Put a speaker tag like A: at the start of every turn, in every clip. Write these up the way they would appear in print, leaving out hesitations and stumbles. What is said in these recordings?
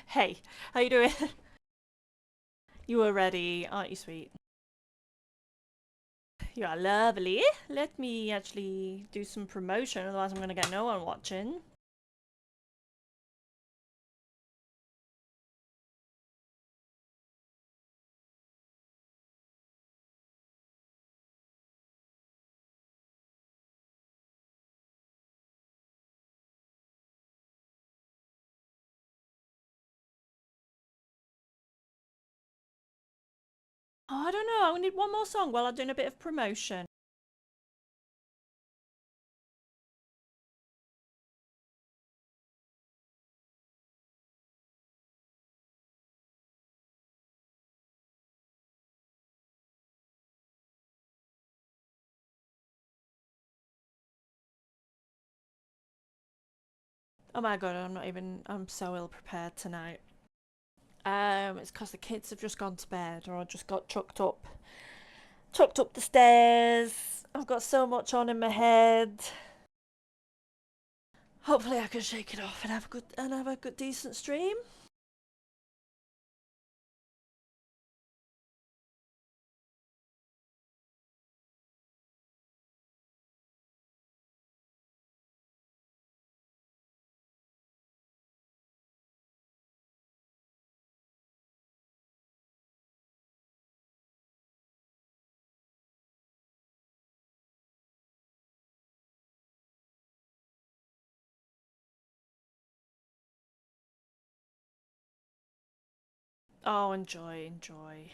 A: Hey, how you doing? You are ready, aren't you, sweet? You are lovely. Let me actually do some promotion, otherwise I'm gonna get no one watching. Oh, I don't know. I need one more song while I'm doing a bit of promotion. Oh my god, I'm so ill prepared tonight. It's because the kids have just gone to bed, or I just got chucked up the stairs. I've got so much on in my head. Hopefully, I can shake it off and have a good decent stream. Oh, enjoy, enjoy.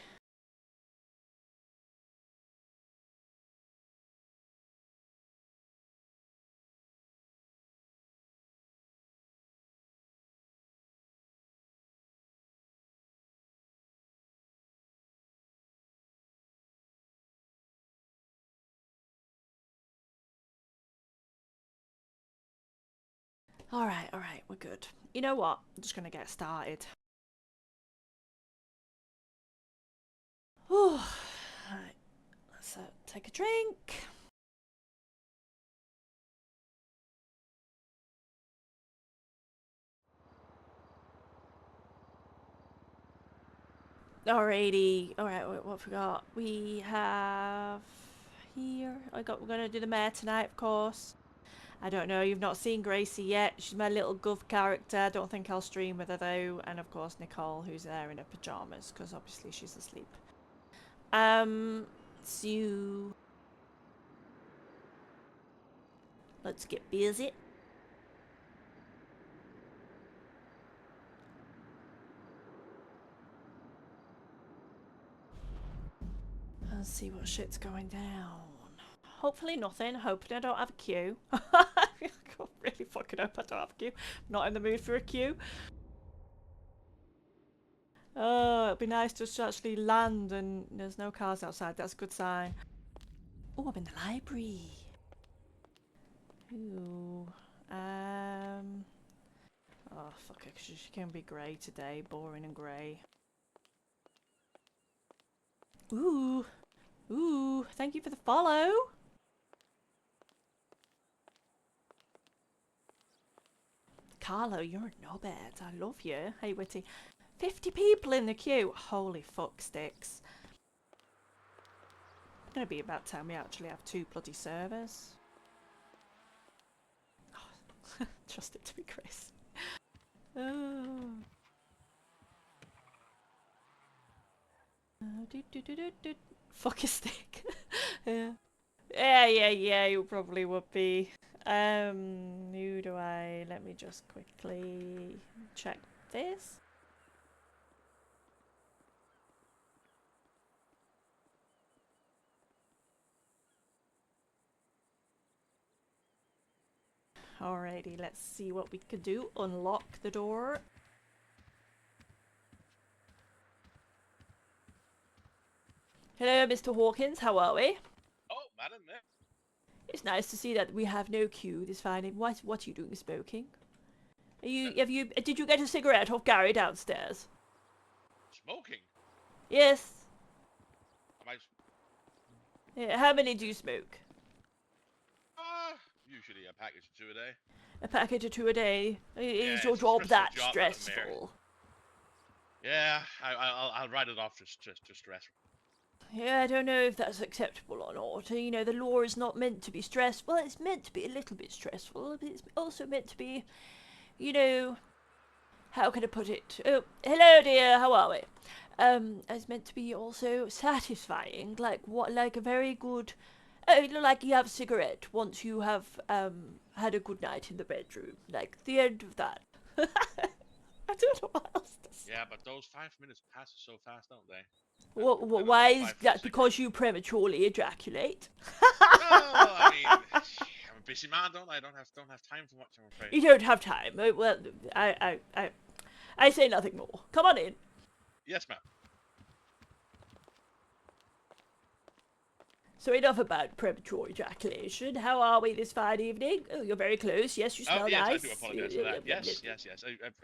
A: All right, we're good. You know what? I'm just gonna get started. All right, let's take a drink. Alrighty. All right, what have we got? We have here. We're gonna do the mayor tonight, of course. I don't know. You've not seen Gracie yet. She's my little gov character. I don't think I'll stream with her though. And of course Nicole, who's there in her pajamas, because obviously she's asleep. So let's get busy. Let's see what shit's going down. Hopefully nothing. Hoping I don't have a queue. I really fucking hope I don't have a queue. Not in the mood for a queue. Oh, it'd be nice just to actually land and there's no cars outside. That's a good sign. Oh, I'm in the library. Ooh. Um. Oh, fuck it. She can be grey today. Boring and grey. Ooh. Ooh. Thank you for the follow. Carlo, you're a knobhead. I love you. Hey, Witty. 50 people in the queue. Holy fuck sticks. It's gonna be about time we actually have two bloody servers. Oh, trust it to be Chris. Oh. Fuck a stick. Yeah. Yeah, you probably would be. Who do I... Let me just quickly check this. Alrighty, let's see what we can do. Unlock the door. Hello, Mr. Hawkins. How are we?
B: Oh, madam, yeah.
A: It's nice to see that we have no queue this Friday. What are you doing smoking? Did you get a cigarette off Gary downstairs?
B: Smoking?
A: Yes.
B: Am I...
A: Yeah, how many do you smoke?
B: Uh, Usually a package or 2 a day.
A: A packet or 2 a day. Is
B: Yeah,
A: your
B: it's a
A: job
B: stressful
A: that
B: job, Madam Mayor.
A: stressful?
B: Yeah, I'll write it off just stressful.
A: Yeah, I don't know if that's acceptable or not. You know, the law is not meant to be stressful. Well, it's meant to be a little bit stressful, but it's also meant to be, you know, how can I put it? Oh, hello, dear. How are we? It's meant to be also satisfying, like a very good. Oh, you know, like you have a cigarette once you have had a good night in the bedroom, like the end of that. I don't know what else to say.
B: Yeah, but those 5 minutes pass so fast, don't they? Then
A: Why
B: another
A: is
B: five for the
A: that?
B: cigarette.
A: Because you prematurely ejaculate?
B: No, I mean, I'm a busy man, don't I? I don't have time for much, I'm afraid.
A: You don't have time. Well, I say nothing more. Come on in.
B: Yes, ma'am.
A: So enough about premature ejaculation. How are we this fine evening? Oh, you're very close. Yes, you
B: Oh,
A: smell
B: yes, I
A: nice.
B: do apologize for that. Yes.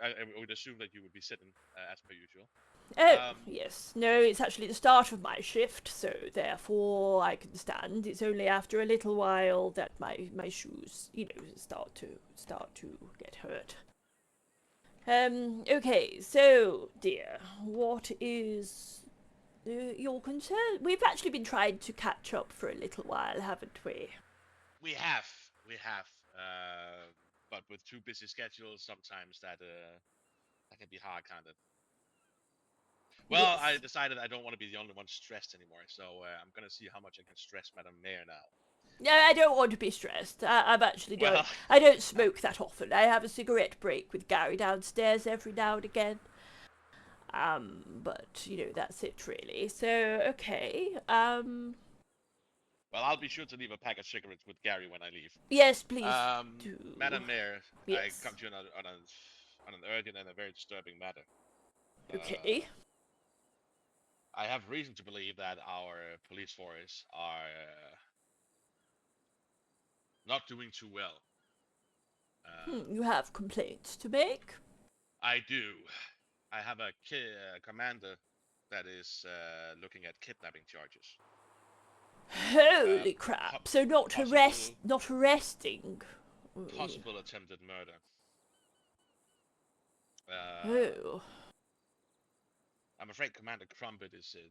B: I would assume that you would be sitting as per usual.
A: Oh,
B: Um,
A: yes. No, it's actually the start of my shift, so therefore I can stand. It's only after a little while that my shoes, start to get hurt. Okay, so, dear, what is your concern? We've actually been trying to catch up for a little while, haven't we?
B: we have, we have, but with two busy schedules, sometimes that can be hard, kind of. Well, I
A: Yes.
B: decided I don't want to be the only one stressed anymore, so I'm gonna see how much I can stress Madam Mayor now.
A: No, I don't want to be stressed. I'm actually don't.
B: Well,
A: I don't smoke that often. I have a cigarette break with Gary downstairs every now and again. But that's it really. So okay.
B: I'll be sure to leave a pack of cigarettes with Gary when I leave.
A: Yes, please do.
B: Madam Mayor, I
A: Yes.
B: come to you on an urgent and a very disturbing matter. Uh,
A: Okay.
B: I have reason to believe that our police force are not doing too well.
A: You have complaints to make?
B: I do. I have a commander that is looking at kidnapping charges.
A: Holy crap! So
B: Possible
A: not arresting.
B: possible attempted murder. Uh,
A: Oh.
B: I'm afraid Commander Crumpet is in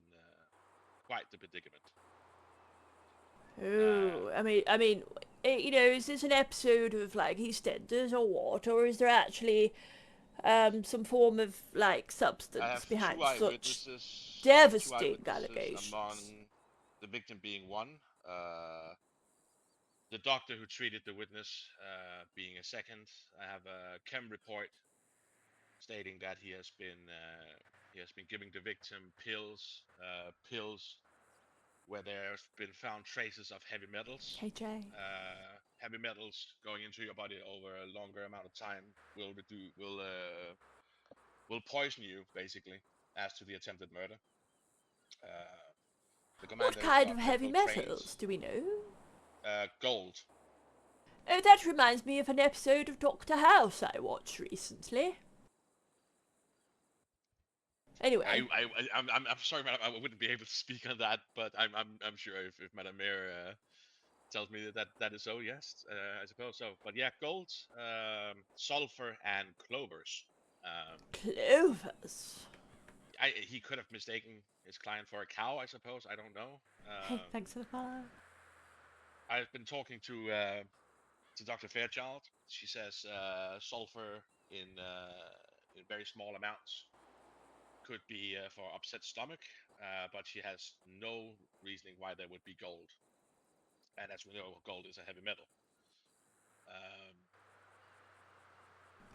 B: quite the predicament.
A: Oh, is this an episode of like EastEnders or what, or is there actually some form of like
B: I
A: substance
B: have
A: behind
B: two
A: such
B: eyewitnesses. I have two
A: devastating
B: eyewitnesses
A: allegations?
B: among the victim being one. The doctor who treated the witness being a second. I have a chem report stating that he has been giving the victim pills where there's been found traces of heavy metals.
A: KJ.
B: Heavy metals going into your body over a longer amount of time will poison you, basically, as to the attempted murder. Uh, the
A: What
B: commander has
A: kind
B: got
A: of heavy
B: medical
A: metals
B: trains.
A: do we know?
B: Gold.
A: Oh, that reminds me of an episode of Doctor House I watched recently.
B: I,
A: Anyway,
B: I, I'm sorry, madam. I wouldn't be able to speak on that, but I'm sure if Madame Mayor tells me that is so, yes, I suppose so. But yeah, gold, sulfur, and clovers. Um,
A: clovers.
B: he could have mistaken his client for a cow, I suppose. I don't know.
A: Hey, thanks for the follow.
B: I've been talking to Dr. Fairchild. She says sulfur in very small amounts could be for upset stomach, but she has no reasoning why there would be gold. And as we know, gold is a heavy metal. Um,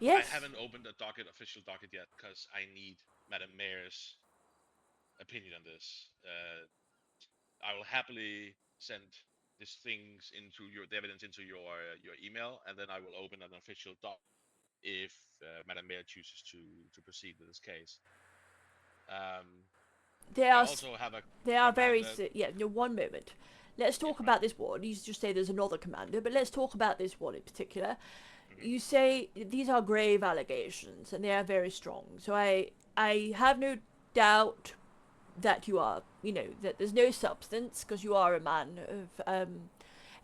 B: I
A: Yes,
B: haven't opened a official docket yet, because I need Madam Mayor's opinion on this. I will happily send these things into the evidence into your email, and then I will open an official doc if Madam Mayor chooses to proceed with this case. Um,
A: they
B: I
A: are
B: also have a
A: they are very
B: commander.
A: yeah. No, one moment. Let's
B: Yes,
A: talk
B: ma'am.
A: about this one. You just say there's another commander, but let's talk about this one in particular.
B: Hmm.
A: You say these are grave allegations and they are very strong. So I have no doubt that you are, that there's no substance because you are a man of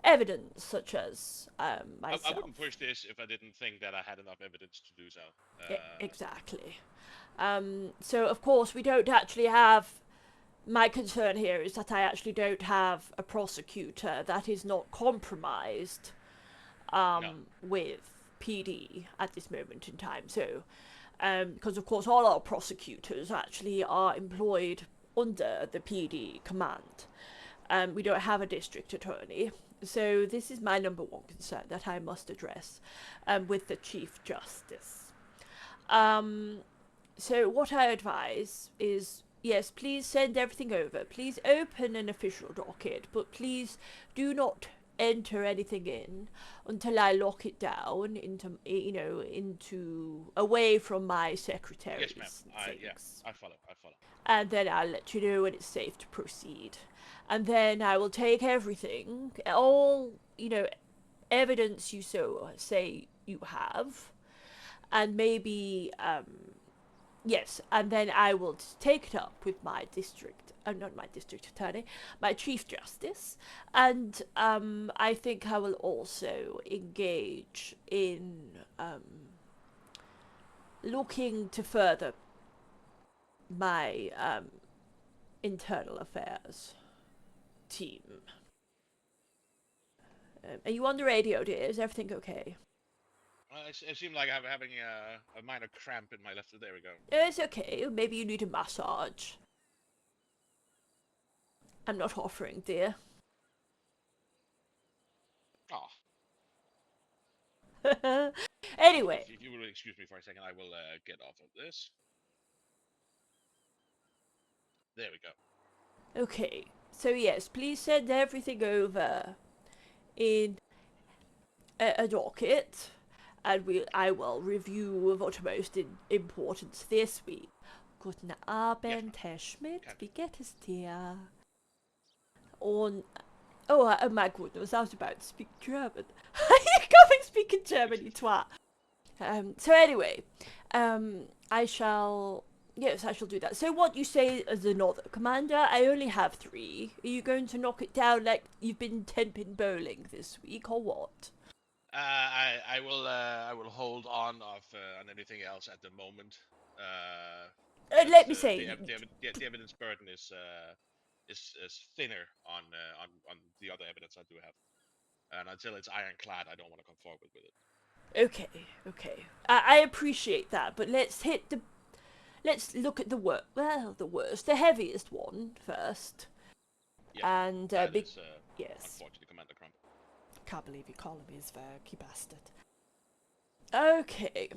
A: evidence such as
B: I wouldn't
A: myself.
B: push this if I didn't think that I had enough evidence to do so.
A: Exactly. So of course we don't actually have. My concern here is that I actually don't have a prosecutor that is not compromised
B: No.
A: with PD at this moment in time. So, because of course all our prosecutors actually are employed under the PD command. We don't have a district attorney. So this is my number one concern that I must address with the Chief Justice. Um, so what I advise is, yes, please send everything over. Please open an official docket, but please do not enter anything in until I lock it down into away from my
B: Yes, ma'am.
A: secretaries and
B: Yeah,
A: things.
B: I follow. I follow.
A: And then I'll let you know when it's safe to proceed. And then I will take everything, all, evidence you so say you have, and maybe yes, and then I will take it up with my district, not my district attorney, my chief justice, and I think I will also engage in looking to further my internal affairs team. Are you on the radio, dear? Is everything okay?
B: It seemed like I'm having a minor cramp in my left. There we go.
A: It's okay. Maybe you need a massage. I'm not offering, dear.
B: Oh,
A: Anyway,
B: if you will excuse me for a second, I will get off of this. There we go.
A: okay. So yes, please send everything over in a docket, and I will review of utmost importance this week. Guten
B: Yes,
A: Abend,
B: ma'am.
A: Herr Schmidt.
B: Can do.
A: Wie geht es dir? Und oh my goodness, I was about to speak German. You can't be speaking German, you twat. So anyway, I shall. Yes, I shall do that. So what you say as another commander? I only have 3. Are you going to knock it down like you've been 10-pin bowling this week, or what?
B: I will hold on anything else at the moment. As
A: Let me say,
B: the evidence burden is thinner on the other evidence I do have, and until it's ironclad, I don't want to come forward with it.
A: okay, okay. I appreciate that, but let's look at the worst, the heaviest one first.
B: Yes, ma'am.
A: And
B: That
A: big,
B: is
A: yes.
B: unfortunately Commander Crump.
A: Can't believe you call him his verky bastard. Okay.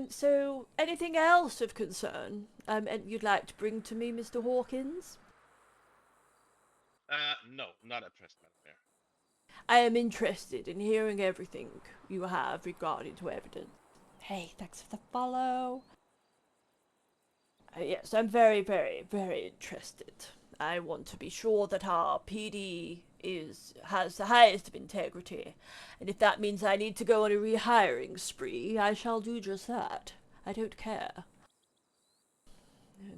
A: So anything else of concern? And you'd like to bring to me, Mr. Hawkins?
B: No, not at present, Madam Mayor.
A: I am interested in hearing everything you have regarding to evidence. Hey, thanks for the follow. Yes, I'm very, very, very interested. I want to be sure that our PD has the highest of integrity, and if that means I need to go on a rehiring spree, I shall do just that. I don't care.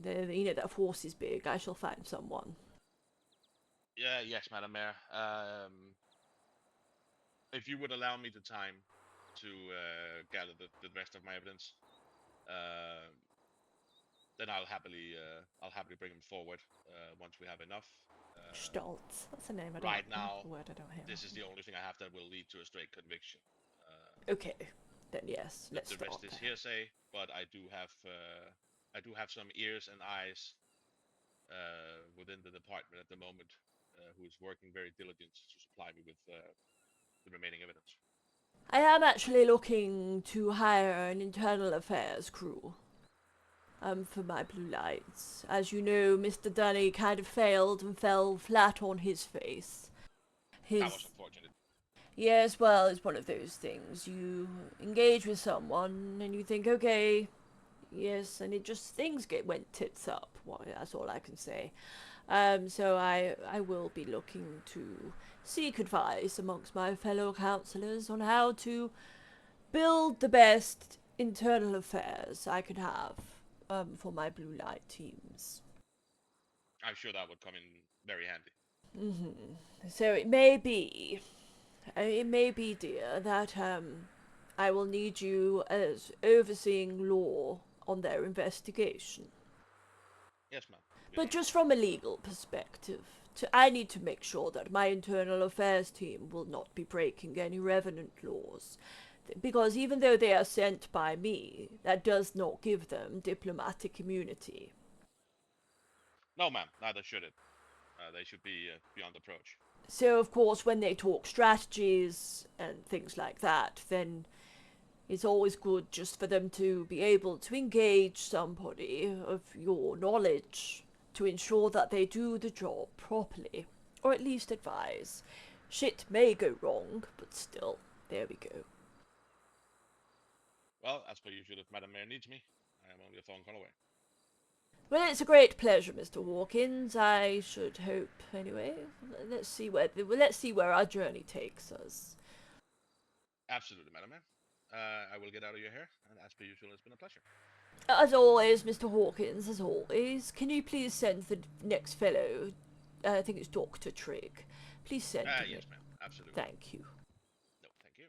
A: That force is big. I shall find someone.
B: Yeah, yes, Madam Mayor. If you would allow me the time to gather the rest of my evidence, uh, then I'll happily bring them forward once we have enough.
A: Stoltz. That's a name I don't.
B: Right now,
A: A word I don't hear.
B: this is the only thing I have that will lead to a straight conviction.
A: Okay, then yes, let's
B: The rest
A: start
B: is
A: there.
B: hearsay, but I do have some ears and eyes within the department at the moment who is working very diligent to supply me with the remaining evidence.
A: I am actually looking to hire an internal affairs crew. For my blue lights. As you know, Mr. Dunny kind of failed and fell flat on his face.
B: That was
A: His
B: unfortunate.
A: Yes, well, it's one of those things. You engage with someone and you think, okay, yes, and it just went tits up. Well, that's all I can say. So I will be looking to seek advice amongst my fellow councillors on how to build the best internal affairs I could have for my blue light teams.
B: I'm sure that would come in very handy.
A: So it may be. It may be, dear, that I will need you as overseeing law on their investigation.
B: Yes, ma'am. Yes,
A: But
B: ma'am.
A: just from a legal perspective, I need to make sure that my internal affairs team will not be breaking any Revenant laws. Because even though they are sent by me, that does not give them diplomatic immunity.
B: No, ma'am. Neither should it. They should be beyond approach.
A: So, of course, when they talk strategies and things like that, then it's always good just for them to be able to engage somebody of your knowledge to ensure that they do the job properly, or at least advise. Shit may go wrong, but still, there we go.
B: Well, as per usual, if Madam Mayor needs me, I am only a phone call away.
A: Well, it's a great pleasure, Mr. Hawkins. I should hope, anyway. Let's see where our journey takes us.
B: Absolutely, Madam Mayor. I will get out of your hair, and as per usual, it's been a pleasure.
A: As always, Mr. Hawkins, as always, can you please send the next fellow, I think it's Dr. Trigg, please send him
B: Yes,
A: in.
B: ma'am. Absolutely.
A: Thank you.
B: No, thank you.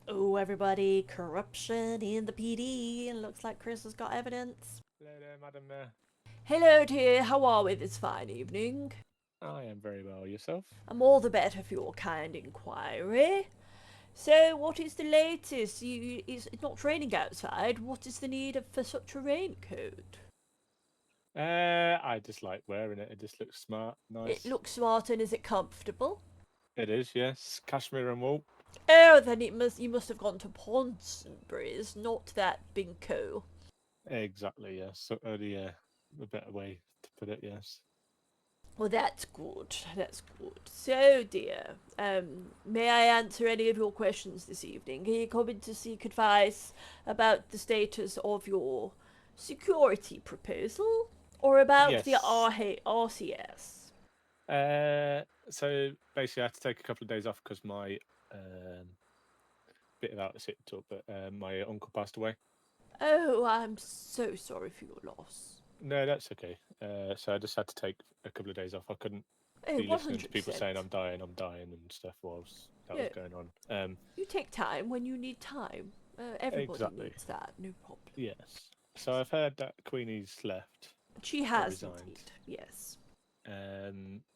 A: Oh, everybody, corruption in the PD, and looks like Chris has got evidence.
C: Hello there, Madam.
A: Hello, dear, how are we this fine evening?
C: I am very well. Yourself?
A: I'm all the better for your kind inquiry. So, what is the latest? It's not raining outside. What is the need for such a raincoat?
C: I just like wearing it. It just looks smart,
A: It
C: nice.
A: looks smart, and is it comfortable?
C: It is, yes. Cashmere and wool.
A: Oh, then you must have gone to Ponsonbury's, not that Binko.
C: Exactly, yes. So, a better way to put it, yes.
A: Well, that's good. That's good. So, dear, may I answer any of your questions this evening? Are you coming to seek advice about the status of your security proposal, or about the
C: Yes.
A: RCS?
C: So basically, I had to take a couple of days off because my bit of out of sick talk, but my uncle passed away.
A: Oh, I'm so sorry for your loss.
C: No, that's okay. So I just had to take a couple of days off. I couldn't
A: Oh,
C: be listening to people
A: 100%.
C: saying I'm dying, and stuff whilst that was
A: Yeah.
C: going on.
A: You take time when you need time. Everybody
C: Exactly.
A: needs that, no problem.
C: Yes. So I've heard that Queenie's left
A: She
C: or
A: has
C: resigned.
A: indeed, yes.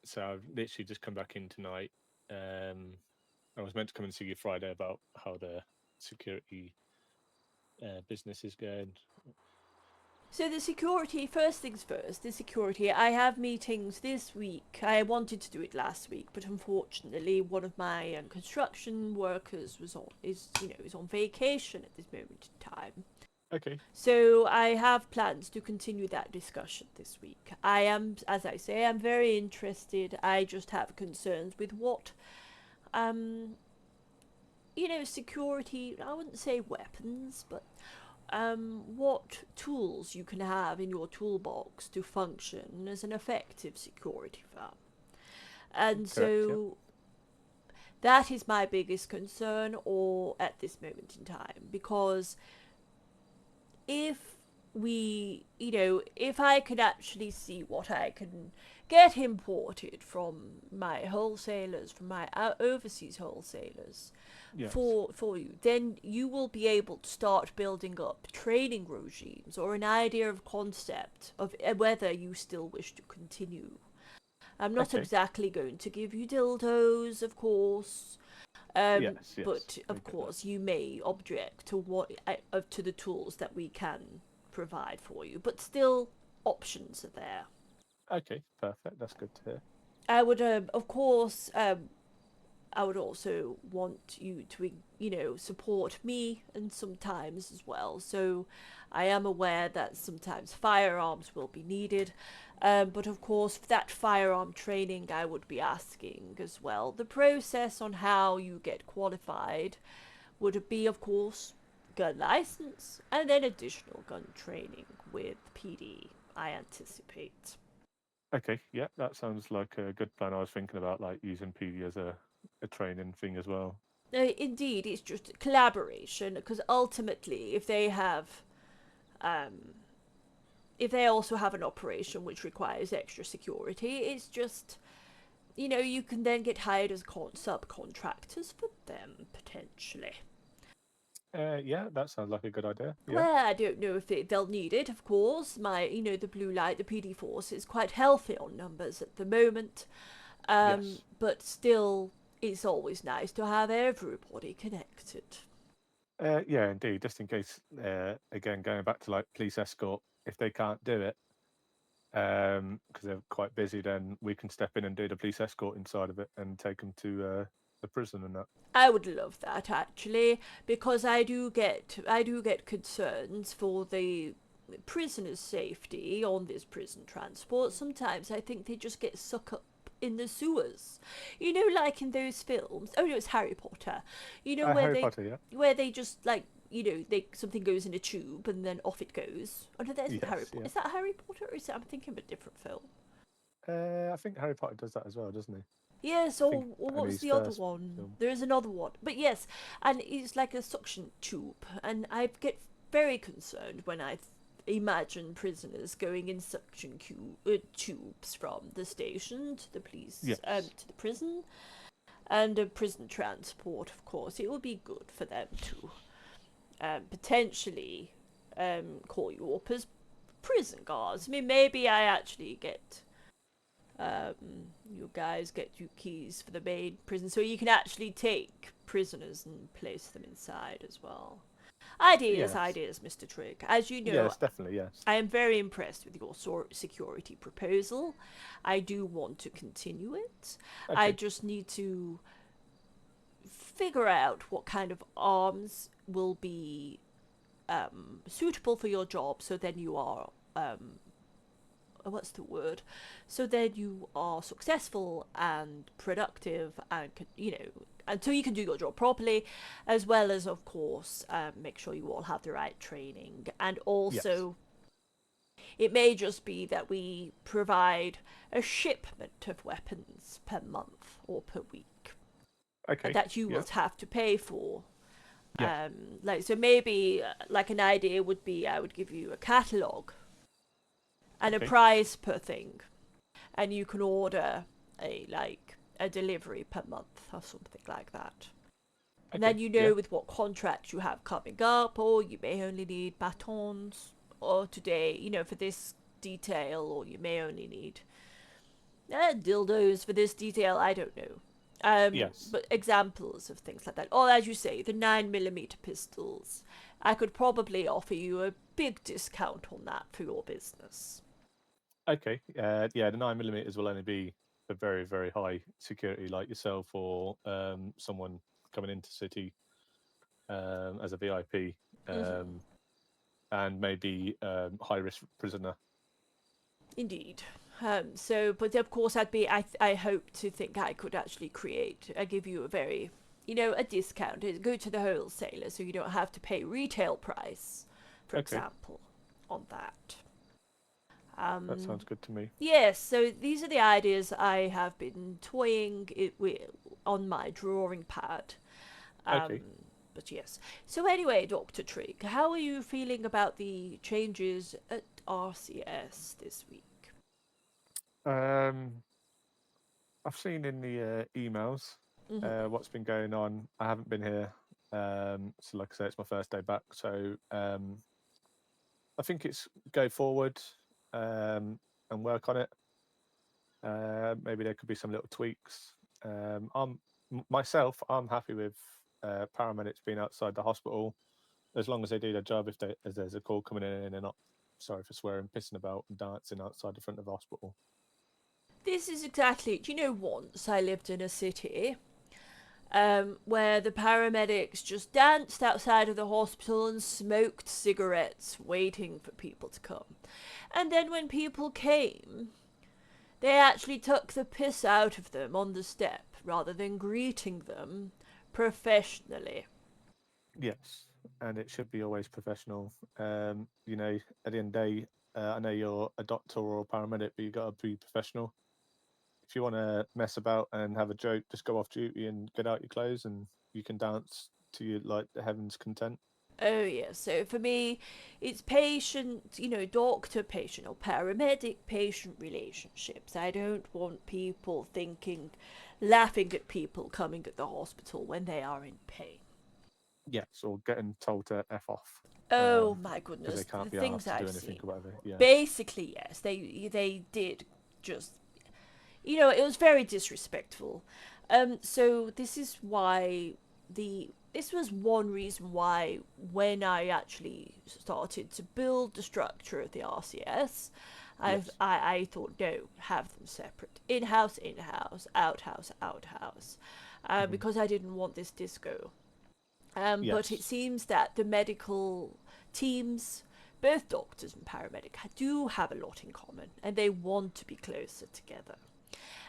C: So I've literally just come back in tonight. I was meant to come and see you Friday about how the security business is going.
A: So the security, first things first, the security, I have meetings this week. I wanted to do it last week, but unfortunately one of my construction workers is on vacation at this moment in time.
C: Okay.
A: So I have plans to continue that discussion this week. I am, as I say, I'm very interested. I just have concerns with what, security, I wouldn't say weapons, but what tools you can have in your toolbox to function as an effective security firm. And
C: Correct,
A: so that is my biggest concern or at this moment in time, because if if I could actually see what I can get imported from my wholesalers, from my overseas wholesalers,
C: Yes.
A: for you, then you will be able to start building up training regimes or an idea of concept of whether you still wish to continue. I'm not
C: Okay.
A: exactly going to give you dildos, of course.
C: Yes.
A: But
C: I
A: of
C: get
A: course, you may object to to the tools that we can provide for you. But still, options are there.
C: that. Okay. Perfect. That's good to hear.
A: I would, of course, I would also want you to, support me and sometimes as well. So I am aware that sometimes firearms will be needed. But of course, for that firearm training, I would be asking as well. The process on how you get qualified would be, of course, gun license and then additional gun training with PD, I anticipate.
C: Okay. Yeah, that sounds like a good plan. I was thinking about like using PD as a training thing as well.
A: Indeed, it's just collaboration because ultimately, if they have, um, if they also have an operation which requires extra security, it's just, you can then get hired as subcontractors for them potentially.
C: Yeah, that sounds like a good idea. Yeah.
A: Well, I don't know if they'll need it, of course. The blue light, the PD force is quite healthy on numbers at the moment.
C: Yes.
A: But still, it's always nice to have everybody connected.
C: Yeah, indeed. Just in case, again, going back to like police escort, if they can't do it, because they're quite busy, then we can step in and do the police escort inside of it and take them to the prison and that.
A: I would love that actually, because I do get concerns for the prisoners' safety on this prison transport. Sometimes I think they just get sucked up in the sewers. Like in those films. Oh no, it's Harry Potter. Where
C: Harry
A: they
C: Potter, yeah.
A: just like they something goes in a tube and then off it goes. Oh no, that isn't Harry
C: Yes,
A: Potter.
C: yeah.
A: Is that Harry Potter or is it? I'm thinking of a different film.
C: I think Harry Potter does that as well, doesn't he?
A: Yes,
C: I think
A: or
C: in
A: what's
C: his
A: the other
C: first
A: one?
C: film.
A: There is another one. But yes, and it's like a suction tube. And I get very concerned when I imagine prisoners going in suction tubes from the station to the police,
C: Yes.
A: to the prison. And a prison transport, of course. It would be good for them to potentially call you up as prison guards. I mean, maybe I actually get um, you guys get you keys for the main prison so you can actually take prisoners and place them inside as well. Ideas,
C: Yes.
A: ideas, Mr. Trigg. As you know,
C: Yes, definitely, yes.
A: I am very impressed with your security proposal. I do want to continue it. I
C: Okay.
A: just need to figure out what kind of arms will be suitable for your job so then you are what's the word? So then you are successful and productive and until you can do your job properly, as well as of course make sure you all have the right training. And
C: Yes.
A: also, it may just be that we provide a shipment of weapons per month or per week
C: Okay.
A: that you will
C: Yeah.
A: have to pay for.
C: Yeah.
A: So maybe like an idea would be I would give you a catalogue and a
C: Okay.
A: price per thing, and you can order a delivery per month or something like that. And
C: Okay.
A: then
C: Yeah.
A: with what contracts you have coming up, or you may only need batons, or today, for this detail, or you may only need dildos for this detail. I don't know.
C: Yes.
A: But examples of things like that. Or as you say, the 9mm pistols. I could probably offer you a big discount on that for your business.
C: Okay. Yeah, the 9 millimeters will only be for very, very high security, like yourself or someone coming into city as a VIP,
A: Mm-hmm.
C: and maybe high risk prisoner.
A: Indeed. But of course, I hope to think I could actually give you a very, a discount. Go to the wholesaler so you don't have to pay retail price, for
C: Okay,
A: example, on that.
C: that
A: Um,
C: sounds good to me.
A: yes, so these are the ideas I have been toying it with on my drawing pad. Um,
C: Okay.
A: but yes. So anyway, Dr. Trigg, how are you feeling about the changes at RCS this week?
C: Um, I've seen in the emails
A: Mm-hmm.
C: what's been going on. I haven't been here, so like I say, it's my first day back. So I think it's go forward and work on it. Maybe there could be some little tweaks. Myself, I'm happy with paramedics being outside the hospital as long as they do their job. If there's a call coming in and they're not, sorry for swearing, pissing about and dancing outside the front of the hospital.
A: This is exactly. Do you know, once I lived in a city where the paramedics just danced outside of the hospital and smoked cigarettes, waiting for people to come. And then when people came, they actually took the piss out of them on the step rather than greeting them professionally.
C: Yes, and it should be always professional. At the end of the day, I know you're a doctor or a paramedic, but you got to be professional. If you want to mess about and have a joke, just go off duty and get out your clothes, and you can dance to your like the heaven's content.
A: Oh, yeah. So for me, it's patient, doctor patient or paramedic patient relationships. I don't want people laughing at people coming at the hospital when they are in pain.
C: Yes, or getting told to F off.
A: Oh my
C: Because they
A: goodness, the
C: can't be
A: things
C: asked to do
A: I've
C: anything
A: seen.
C: or whatever. Yeah.
A: Basically, yes, they did just, it was very disrespectful. So this was one reason why when I actually started to build the structure of the RCS,
C: Yes.
A: I thought no, have them separate, in-house, outhouse, outhouse,
C: Mhm.
A: because I didn't want this disco. But it
C: Yes.
A: seems that the medical teams, both doctors and paramedic, do have a lot in common, and they want to be closer together.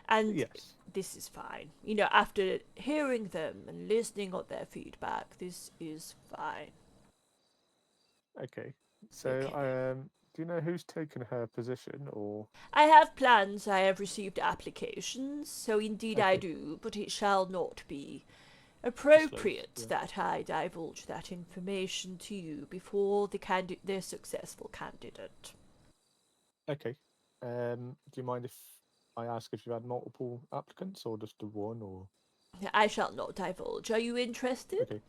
A: And
C: Yes.
A: this is fine. After hearing them and listening on their feedback, this is fine.
C: Okay. So,
A: Okay.
C: do you know who's taken her position, or?
A: I have plans, I have received applications, so indeed I
C: Okay.
A: do, but it shall not be
C: Disclosed.
A: appropriate
C: Yeah.
A: that I divulge that information to you before the successful candidate.
C: Okay. Do you mind if I ask if you had multiple applicants or just the one, or?
A: I shall not divulge. Are you interested?
C: Okay.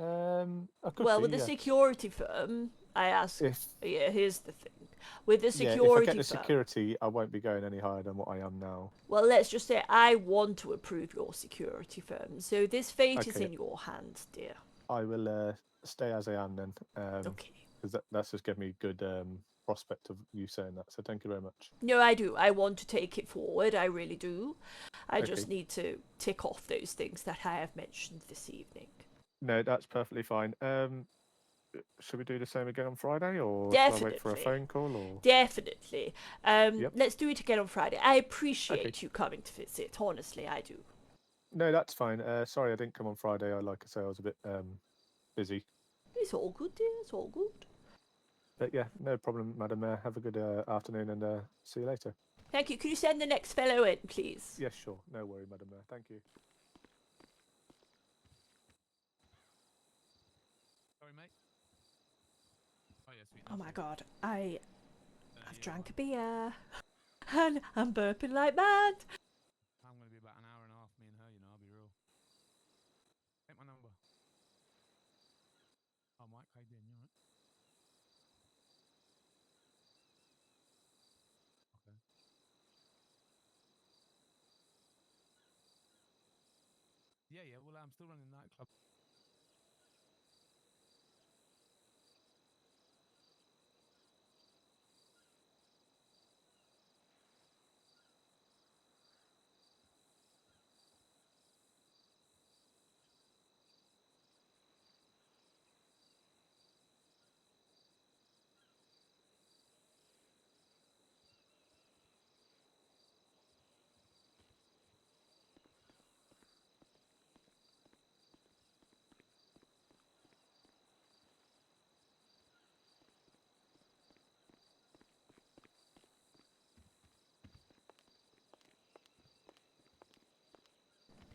C: I could
A: Well,
C: be,
A: with the
C: yes.
A: security firm, I ask.
C: If
A: Yeah, here's the thing. With the
C: Yeah, if I get
A: security
C: the
A: firm,
C: security, I won't be going any higher than what I am now.
A: well, let's just say I want to approve your security firm, so this fate is
C: Okay,
A: in your hands, dear.
C: I will stay as I am then,
A: Okay.
C: because that's just given me good prospect of you saying that. So thank you very much.
A: No, I do. I want to take it forward. I really do. I
C: Okay,
A: just need to tick off those things that I have mentioned this evening.
C: no, that's perfectly fine. Should we do the same again on Friday, or shall I wait for a
A: Definitely.
C: phone call, or?
A: Definitely.
C: Yep.
A: Let's do it again on Friday. I
C: Okay.
A: appreciate you coming to visit. Honestly, I do.
C: No, that's fine. Sorry, I didn't come on Friday. Like I say, I was a bit busy.
A: It's all good, dear. It's all good.
C: But yeah, no problem, Madam Mayor. Have a good afternoon, and see you later.
A: Thank you. Could you send the next fellow in, please?
C: Yes, sure. No worry, Madam Mayor. Thank you.
D: Sorry, mate. Oh yeah, sweet.
A: Oh
D: Nice
A: my
D: one.
A: god. I've
D: Yeah,
A: drank
D: what?
A: a beer. And I'm burping like mad.
D: I'm gonna be about an hour and a half. Me and her, I'll be real. Take my number. Oh, Mike, how you doing? You alright? Okay. Yeah, yeah. Well, I'm still running the nightclub.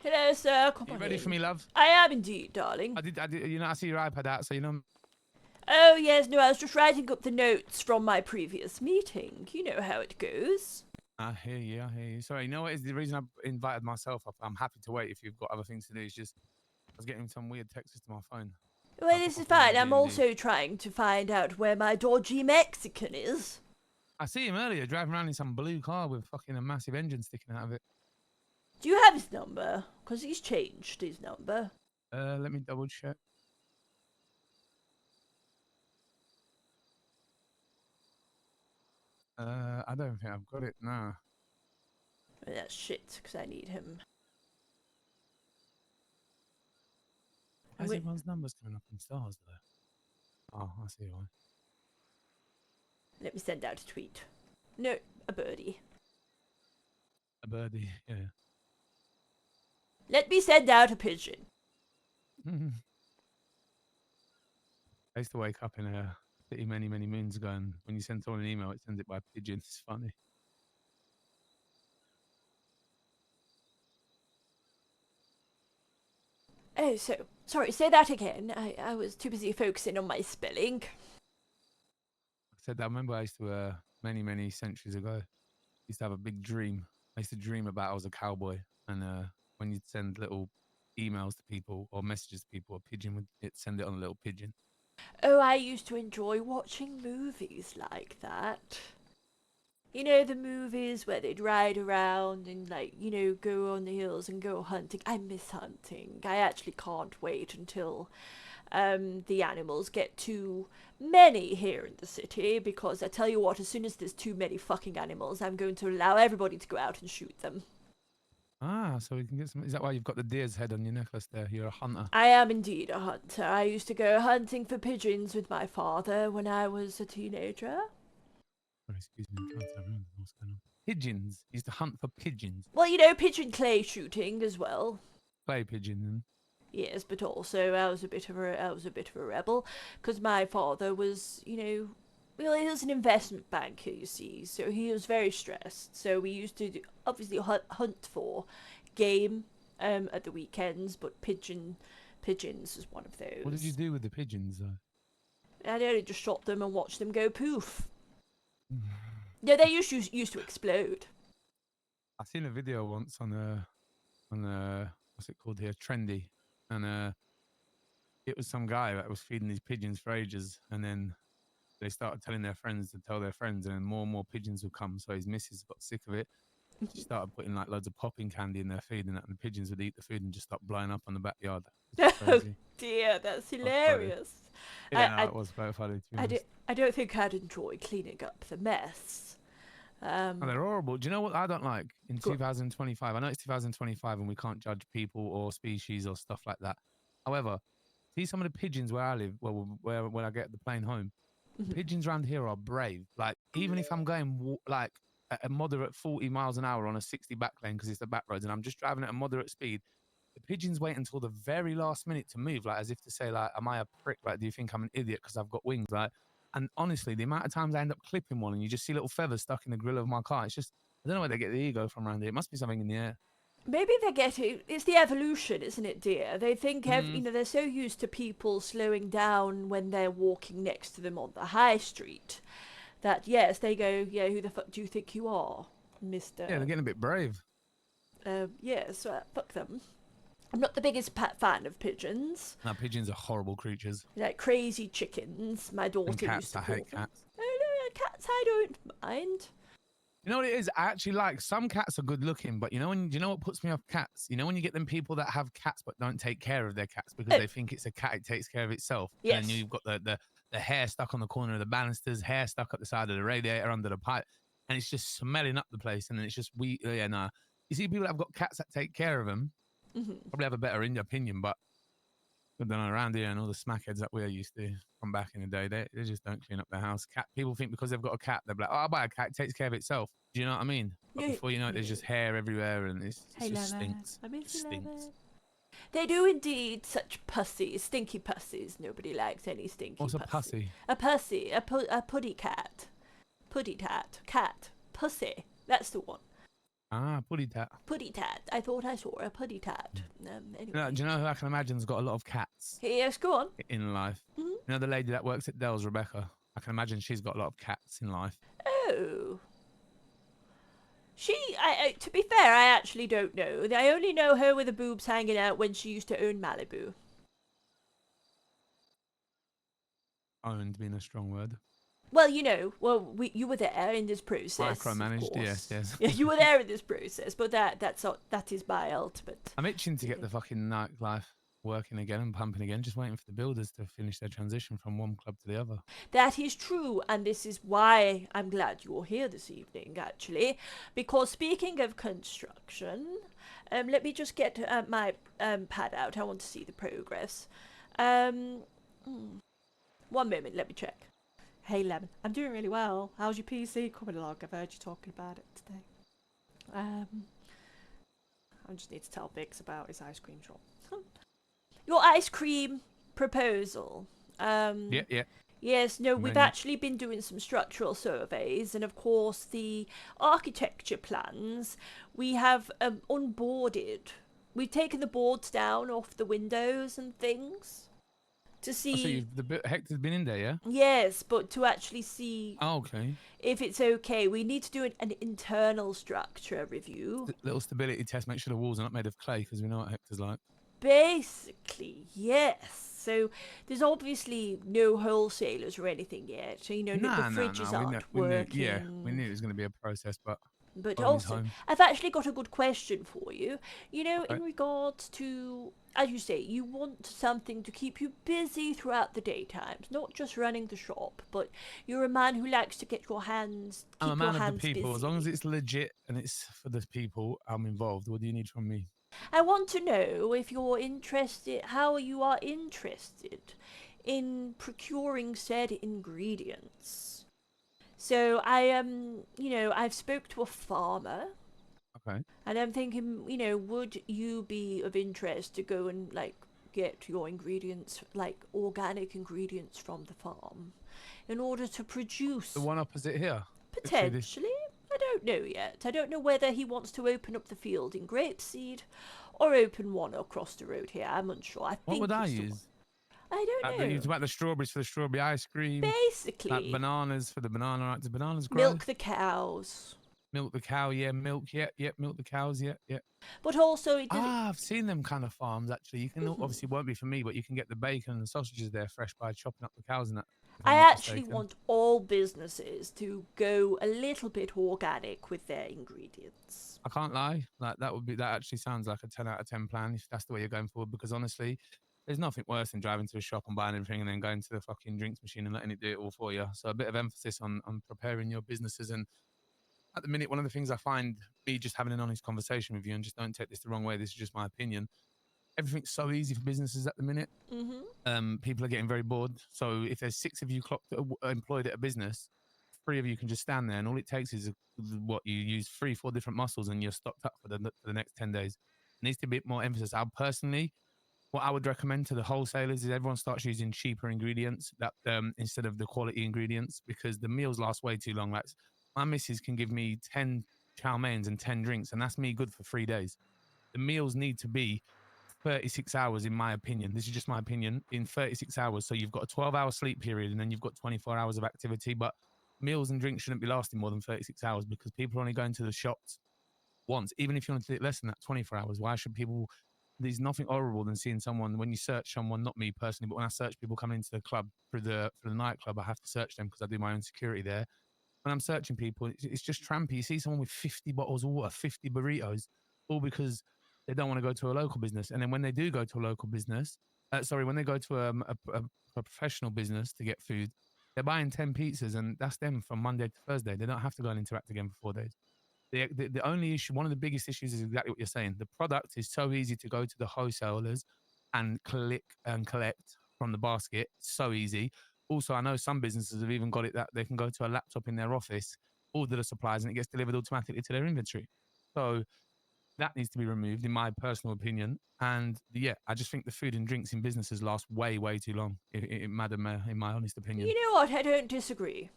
A: Hello, sir. Come
D: You
A: on
D: ready for
A: in.
D: me, love?
A: I am indeed, darling.
D: I did. I see your iPad out, so
A: Oh, yes, no, I was just writing up the notes from my previous meeting. You know how it goes.
D: I hear you. I hear you. Sorry, you know what is the reason I invited myself up? I'm happy to wait if you've got other things to do. It's just I was getting some weird texts to my phone.
A: Well,
D: I put
A: this
D: my
A: is
D: phone on
A: fine.
D: D
A: I'm
D: and D.
A: also trying to find out where my dodgy Mexican is.
D: I see him earlier driving around in some blue car with fucking a massive engine sticking out of it.
A: Do you have his number? Because he's changed his number.
D: Let me double check. I don't think I've got it now.
A: Well, that's shit, because I need him.
D: Why is
A: Wait,
D: everyone's numbers coming up in stars though? Oh, I see why.
A: let me send out a tweet. No, a birdie.
D: A birdie, yeah.
A: Let me send out a pigeon.
D: I used to wake up in a city many, many moons ago, and when you send someone an email, it sends it by pigeon. It's funny.
A: Oh, so Sorry, say that again. I was too busy focusing on my spelling.
D: I said that. I remember I used to, many centuries ago, used to have a big dream. I used to dream about I was a cowboy, and when you'd send little emails to people or messages to people, a pigeon would send it on a little pigeon.
A: Oh, I used to enjoy watching movies like that. You know, the movies where they'd ride around and, like, you know, go on the hills and go hunting. I miss hunting. I actually can't wait until the animals get too many here in the city, because I tell you what, as soon as there's too many fucking animals, I'm going to allow everybody to go out and shoot them.
D: Ah, so we can get some. Is that why you've got the deer's head on your necklace there? You're a hunter.
A: I am indeed a hunter. I used to go hunting for pigeons with my father when I was a teenager.
D: Sorry, excuse me. I'm trying to remember what's going on. Pigeons. You used to hunt for pigeons.
A: Well, you know, pigeon clay shooting as well.
D: Clay pigeon.
A: Yes, but also I was a bit of a rebel, because my father was, you know, well, he was an investment banker, you see, so he was very stressed. So we used to obviously hunt for game at the weekends, but pigeons was one of those.
D: What did you do with the pigeons, though?
A: I only just shot them and watched them go poof. No, they used to explode.
D: I seen a video once on what's it called here, Trendy, and it was some guy that was feeding these pigeons for ages, and then they started telling their friends to tell their friends, and then more and more pigeons would come. So his missus got sick of it. She started putting like loads of popping candy in their food, and the pigeons would eat the food and just stop blowing up on the backyard.
A: Oh
D: Crazy.
A: dear, that's hilarious.
D: Yeah, no, it was quite funny. To be honest.
A: I don't think I'd enjoy cleaning up the mess.
D: Oh, they're horrible. Do you know what I don't like in
A: Go on.
D: 2025? I know it's 2025 and we can't judge people or species or stuff like that. However, see some of the pigeons where I live, where when I get the plane home, pigeons around here are brave. Like, even if I'm going like at a moderate 40 miles an hour on a 60 back lane because it's the back roads and I'm just driving at a moderate speed, the pigeons wait until the very last minute to move, like as if to say, like, am I a prick? Like, do you think I'm an idiot because I've got wings? Like, and honestly, the amount of times I end up clipping one and you just see little feathers stuck in the grill of my car, it's just, I don't know where they get the ego from around here. It must be something in the air.
A: Maybe they're getting, it's the evolution, isn't it, dear? They think, you know, they're so used to people slowing down when they're walking next to them on the high street that, yes, they go, yeah, who the fuck do you think you are, Mr.
D: Yeah, they're getting a bit brave.
A: Yes, fuck them. I'm not the biggest fan of pigeons.
D: No, pigeons are horrible creatures.
A: Like crazy chickens. My daughter
D: And cats,
A: used to
D: I
A: call
D: hate
A: them.
D: cats.
A: Oh no, cats I don't mind.
D: You know what it is? I actually like some cats are good looking, but you know you know what puts me off cats? You know when you get them people that have cats but don't take care of their cats because they think it's a cat, it takes care of itself.
A: Yes.
D: And then you've got the hair stuck on the corner of the banisters, hair stuck up the side of the radiator under the pipe, and it's just smelling up the place. And then it's just yeah, nah. You see people that have got cats that take care of them, probably have a better opinion, but I don't know, around here and all the smackheads that we're used to from back in the day, they just don't clean up their house. People think because they've got a cat, they're like, oh, I'll buy a cat, it takes care of itself. Do you know what I mean? But before you know it, there's just hair everywhere and it just stinks.
A: It
D: Stinks.
A: They do indeed such pussies, stinky pussies. Nobody likes any stinky
D: What's a
A: pussy.
D: pussy?
A: A puddy cat. Puddy tat. Cat. Pussy. That's the one.
D: Ah, puddy tat.
A: Puddy tat. I thought I saw a puddy tat. Anyway.
D: Do you know who I can imagine's got a lot of cats
A: Yes, go on.
D: in life? You know the lady that works at Dell's, Rebecca? I can imagine she's got a lot of cats in life.
A: Oh. To be fair, I actually don't know. I only know her with the boobs hanging out when she used to own Malibu.
D: Owned being a strong word.
A: Well, you know, you were there in this process.
D: Micromanaged, yes.
A: Yeah, you were there in this process, but that is my ultimate.
D: I'm itching to get the fucking nightlife working again and pumping again, just waiting for the builders to finish their transition from one club to the other.
A: That is true, and this is why I'm glad you're here this evening, actually, because speaking of construction, let me just get my pad out. I want to see the progress. 1 moment, let me check. Hey Lemon, I'm doing really well. How's your PC coming along? I've heard you talking about it today. I just need to tell Biggs about his ice cream shop. Your ice cream proposal.
D: Yeah.
A: Yes, no, we've actually been doing some structural surveys, and of course the architecture plans. We have onboarded we've taken the boards down off the windows and things to
D: Oh, so
A: see.
D: Hector's been in there, yeah?
A: Yes, but to actually see
D: Oh, okay.
A: if it's okay, we need to do an internal structure review.
D: Little stability test. Make sure the walls are not made of clay, because we know what Hector's like.
A: Basically, yes. So there's obviously no wholesalers or anything yet. So the fridges aren't working.
D: We knew it was going to be a process, but
A: But
D: home is
A: also,
D: home.
A: I've actually got a good question for you.
D: Okay.
A: In regards to, as you say, you want something to keep you busy throughout the daytimes, not just running the shop, but you're a man who likes to get your hands, keep
D: I'm a man
A: your
D: of the
A: hands
D: people.
A: busy.
D: As long as it's legit and it's for the people I'm involved, what do you need from me?
A: I want to know if you're interested, how you are interested in procuring said ingredients. So I I've spoke to a farmer,
D: Okay.
A: and I'm thinking, would you be of interest to go and get your ingredients, like organic ingredients from the farm, in order to produce
D: The one opposite here. Literally this.
A: potentially? I don't know yet. I don't know whether he wants to open up the field in grapeseed or open one across the road here. I'm unsure.
D: What would I use?
A: I don't know.
D: Use about the strawberries for the strawberry ice cream.
A: Basically,
D: Like bananas for the banana. Do bananas grow?
A: milk the cows.
D: Milk the cow, yeah. Milk, yeah. Milk the cows, yeah.
A: But also, it doesn't.
D: I've seen them kind of farms actually. You can obviously won't be for me, but you can get the bacon and the sausages there fresh by chopping up the cows and that.
A: I actually want all businesses to go a little bit organic with their ingredients.
D: I can't lie. Like that actually sounds like a 10 out of 10 plan if that's the way you're going forward. Because honestly, there's nothing worse than driving to a shop and buying everything and then going to the fucking drinks machine and letting it do it all for you. So a bit of emphasis on preparing your businesses. And at the minute, one of the things I find, me just having an honest conversation with you, and just don't take this the wrong way, this is just my opinion. Everything's so easy for businesses at the minute. People are getting very bored. So if there's 6 of you employed at a business, 3 of you can just stand there, and all it takes is what you use 3-4 different muscles, and you're stocked up for the next 10 days. It needs to be a bit more emphasis. What I would recommend to the wholesalers is everyone starts using cheaper ingredients that instead of the quality ingredients, because the meals last way too long. Like my missus can give me 10 chow mains and 10 drinks, and that's me good for 3 days. The meals need to be 36 hours, in my opinion. This is just my opinion. In 36 hours, so you've got a 12-hour sleep period, and then you've got 24 hours of activity. But meals and drinks shouldn't be lasting more than 36 hours, because people are only going to the shops once. Even if you want to do it less than that, 24 hours. Why should people? There's nothing horrible than seeing someone, when you search someone, not me personally, but when I search people coming into the club for the nightclub, I have to search them because I do my own security there. When I'm searching people, it's just trampy. You see someone with 50 bottles of water, 50 burritos, all because they don't want to go to a local business. And then when they do go to a local business, when they go to a professional business to get food, they're buying 10 pizzas, and that's them from Monday to Thursday. They don't have to go and interact again for 4 days. The only issue, one of the biggest issues, is exactly what you're saying. The product is so easy to go to the wholesalers and click and collect from the basket. So easy. Also, I know some businesses have even got it that they can go to a laptop in their office, order the supplies, and it gets delivered automatically to their inventory. So that needs to be removed, in my personal opinion. And yeah, I just think the food and drinks in businesses last way, way too long, in my honest opinion.
A: You know what? I don't disagree.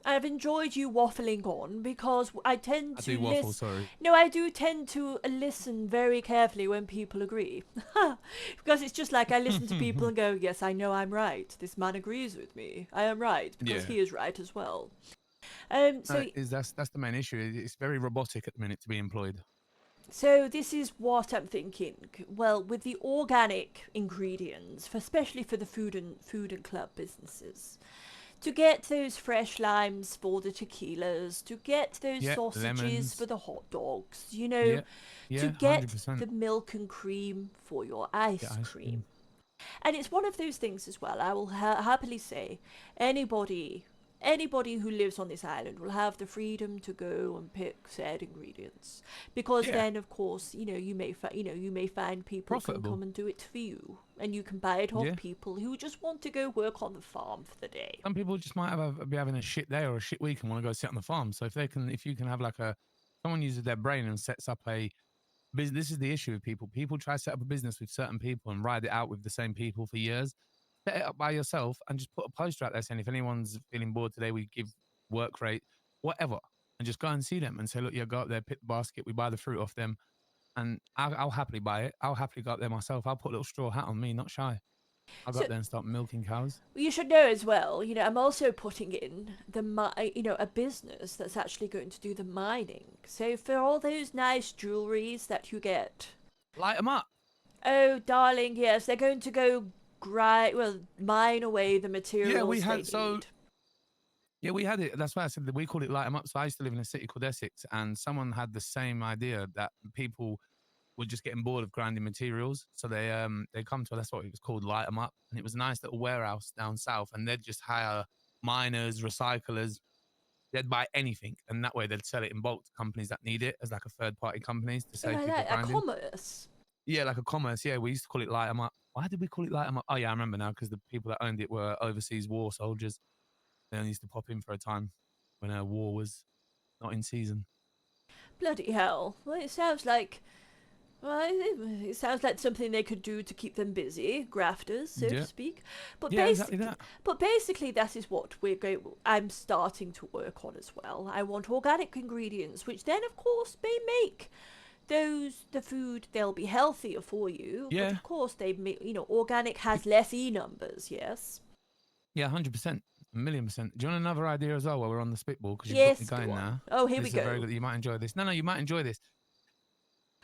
A: I've enjoyed you waffling on because I tend to
D: waffle, sorry.
A: No, I do tend to listen very carefully when people agree. Because it's just like I listen to people and go, yes, I know I'm right. This man agrees with me. I am right because he is right as well.
D: That's the main issue. It's very robotic at the minute to be employed.
A: So this is what I'm thinking. Well, with the organic ingredients, especially for the food and club businesses, to get those fresh limes for the tequilas, to get those sausages
D: lemons
A: for the hot dogs, to get
D: 100%.
A: the milk and cream for your ice cream. And it's one of those things as well. I will happily say, anybody who lives on this island will have the freedom to go and pick said ingredients, because then of course you may find people who can come and do it for you, and you can buy it off people who just want to go work on the farm for the day.
D: Some people just might be having a shit day or a shit week and want to go sit on the farm. So if you can have someone uses their brain and sets up a business. This is the issue with people. People try to set up a business with certain people and ride it out with the same people for years. Set it up by yourself and just put a poster out there saying, if anyone's feeling bored today, we give work rate, whatever, and just go and see them and say, look, go up there, pick the basket, we buy the fruit off them. and I'll happily buy it. I'll happily go up there myself. I'll put a little straw hat on me, not shy. I'll go
A: So
D: up there and start milking cows.
A: you should know as well, I'm also putting in a business that's actually going to do the mining. So for all those nice jewelries that you get,
D: Light them up.
A: oh darling, yes, they're going to go mine away the materials they need.
D: Yeah, we had it. That's why I said that we called it light them up. So I used to live in a city called Essex, and someone had the same idea that people were just getting bored of grinding materials, so they come to, that's what it was called, light them up, and it was a nice little warehouse down south, and they'd just hire miners, recyclers, they'd buy anything, and that way they'd sell it in bulk to companies that need it as like a third party companies to
A: Oh,
D: save
A: I
D: people
A: like a
D: grinding.
A: commerce.
D: Yeah, like a commerce. Yeah, we used to call it light them up. Why did we call it light them up? Oh yeah, I remember now, because the people that owned it were overseas war soldiers. They only used to pop in for a time when a war was not in season.
A: Bloody hell! Well, it sounds like something they could do to keep them busy, grafters, so to speak. But
D: yeah, exactly that.
A: But basically, that is what I'm starting to work on as well. I want organic ingredients, which then, of course, may make the food, they'll be healthier for you.
D: Yeah.
A: But of course, they make, organic has less E numbers. Yes.
D: Yeah, 100%. 1,000,000%. Do you want another idea as well while we're on the spitball? Because you've
A: Yes,
D: got me going now.
A: Oh, here
D: this
A: we
D: is very
A: go.
D: good. You might enjoy this. No, you might enjoy this.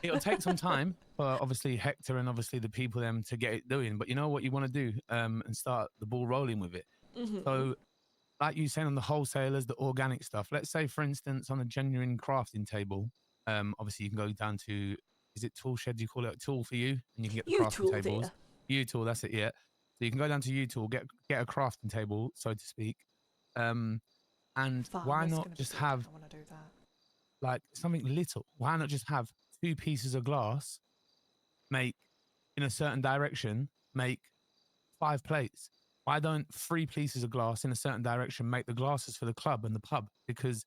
D: It'll take some time for obviously Hector and obviously the people them to get it doing. But you know what you want to do and start the ball rolling with it.
A: Mm-hmm.
D: So like you saying on the wholesalers, the organic stuff. Let's say, for instance, on a genuine crafting table, obviously you can go down to, is it Tool Shed? You call it a Tool for you? And you can get the crafting tables. U-Tool, that's it, yeah. So you can go down to U-Tool, get a crafting table, so to speak. And why not just have,
A: I want to do that.
D: like, something little? Why not just have 2 pieces of glass, make in a certain direction, make 5 plates? Why don't 3 pieces of glass in a certain direction make the glasses for the club and the pub? Because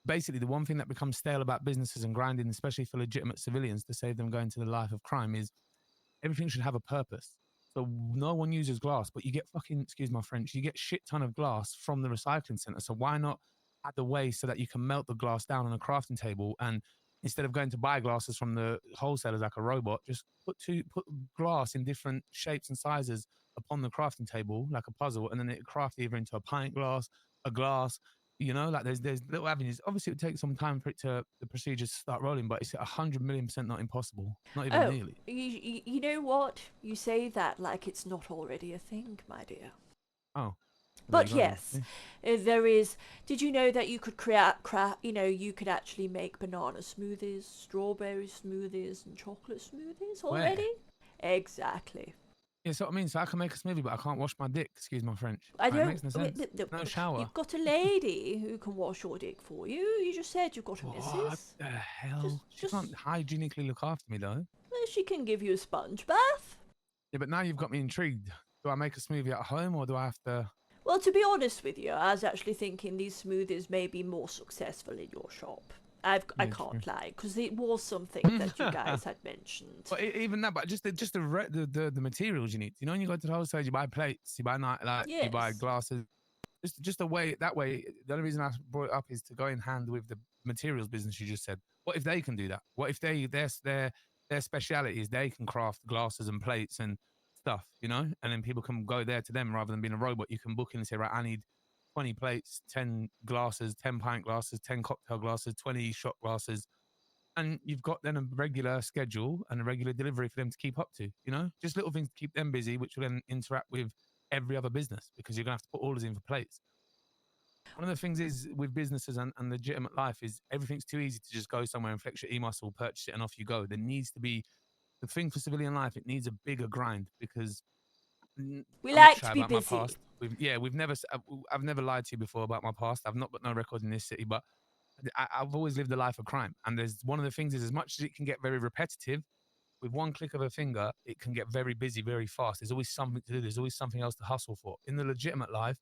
D: basically the one thing that becomes stale about businesses and grinding, especially for legitimate civilians to save them going to the life of crime, is everything should have a purpose. So no one uses glass, but you get fucking, excuse my French, you get shit ton of glass from the recycling center. So why not add the way so that you can melt the glass down on a crafting table, and instead of going to buy glasses from the wholesalers like a robot, just put glass in different shapes and sizes upon the crafting table like a puzzle, and then it craft either into a pint glass, a glass, like there's little avenues. Obviously it would take some time for the procedures to start rolling, but it's 100,000,000% not impossible, not even nearly.
A: You know what? You say that like it's not already a thing, my dear.
D: Oh.
A: But yes, there is. Did you know that you could you could actually make banana smoothies, strawberry smoothies, and chocolate smoothies already?
D: Where?
A: Exactly.
D: Yeah, so what I mean. So I can make a smoothie, but I can't wash my dick. Excuse my French.
A: I don't.
D: It makes no sense. No shower.
A: You've got a lady who can wash your dick for you. You just said you've got a missus.
D: What the hell? She can't hygienically look after me, though.
A: Well, she can give you a sponge bath.
D: Yeah, but now you've got me intrigued. Do I make a smoothie at home, or do I have to...
A: Well, to be honest with you, I was actually thinking these smoothies may be more successful in your shop. I can't lie, because it was something that you guys had mentioned.
D: But even that, but just the materials you need. When you go to the wholesale, you buy plates, you buy you buy glasses. Just the way, that way, the only reason I brought it up is to go in hand with the materials business you just said. What if they can do that? What if their speciality is they can craft glasses and plates and stuff, and then people can go there to them rather than being a robot. You can book in and say, right, I need 20 plates, 10 glasses, 10 pint glasses, 10 cocktail glasses, 20 shot glasses. And you've got then a regular schedule and a regular delivery for them to keep up to, just little things to keep them busy, which will then interact with every other business, because you're going to have to put orders in for plates. One of the things is with businesses and legitimate life is everything's too easy to just go somewhere and flex your e-muscle, purchase it, and off you go. There needs to be the thing for civilian life. It needs a bigger grind, because
A: we like to be busy.
D: I've never lied to you before about my past. I've not got no record in this city, but I've always lived a life of crime. And there's one of the things is, as much as it can get very repetitive, with one click of a finger, it can get very busy very fast. There's always something to do. There's always something else to hustle for. In the legitimate life,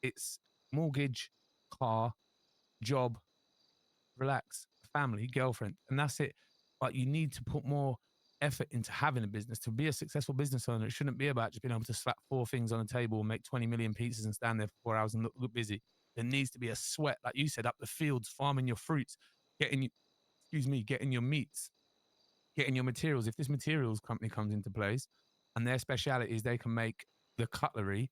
D: it's mortgage, car, job, relax, family, girlfriend, and that's it. But you need to put more effort into having a business. To be a successful business owner, it shouldn't be about just being able to slap 4 things on a table and make 20 million pizzas and stand there for 4 hours and look busy. There needs to be a sweat, like you said, up the fields, farming your fruits, getting your meats, getting your materials. If this materials company comes into place and their speciality is they can make the cutlery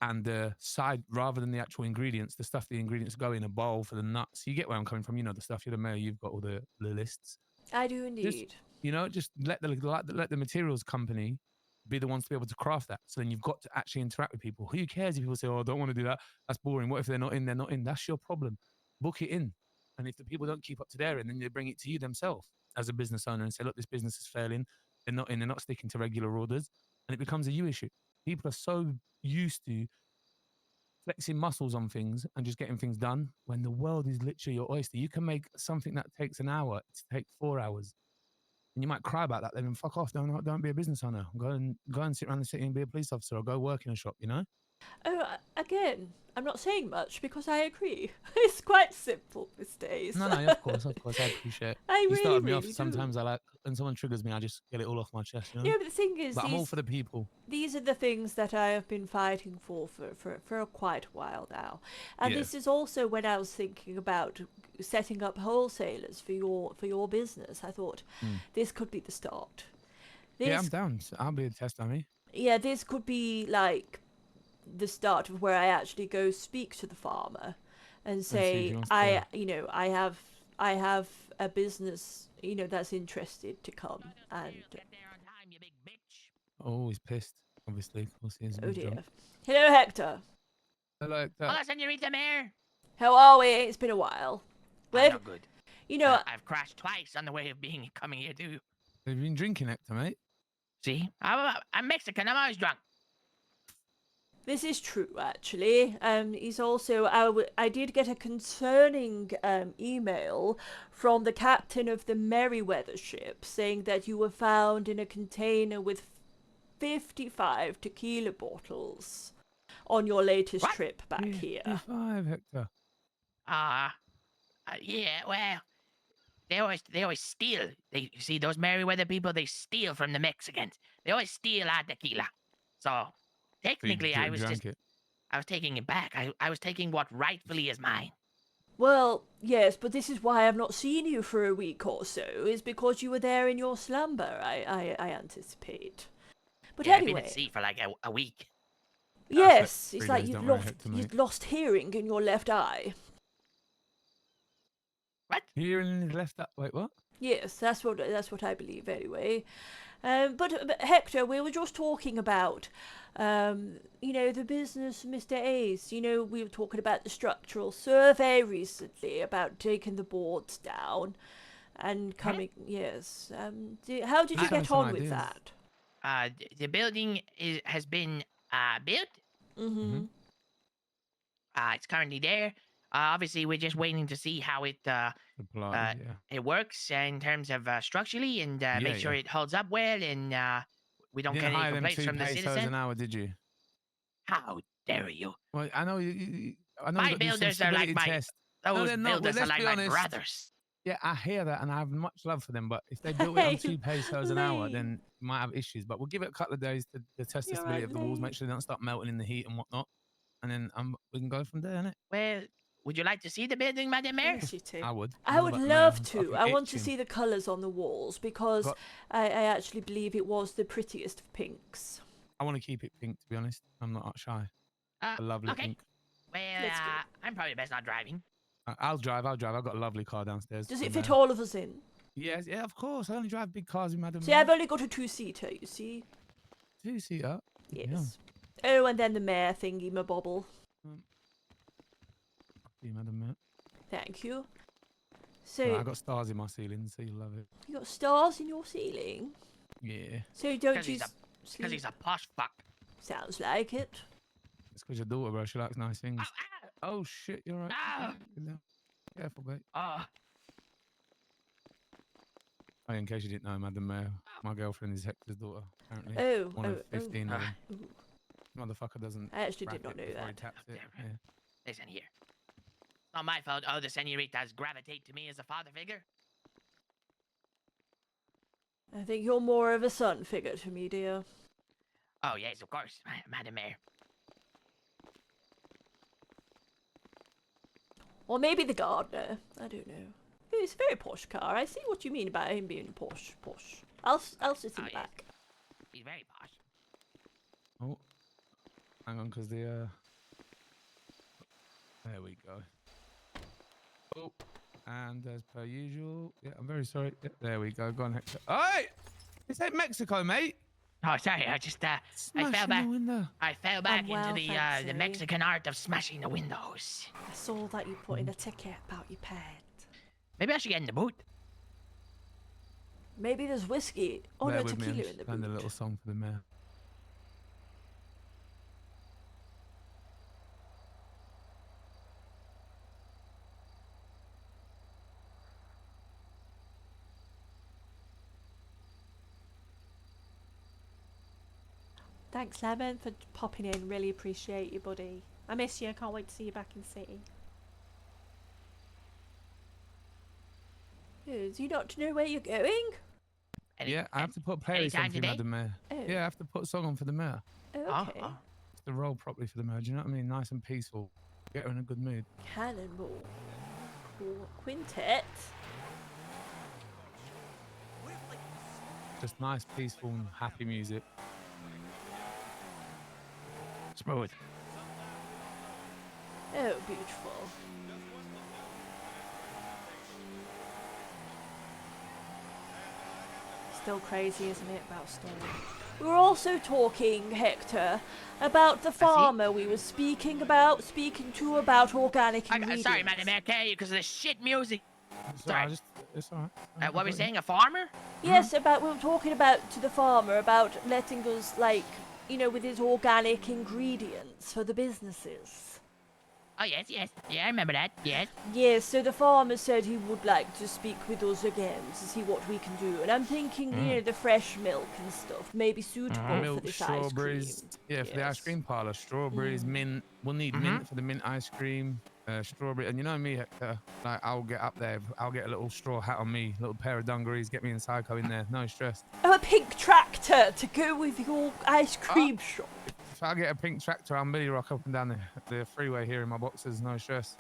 D: and the side, rather than the actual ingredients, the stuff the ingredients go in a bowl for the nuts. You get where I'm coming from. You know, the stuff you're the mayor, you've got all the lists.
A: I do indeed.
D: Just let the materials company be the ones to be able to craft that. So then you've got to actually interact with people. Who cares if people say, "Oh, I don't want to do that. That's boring." What if they're not in? They're not in. That's your problem. Book it in. And if the people don't keep up to their end, then they bring it to you themselves as a business owner and say, "Look, this business is failing. They're not in. They're not sticking to regular orders," and it becomes a you issue. People are so used to flexing muscles on things and just getting things done when the world is literally your oyster. You can make something that takes an hour to take 4 hours. And you might cry about that, then fuck off. Don't be a business owner. Go and sit around the city and be a police officer, or go work in a shop, you know?
A: Oh, again, I'm not saying much because I agree. It's quite simple these days.
D: No, of course, I appreciate it.
A: I
D: You
A: really,
D: started me off.
A: really
D: Sometimes
A: do.
D: I like, when someone triggers me, I just get it all off my chest, you know?
A: Yeah, but the thing is,
D: But I'm all for the people.
A: these are the things that I have been fighting for quite a while now. And
D: Yeah.
A: this is also when I was thinking about setting up wholesalers for your business. I thought this could be the start.
D: Yeah, I'm down. I'll be a test dummy.
A: Yeah, this could be like the start of where I actually go speak to the farmer and
D: see if
A: say,
D: he wants
A: I have a business, that's interested to come and.
D: Oh, he's pissed, obviously. Of course he is.
A: Oh dear. Hello, Hector.
D: Hello, Hector.
E: Hola, señorita mayor.
A: How are we? It's been a while.
E: I'm not good.
A: You
E: I've crashed twice on the way of coming here too.
D: Have you been drinking, Hector, mate?
E: See, I'm Mexican. I'm always drunk.
A: this is true, actually. He's also, I did get a concerning email from the captain of the Merryweather ship saying that you were found in a container with 55 tequila bottles on your latest
E: What?
A: trip back here.
D: 55, Hector.
E: Yeah. Well, they always steal. You see those Merryweather people? They steal from the Mexicans. They always steal our tequila. So technically, I was taking it back. I was taking what rightfully is mine.
A: Well, yes, but this is why I've not seen you for a week or so, is because you were there in your slumber, I anticipate. But
E: yeah,
A: anyway.
E: I've been at sea for like a week.
A: Yes, it's
D: 3
A: like
D: days,
A: you've
D: don't worry, Hector, mate.
A: you've lost hearing in your left eye.
E: What?
D: Hearing in his left eye. Wait, what?
A: Yes, that's what I believe anyway. But Hector, we were just talking about, the business, Mr. Ace. We were talking about the structural survey recently, about taking the boards down and coming. Yes. How did you get on with that?
E: The building has been built.
A: Mm-hmm.
E: It's currently there. Obviously, we're just waiting to see how it it works in terms of structurally and make sure it holds up well and we don't get any complaints from the citizens.
D: an hour, did you?
E: How dare you?
D: Well, I know. I know.
E: My builders are like those builders are like my brothers.
D: Yeah, I hear that, and I have much love for them. But if they built it on 2 pesos an hour, then you might have issues. But we'll give it a couple of days to test the stability of the walls, make sure they don't start melting in the heat and whatnot, and then we can go from there, innit?
E: Well, would you like to see the building, Madam Mayor?
A: Yes, you too.
D: I would.
A: I would love to. I want to see the colours on the walls because I actually believe it was the prettiest of pinks.
D: I want to keep it pink, to be honest. I'm not shy. A lovely pink.
E: Well, I'm probably best not driving.
D: I'll drive. I've got a lovely car downstairs.
A: Does it fit all of us in?
D: Yes, yeah, of course. I only drive big cars, Madam.
A: See, I've only got a 2-seater, you see.
D: 2-seater?
A: Yes. Yeah. Oh, and then the mayor thingy, my bobble.
D: Madam Mayor.
A: Thank you. So
D: I got stars in my ceiling, so you'll love it.
A: You got stars in your ceiling?
D: Yeah.
A: So don't you
E: because he's a posh fuck.
A: Sounds like it.
D: It's because your daughter, bro. She likes nice things. Oh shit, you're right. Careful, mate. In case you didn't know, Madam Mayor, my girlfriend is Hector's daughter, apparently. One of 15 of them. Motherfucker doesn't.
A: I actually did not know that.
D: Yeah.
E: Listen here. It's not my fault. Oh, the senoritas gravitate to me as a father figure.
A: I think you're more of a son figure to me, dear.
E: Oh, yes, of course, Madam Mayor.
A: Or maybe the gardener. I don't know. it's a very posh car. I see what you mean about him being posh. I'll sit in the back.
E: He's very posh.
D: Oh, hang on, because there we go. Oh, and as per usual, yeah, I'm very sorry. Yeah, there we go. Go on, Hector. Hey, this ain't Mexico, mate.
E: Oh, sorry. I just I fell back. I fell back into the Mexican art of smashing the windows.
A: I saw that you put in a ticket about your pet.
E: Maybe I should get in the boot.
A: Maybe there's whiskey. Oh no, tequila in the boot.
D: And a little song for the mayor.
A: Thanks, Lemon, for popping in. Really appreciate you, buddy. I miss you. I can't wait to see you back in the city. Do you not know where you're going?
D: Yeah, I have to put playlist on for you, Madam Mayor.
A: Oh.
D: Yeah, I have to put a song on for the mayor.
A: Oh, okay.
D: To roll properly for the mayor. Do you know what I mean? Nice and peaceful. Get her in a good mood.
A: Cannonball. Quintet.
D: Just nice, peaceful, and happy music.
E: Smooth.
A: Oh, beautiful. Still crazy, isn't it, about Storm? We were also talking, Hector, about the farmer we were speaking to about organic ingredients.
E: Sorry, Madam Mayor, because of the shit music. Sorry.
D: It's all right.
E: What were we saying? A farmer?
A: Yes, we were talking to the farmer about letting us, like, you know, with his organic ingredients for the businesses.
E: Oh, yes. Yeah, I remember that. Yes.
A: Yes, so the farmer said he would like to speak with us again to see what we can do. And I'm thinking, you know, the fresh milk and stuff may be suitable
D: Milk,
A: for this
D: strawberries.
A: ice cream.
D: Yeah, for the ice cream parlor. Strawberries, mint. We'll need mint for the mint ice cream. Strawberry. And you know me, Hector. Like, I'll get up there. I'll get a little straw hat on me. Little pair of dungarees. Get me and Psycho in there. No stress.
A: Oh, a pink tractor to go with your ice cream shop.
D: If I get a pink tractor, I'll Millie rock up and down the freeway here in my boxes. No stress.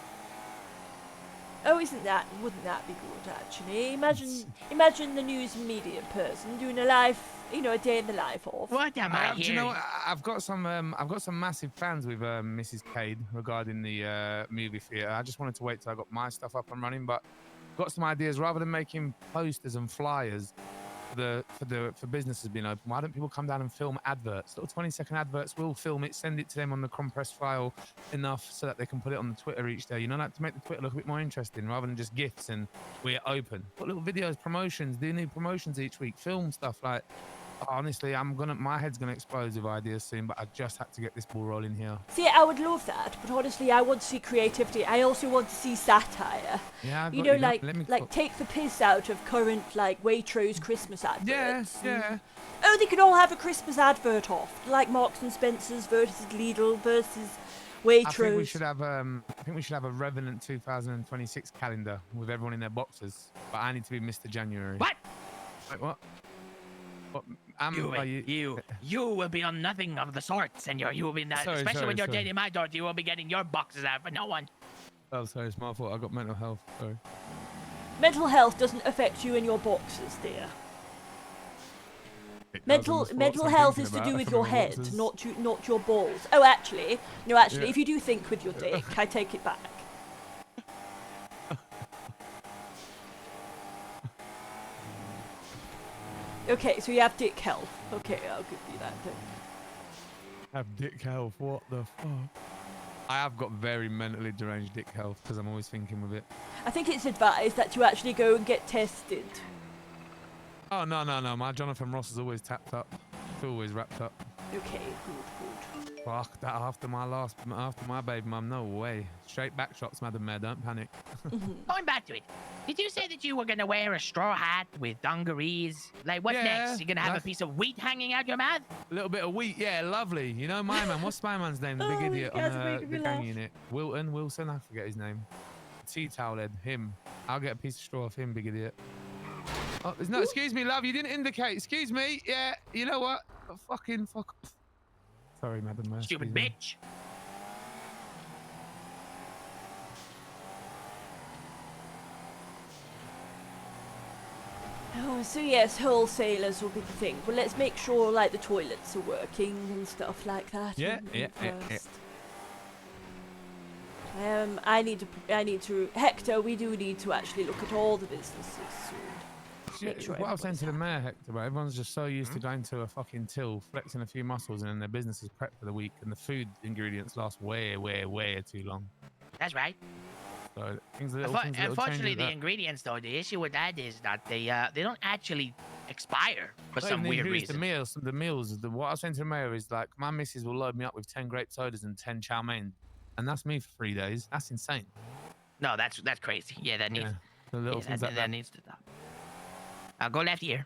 A: Oh, wouldn't that be good, actually? Imagine the news and media person doing a live, you know, a day in the life of.
E: What am I hearing?
D: Do you know what? I've got some massive plans with Mrs. Cade regarding the movie theatre. I just wanted to wait till I got my stuff up and running, but got some ideas. Rather than making posters and flyers for businesses being open, why don't people come down and film adverts, little 20-second adverts? We'll film it, send it to them on the compressed file enough so that they can put it on the Twitter each day, you know, like to make the Twitter look a bit more interesting rather than just GIFs and we're open. Put little videos, promotions, do new promotions each week, film stuff. Like, honestly, my head's gonna explode with ideas soon, but I just had to get this ball rolling here.
A: See, I would love that, but honestly, I want to see creativity. I also want to see satire.
D: Yeah,
A: you know, like take the piss out of current, like, Waitrose Christmas adverts.
D: Yeah.
A: Oh, they could all have a Christmas advert off, like Marks and Spencer's versus Lidl versus Waitrose.
D: I think we should have a Revenant 2026 calendar with everyone in their boxes, but I need to be Mr. January.
E: What?
D: Wait, what?
E: You will be on nothing of the sort, senor. You will be not, especially when you're dating my daughter. You will be getting your boxes out for no one.
D: Oh, sorry, it's my fault. I got mental health. Sorry.
A: Mental health doesn't affect you and your boxes, dear. Mental health is to do with your head, not your balls. Oh, actually, if you do think with your dick, I take it back. Okay, so you have dick health. Okay, I'll give you that then.
D: Have dick health? What the fuck? I have got very mentally deranged dick health because I'm always thinking with it.
A: I think it's advised that you actually go and get tested.
D: Oh, no. My Jonathan Ross is always tapped up. It's always wrapped up.
A: Okay, good.
D: Fuck that after my baby mum. No way. Straight back shots, Madam Mayor. Don't panic.
E: Going back to it. Did you say that you were going to wear a straw hat with dungarees? Like, what next? You're going to have a piece of wheat hanging out your mouth?
D: A little bit of wheat, yeah, lovely. You know my man. What's my man's name? The big idiot on the gang unit. Wilson, I forget his name. Tea towel head, him. I'll get a piece of straw off him, big idiot. Oh, there's no, excuse me, love, you didn't indicate. Excuse me, yeah, you know what? Fuck off. Sorry, Madam Mayor.
E: Stupid bitch.
A: Oh, so yes, wholesalers will be the thing. But let's make sure, like, the toilets are working and stuff like that.
D: Yeah.
A: First. I need to. Hector, we do need to actually look at all the businesses soon. Make sure
D: What I was saying to the
A: everybody's
D: mayor, Hector, but everyone's just so used to going to a fucking till, flexing a few muscles, and then their business is prepped for the week, and the food ingredients last way too long.
E: That's right.
D: So little
E: Unfortunately, the
D: changes
E: ingredients, though, the issue with that is that they don't actually expire for
D: Not
E: some
D: even the
E: weird
D: ingredients,
E: reason.
D: The meals. What I was saying to the mayor is like, my missus will load me up with 10 grape sodas and 10 chow mein, and that's me for 3 days. That's insane.
E: No, that's crazy. Yeah, that needs.
D: The little things like
E: that needs to stop. I'll go left here.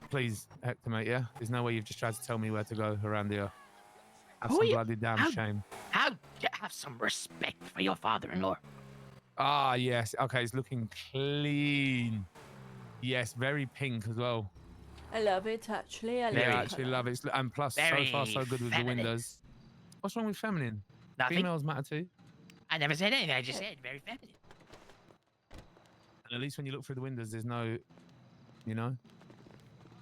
D: Please, Hector, mate. Yeah, there's no way you've just tried to tell me where to go around here. Have
E: Who
D: some
E: you-
D: bloody damn
E: how-
D: shame.
E: How you have some respect for your father-in-law?
D: Ah, yes. Okay, it's looking clean. Yes, very pink as well.
A: I love it, actually. I love
D: Yeah,
E: Very-
D: I actually love it. And plus, so
E: Very
D: far, so good with the
E: feminine.
D: windows. What's wrong with feminine?
E: Nothing.
D: Females matter too.
E: I never said anything. I just said very feminine.
D: And at least when you look through the windows, there's no, you know.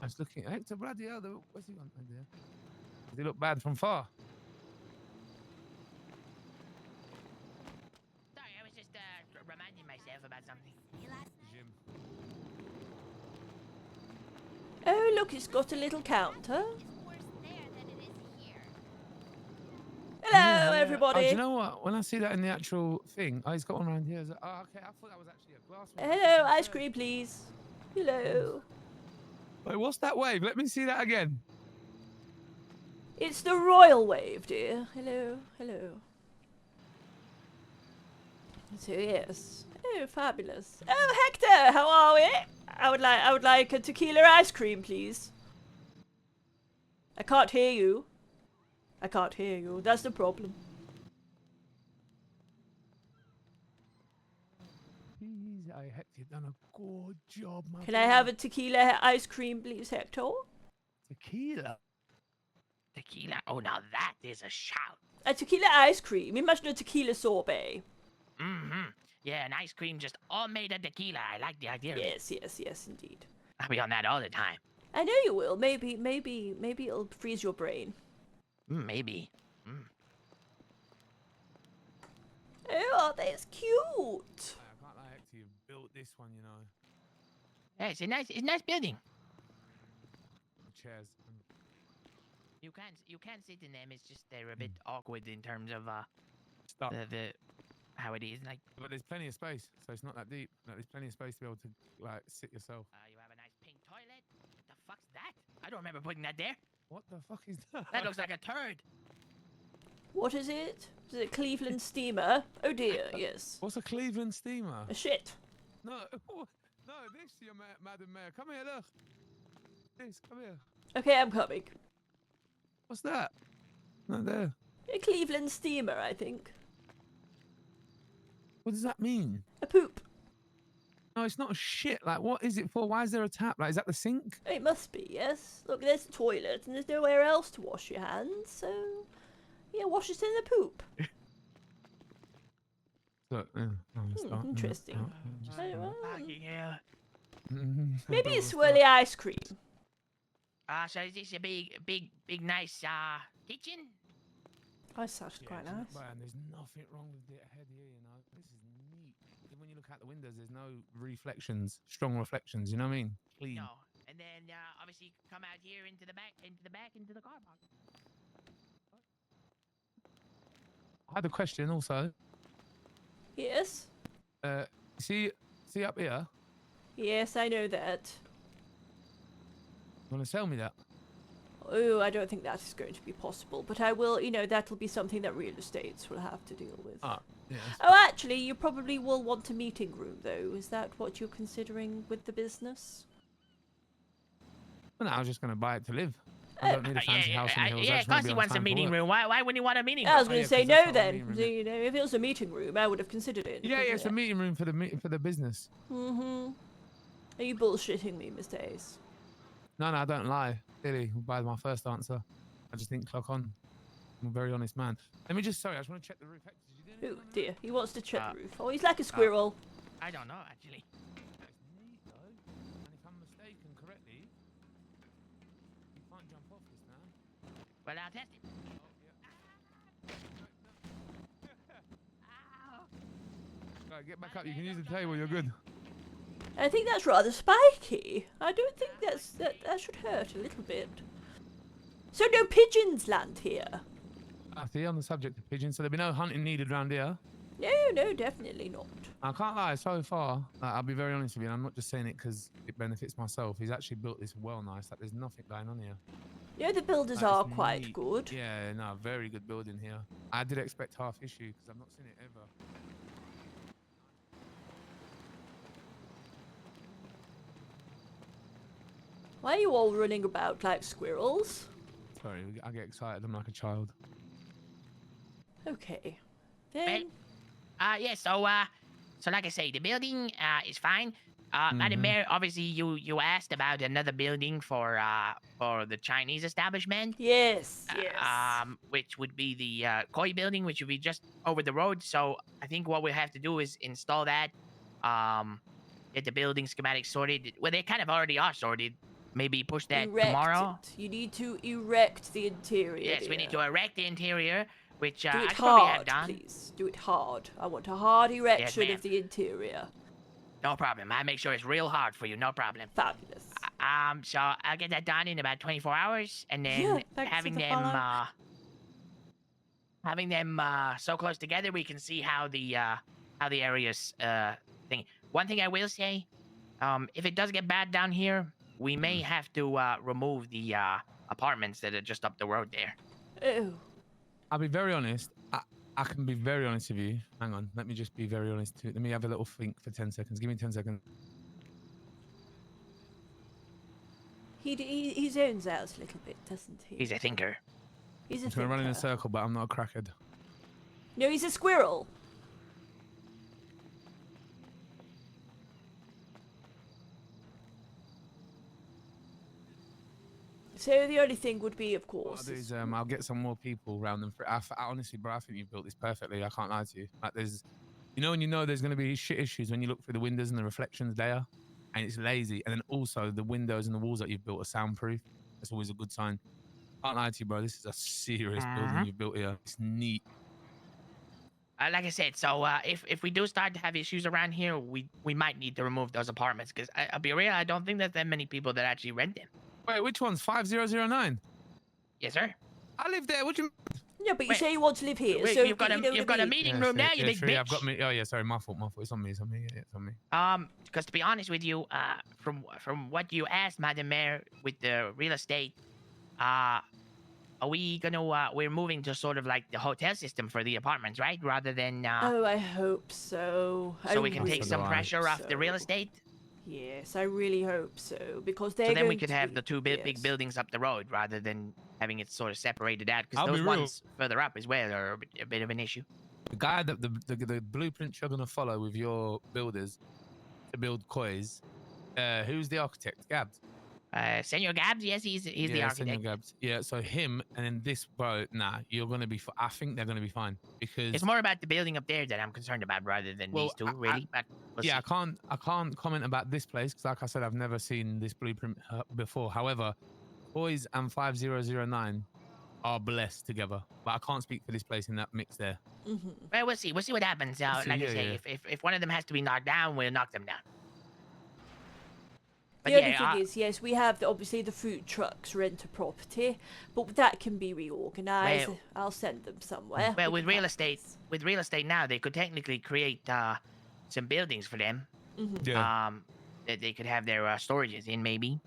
D: I was looking. Hector, bloody hell, what's he on there? Does he look bad from far?
E: Sorry, I was just reminding myself about something.
D: Jim.
A: Oh, look, it's got a little counter. Hello, everybody.
D: Oh, do you know what? When I see that in the actual thing, he's got one around here. Oh, okay. I thought that was actually a glass one.
A: Hello, ice cream, please. Hello.
D: Wait, what's that wave? Let me see that again.
A: It's the royal wave, dear. Hello, hello. So yes. Oh, fabulous. Oh, Hector, how are we? I would like a tequila ice cream, please. I can't hear you. I can't hear you. That's the problem.
D: Jeez, Hector, you've done a good job, my
A: Can I have a tequila ice cream, please, Hector?
D: tequila?
E: Tequila. Oh, now that is a shout.
A: A tequila ice cream. Imagine a tequila sorbet.
E: Mm-hmm. Yeah, an ice cream just all made of tequila. I like the idea.
A: Yes, yes, yes, indeed.
E: I'll be on that all the time.
A: I know you will. Maybe it'll freeze your brain.
E: Maybe.
A: Oh, aren't they? It's cute.
D: I can't lie, Hector, you built this one, you know.
E: Yeah, it's a nice building.
D: The chairs.
E: You can't sit in them. It's just they're a bit awkward in terms of
D: Stop.
E: the how it is. Like,
D: But there's plenty of space, so it's not that deep. Like, there's plenty of space to be able to like sit yourself.
E: you have a nice pink toilet. What the fuck's that? I don't remember putting that there.
D: What the fuck is that?
E: That looks like a turd.
A: What is it? Is it Cleveland steamer? Oh dear, yes.
D: What's a Cleveland steamer?
A: A shit.
D: No, no, this, your Madam Mayor. Come here, look. This, come here.
A: Okay, I'm coming.
D: What's that? Not there.
A: A Cleveland steamer, I think.
D: What does that mean?
A: A poop.
D: No, it's not a shit. Like, what is it for? Why is there a tap? Like, is that the sink?
A: It must be, yes. Look, there's the toilet, and there's nowhere else to wash your hands, so... Yeah, wash it in the poop.
D: So,
A: Interesting.
E: Fucking hell.
A: Maybe it's swirly ice cream.
E: So is this a big, nice kitchen?
A: Oh, it sounded quite nice.
D: And there's nothing wrong with the head here, you know. This is neat. Even when you look out the windows, there's no reflections, strong reflections. You know what I mean? Clean.
E: No. And then obviously come out here into the back, into the car park.
D: I had a question also.
A: Yes?
D: See up here?
A: Yes, I know that.
D: You want to sell me that?
A: Oh, I don't think that is going to be possible, but I will, that'll be something that real estates will have to deal with.
D: Ah, yes.
A: Oh, actually, you probably will want a meeting room, though. Is that what you're considering with the business?
D: Well, no, I was just going to buy it to live. I don't need a fancy house in the hills. I
E: Yeah,
D: just
E: of
D: wanna
E: course
D: be
E: he
D: on
E: wants a
D: time for
E: meeting
D: work.
E: room. Why wouldn't he want a meeting room?
A: I was going
D: yeah,
A: to say
D: 'cause that's
A: no
D: what a
A: then.
D: meeting room
A: So,
D: is.
A: if it was a meeting room, I would have considered it.
D: Yeah, it's a meeting room for the business.
A: Mm-hmm. Are you bullshitting me, Mr. Ace?
D: No, I don't lie. Clearly, by my first answer, I just didn't clock on. I'm a very honest man. Let me just, sorry, I just want to check the roof. Did you do anything
A: Oh,
D: on the
A: dear.
D: roof?
A: He wants to check the roof. Oh, he's like a squirrel.
E: I don't know, actually.
D: That's neat, though. And if I'm
E: but I'll test it.
D: Right, get back up. You can use the table. You're good.
A: I think that's rather spiky. I don't think that should hurt a little bit. So no pigeons land here?
D: I see, on the subject of pigeons, so there'll be no hunting needed around here.
A: No, definitely not.
D: I can't lie, so far, I'll be very honest with you, and I'm not just saying it because it benefits myself. He's actually built this well nice. Like, there's nothing going on here.
A: Yeah, the builders
D: Like,
A: are
D: it's
A: quite
D: neat.
A: good.
D: Yeah, no, very good building here. I did expect half issue because I've not seen it ever.
A: Why are you all running about like squirrels?
D: Sorry, I get excited. I'm like a child.
A: Okay. Then...
E: Yeah, so like I say, the building is fine. Madam Mayor, obviously you asked about another building for the Chinese establishment.
A: Yes.
E: Which would be the koi building, which would be just over the road. So I think what we have to do is install that. Get the building schematics sorted. Well, they kind of already are sorted. Maybe push that
A: Erect
E: tomorrow.
A: it. You need to erect the interior.
E: Yes, we need to erect the interior, which
A: Do
E: I
A: it
E: could probably have
A: hard,
E: done.
A: please. Do it hard. I want a hard erection
E: ma'am.
A: of the interior.
E: No problem. I make sure it's real hard for you. No problem.
A: Fabulous.
E: So I'll get that done in about 24 hours, and then
A: Yeah, thanks
E: having
A: for the
E: them,
A: follow.
E: so close together, we can see how the areas thing. One thing I will say, if it does get bad down here, we may have to remove the apartments that are just up the road there.
A: Oh.
D: I'll be very honest. I can be very honest with you. Hang on. Let me just be very honest too. Let me have a little think for 10 seconds. Give me 10 seconds.
A: He zones out a little bit, doesn't he?
E: He's a thinker.
A: He's a
D: I'm trying to run in a
A: thinker.
D: circle, but I'm not a crackhead.
A: No, he's a squirrel. So the only thing would be, of
D: What
A: course...
D: I'll do is I'll get some more people around them. I honestly, bro, I think you've built this perfectly. I can't lie to you. Like, there's, when you know there's going to be shit issues when you look through the windows and the reflections there, and it's lazy. And then also the windows and the walls that you've built are soundproof. That's always a good sign. Can't lie to you, bro. This is a serious building you've built here. It's neat.
E: Like I said, so if we do start to have issues around here, we might need to remove those apartments, because I'll be real, I don't think there's that many people that actually rent them.
D: Wait, which one's 5009?
E: Yes, sir.
D: I live there. What do you?
A: Yeah, but you
E: Wait.
A: say you want to live here,
E: Wait,
A: so
E: you've got
A: you know
E: a
A: what I mean?
E: meeting room now, you big bitch.
D: I've got me. Oh yeah, sorry, my fault. It's on me. It's on me. Yeah, it's on me.
E: Because to be honest with you, from what you asked, Madam Mayor, with the real estate, are we gonna we're moving to sort of like the hotel system for the apartments, right? Rather than
A: Oh, I hope so.
E: so we can take
D: really
E: some
D: hope
E: pressure off the real
A: so.
E: estate.
A: Yes, I really hope so, because they're
E: So then we
A: going
E: could
A: to
E: have
A: be-
E: the two big
A: yes.
E: buildings up the road rather than having it sort of separated out.
D: I'll
E: Because
D: be
E: those
D: real.
E: ones further up as well are a bit of an issue.
D: The guy that the blueprint you're gonna follow with your builders to build kois. Who's the architect? Gabs.
E: Senor Gabs, yes, he's the
D: Senor
E: architect.
D: Gabs. Yeah, so him and then this, bro. Nah, you're gonna be. I think they're gonna be fine because
E: It's more about the building up there that I'm concerned about rather than
D: Well,
E: these two,
D: I-
E: really. But we'll
D: yeah,
E: see.
D: I can't comment about this place because, like I said, I've never seen this blueprint before. However, Boys and 5009 are blessed together, but I can't speak for this place in that mix there.
A: Mm-hmm.
E: Well, we'll see. We'll see what happens.
D: We'll see,
E: Like I
D: yeah,
E: say,
D: yeah.
E: if one of them has to be knocked down, we'll knock them down. But
A: The only
E: yeah,
A: thing is, yes, we have obviously the food trucks rent a property, but that can be reorganised.
E: Well-
A: I'll send them somewhere.
E: well,
A: We
E: with
A: can
E: real
A: find
E: estate,
A: this.
E: with real estate now, they could technically create some buildings for them.
D: Yeah.
E: That they could have their storages in, maybe.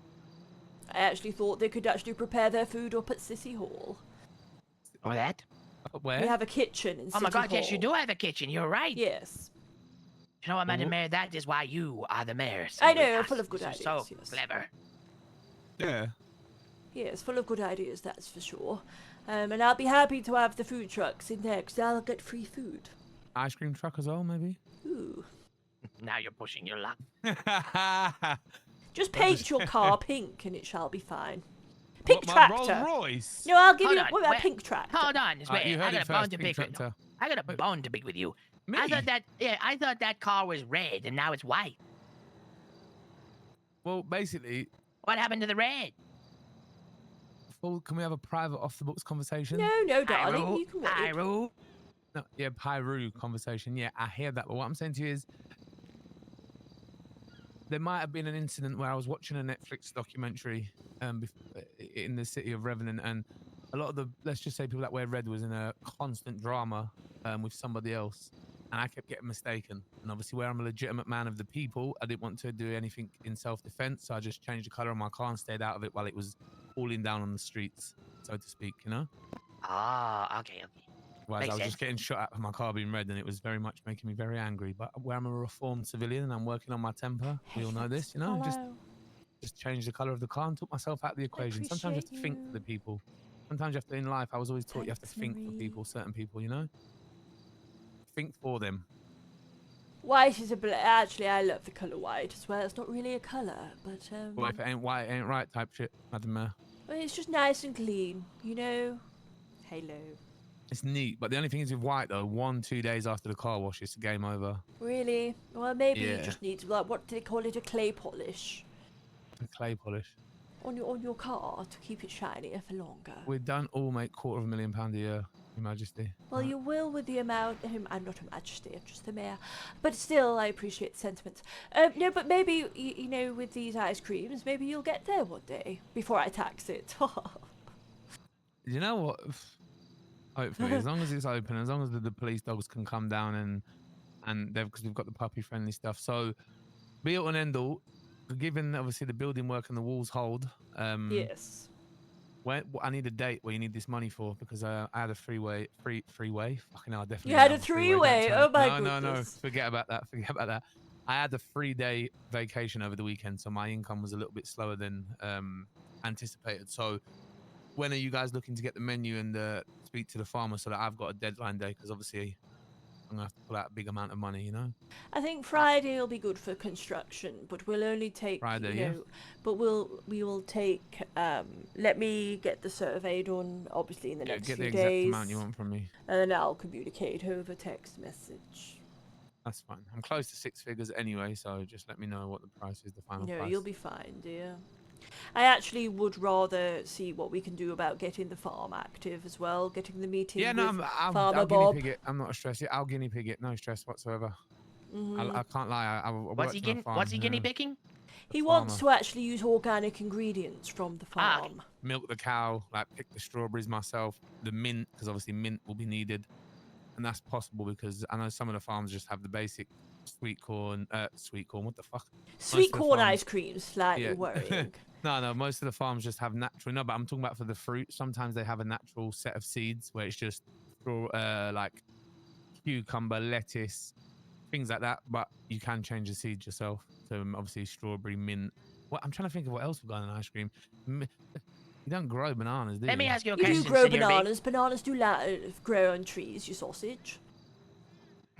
A: I actually thought they could actually prepare their food up at City Hall.
E: Or that.
D: Where?
A: We have a kitchen in
E: Oh my
A: City
E: God! Yes, you
A: Hall.
E: do have a kitchen. You're right.
A: Yes.
E: You know what, Madam
D: Mhm.
E: Mayor? That is why you are the mayor.
A: I
E: Senator
A: know,
E: Cass.
A: full of good
E: You're
A: ideas,
E: So
A: yes.
E: clever.
D: Yeah.
A: Yes, full of good ideas, that's for sure. And I'll be happy to have the food trucks in there, because I'll get free food.
D: Ice cream truck as well, maybe.
A: Ooh.
E: Now you're pushing your luck.
A: Just paint your car pink and it shall be fine.
D: What,
A: Pink
D: my
A: tractor.
D: Rolls Royce.
A: No, I'll give
E: Hold
A: you
E: on,
A: what about
E: wait.
A: pink tractor?
E: Hold on, wait.
D: You
E: I
D: heard
E: got
D: it
E: a bone
D: first.
E: to
D: Pink
E: pick with.
D: tractor.
E: I got a bone to pick with you.
D: Me?
E: I thought that car was red and now it's white.
D: Well, basically,
E: What happened to the red?
D: Oh, can we have a private off the books conversation?
A: No, darling,
E: Pyro,
A: you can wait.
E: Pyro.
D: No, yeah, Pyro conversation. Yeah, I hear that. But what I'm saying to you is, there might have been an incident where I was watching a Netflix documentary in the city of Revenant, and a lot of the, let's just say, people that wear red was in a constant drama with somebody else, and I kept getting mistaken. And obviously, where I'm a legitimate man of the people, I didn't want to do anything in self-defense, so I just changed the color of my car and stayed out of it while it was cooling down on the streets, so to speak, you know?
E: Ah, okay.
D: Whereas
E: Makes
D: I was
E: sense.
D: just getting shot at with my car being red, and it was very much making me very angry. But where I'm a reformed civilian and I'm working on my temper, we all know this, you know, just changed the color of the car and took myself out of the equation. Sometimes you have to think for the people. Sometimes you have to, in life, I was always taught you have to think for people, certain people, you know? Think for them.
A: White is actually, I love the colour white as well. It's not really a colour, but
D: Well, if it ain't white, it ain't right type shit, Madam Mayor.
A: well, it's just nice and clean, you know? Halo.
D: It's neat, but the only thing is with white though, 1-2 days after the car wash, it's game over.
A: Really? Well, maybe you
D: Yeah.
A: just need, like, what do they call it, a clay polish
D: A clay polish.
A: on your car to keep it shinier for longer.
D: We don't all make £250,000 a year, Your Majesty.
A: Well, you will with the amount. I'm not a majesty, I'm just the mayor. But still, I appreciate the sentiment. No, but maybe, you know, with these ice creams, maybe you'll get there one day before I tax it.
D: You know what? Hopefully, as long as it's open, as long as the police dogs can come down and they've, because we've got the puppy friendly stuff. So, be it and end all, given obviously the building work and the walls hold.
A: Yes.
D: I need a date where you need this money for, because I had a freeway. Fucking hell, I definitely.
A: You had a three-way. Oh my goodness.
D: No. Forget about that. I had a 3-day vacation over the weekend, so my income was a little bit slower than anticipated. So, when are you guys looking to get the menu and speak to the farmer so that I've got a deadline day? Because obviously, I'm gonna have to pull out a big amount of money, you know.
A: I think Friday will be good for construction, but we'll only take
D: Friday,
A: you know, but we will take let me get the survey done obviously in the next
D: get
A: few
D: the exact
A: days.
D: amount you want from me.
A: And then I'll communicate over text message.
D: That's fine. I'm close to 6 figures anyway, so just let me know what the price is, the final
A: No,
D: price.
A: you'll be fine, dear. I actually would rather see what we can do about getting the farm active as well, getting the meeting with Farmer
D: I'll
A: Bob.
D: guinea pig it. I'm not stressed. I'll guinea pig it. No stress whatsoever.
A: Mm-hmm.
D: I can't lie. I
E: What's he guinea pigging?
A: He wants to actually use organic ingredients from the farm.
D: Milk the cow, like pick the strawberries myself, the mint, because obviously mint will be needed. And that's possible because I know some of the farms just have the basic sweet corn, what the fuck?
A: Sweet corn ice cream, slightly worrying.
D: No, most of the farms just have natural. No, but I'm talking about for the fruit. Sometimes they have a natural set of seeds where it's just like cucumber, lettuce, things like that. But you can change the seeds yourself. So obviously strawberry, mint. I'm trying to think of what else we've got in ice cream. You don't grow bananas, do you?
E: Let me ask you a
A: You
E: question.
A: do grow bananas. Bananas do grow on trees, you sausage.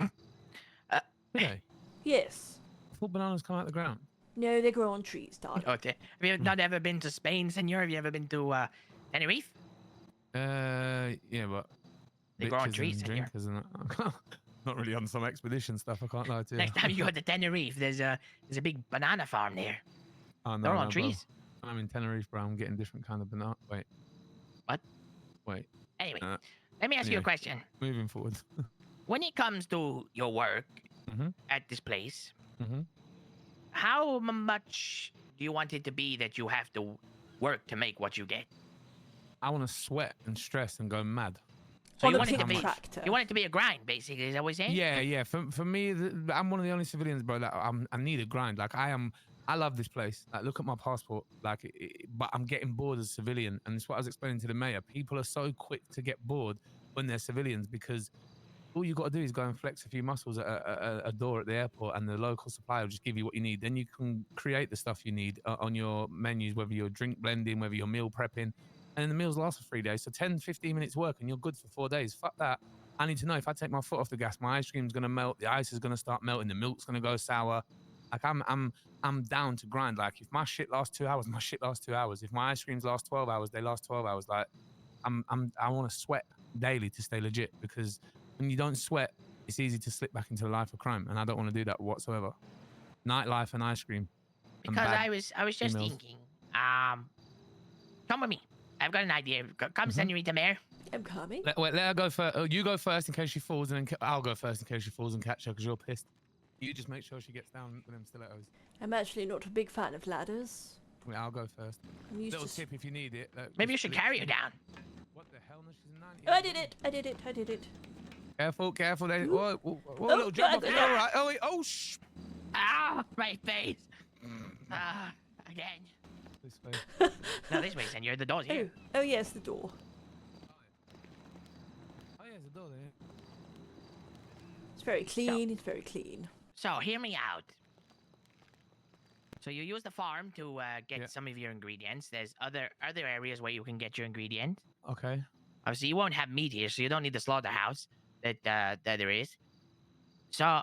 D: Do they?
A: Yes.
D: I thought bananas come out of the ground.
A: No, they grow on trees, darling.
E: Okay. Have you not ever been to Spain, senor? Have you ever been to Tenerife?
D: Yeah, but
E: they grow on
D: bitches
E: trees,
D: and
E: senor.
D: drinkers and that. Not really on some expedition stuff, I can't lie to you.
E: Next time you go to Tenerife, there's a big banana farm there.
D: Oh, no,
E: They're on
D: bro.
E: trees.
D: I'm in Tenerife, bro. I'm getting different kind of banana. Wait.
E: What?
D: Wait.
E: Anyway, let me ask you a question.
D: Moving forward.
E: When it comes to your work at this place, how much do you want it to be that you have to work to make what you get?
D: I want to sweat and stress and go mad.
E: So you want it to be a grind, basically, is that what you're saying?
D: Yeah. For me, I'm one of the only civilians, bro, that I need a grind. Like I love this place. Like, look at my passport. Like, but I'm getting bored as a civilian, and it's what I was explaining to the mayor. People are so quick to get bored when they're civilians because all you got to do is go and flex a few muscles at a door at the airport, and the local supplier will just give you what you need. Then you can create the stuff you need on your menus, whether you're drink blending, whether you're meal prepping. And the meals last for 3 days. So 10, 15 minutes work and you're good for 4 days. Fuck that. I need to know if I take my foot off the gas, my ice cream's going to melt, the ice is going to start melting, the milk's going to go sour. Like I'm down to grind. Like if my shit lasts 2 hours, my shit lasts 2 hours. If my ice creams last 12 hours, they last 12 hours. Like I want to sweat daily to stay legit, because when you don't sweat, it's easy to slip back into the life of crime. And I don't want to do that whatsoever. Nightlife and ice cream.
E: Because I was just thinking, come with me. I've got an idea. Come, Senorita Mare.
A: I'm coming.
D: Let her go first. You go first in case she falls, and then I'll go first in case she falls and catch her because you're pissed. You just make sure she gets down with them stilettos.
A: I'm actually not a big fan of ladders.
D: I'll go first.
A: I'm used
D: Little
A: to...
D: tip if you need it.
E: Maybe you should carry her down.
D: What the hell? No, she's a 90.
A: Oh, I did it. I did it. I did it.
D: Careful, careful. Whoa, little jump off. All right. Oh, wait. Oh, shh.
E: Ah, my face. Again.
D: This way.
E: No, this way, Senor. The door's here.
A: Oh, yes, the door.
D: Oh, yeah, there's a door there.
A: It's very clean. It's very clean.
E: So, hear me out. So you use the farm to get some of your ingredients. There's other areas where you can get your ingredients.
D: Okay.
E: Obviously, you won't have meat here, so you don't need the slaughterhouse that there is. So,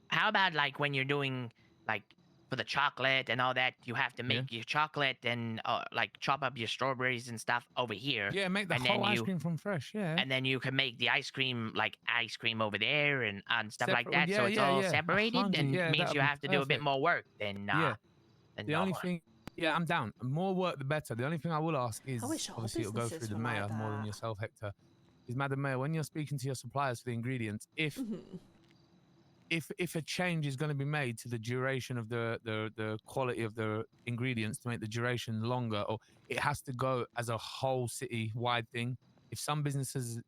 E: how about like when you're doing like for the chocolate and all that, you have to make your chocolate and like chop up your strawberries and stuff over here.
D: Yeah, make the whole ice cream from fresh. Yeah.
E: And then you can make the ice cream over there and stuff like
D: Separate-
E: that. So it's all separated,
D: 100,
E: and
D: yeah,
E: means
D: that'd
E: you
D: be
E: have to do a bit
D: perfect.
E: more work than
D: The only thing, I'm down. More work, the better. The only thing I will ask is,
A: I wish our
D: obviously, it'll go through
A: businesses
D: the
A: were like
D: mayor more than
A: that.
D: yourself, Hector. Is Madam Mayor, when you're speaking to your suppliers for the ingredients, if a change is going to be made to the duration of the quality of the ingredients to make the duration longer, or it has to go as a whole city-wide thing. If some businesses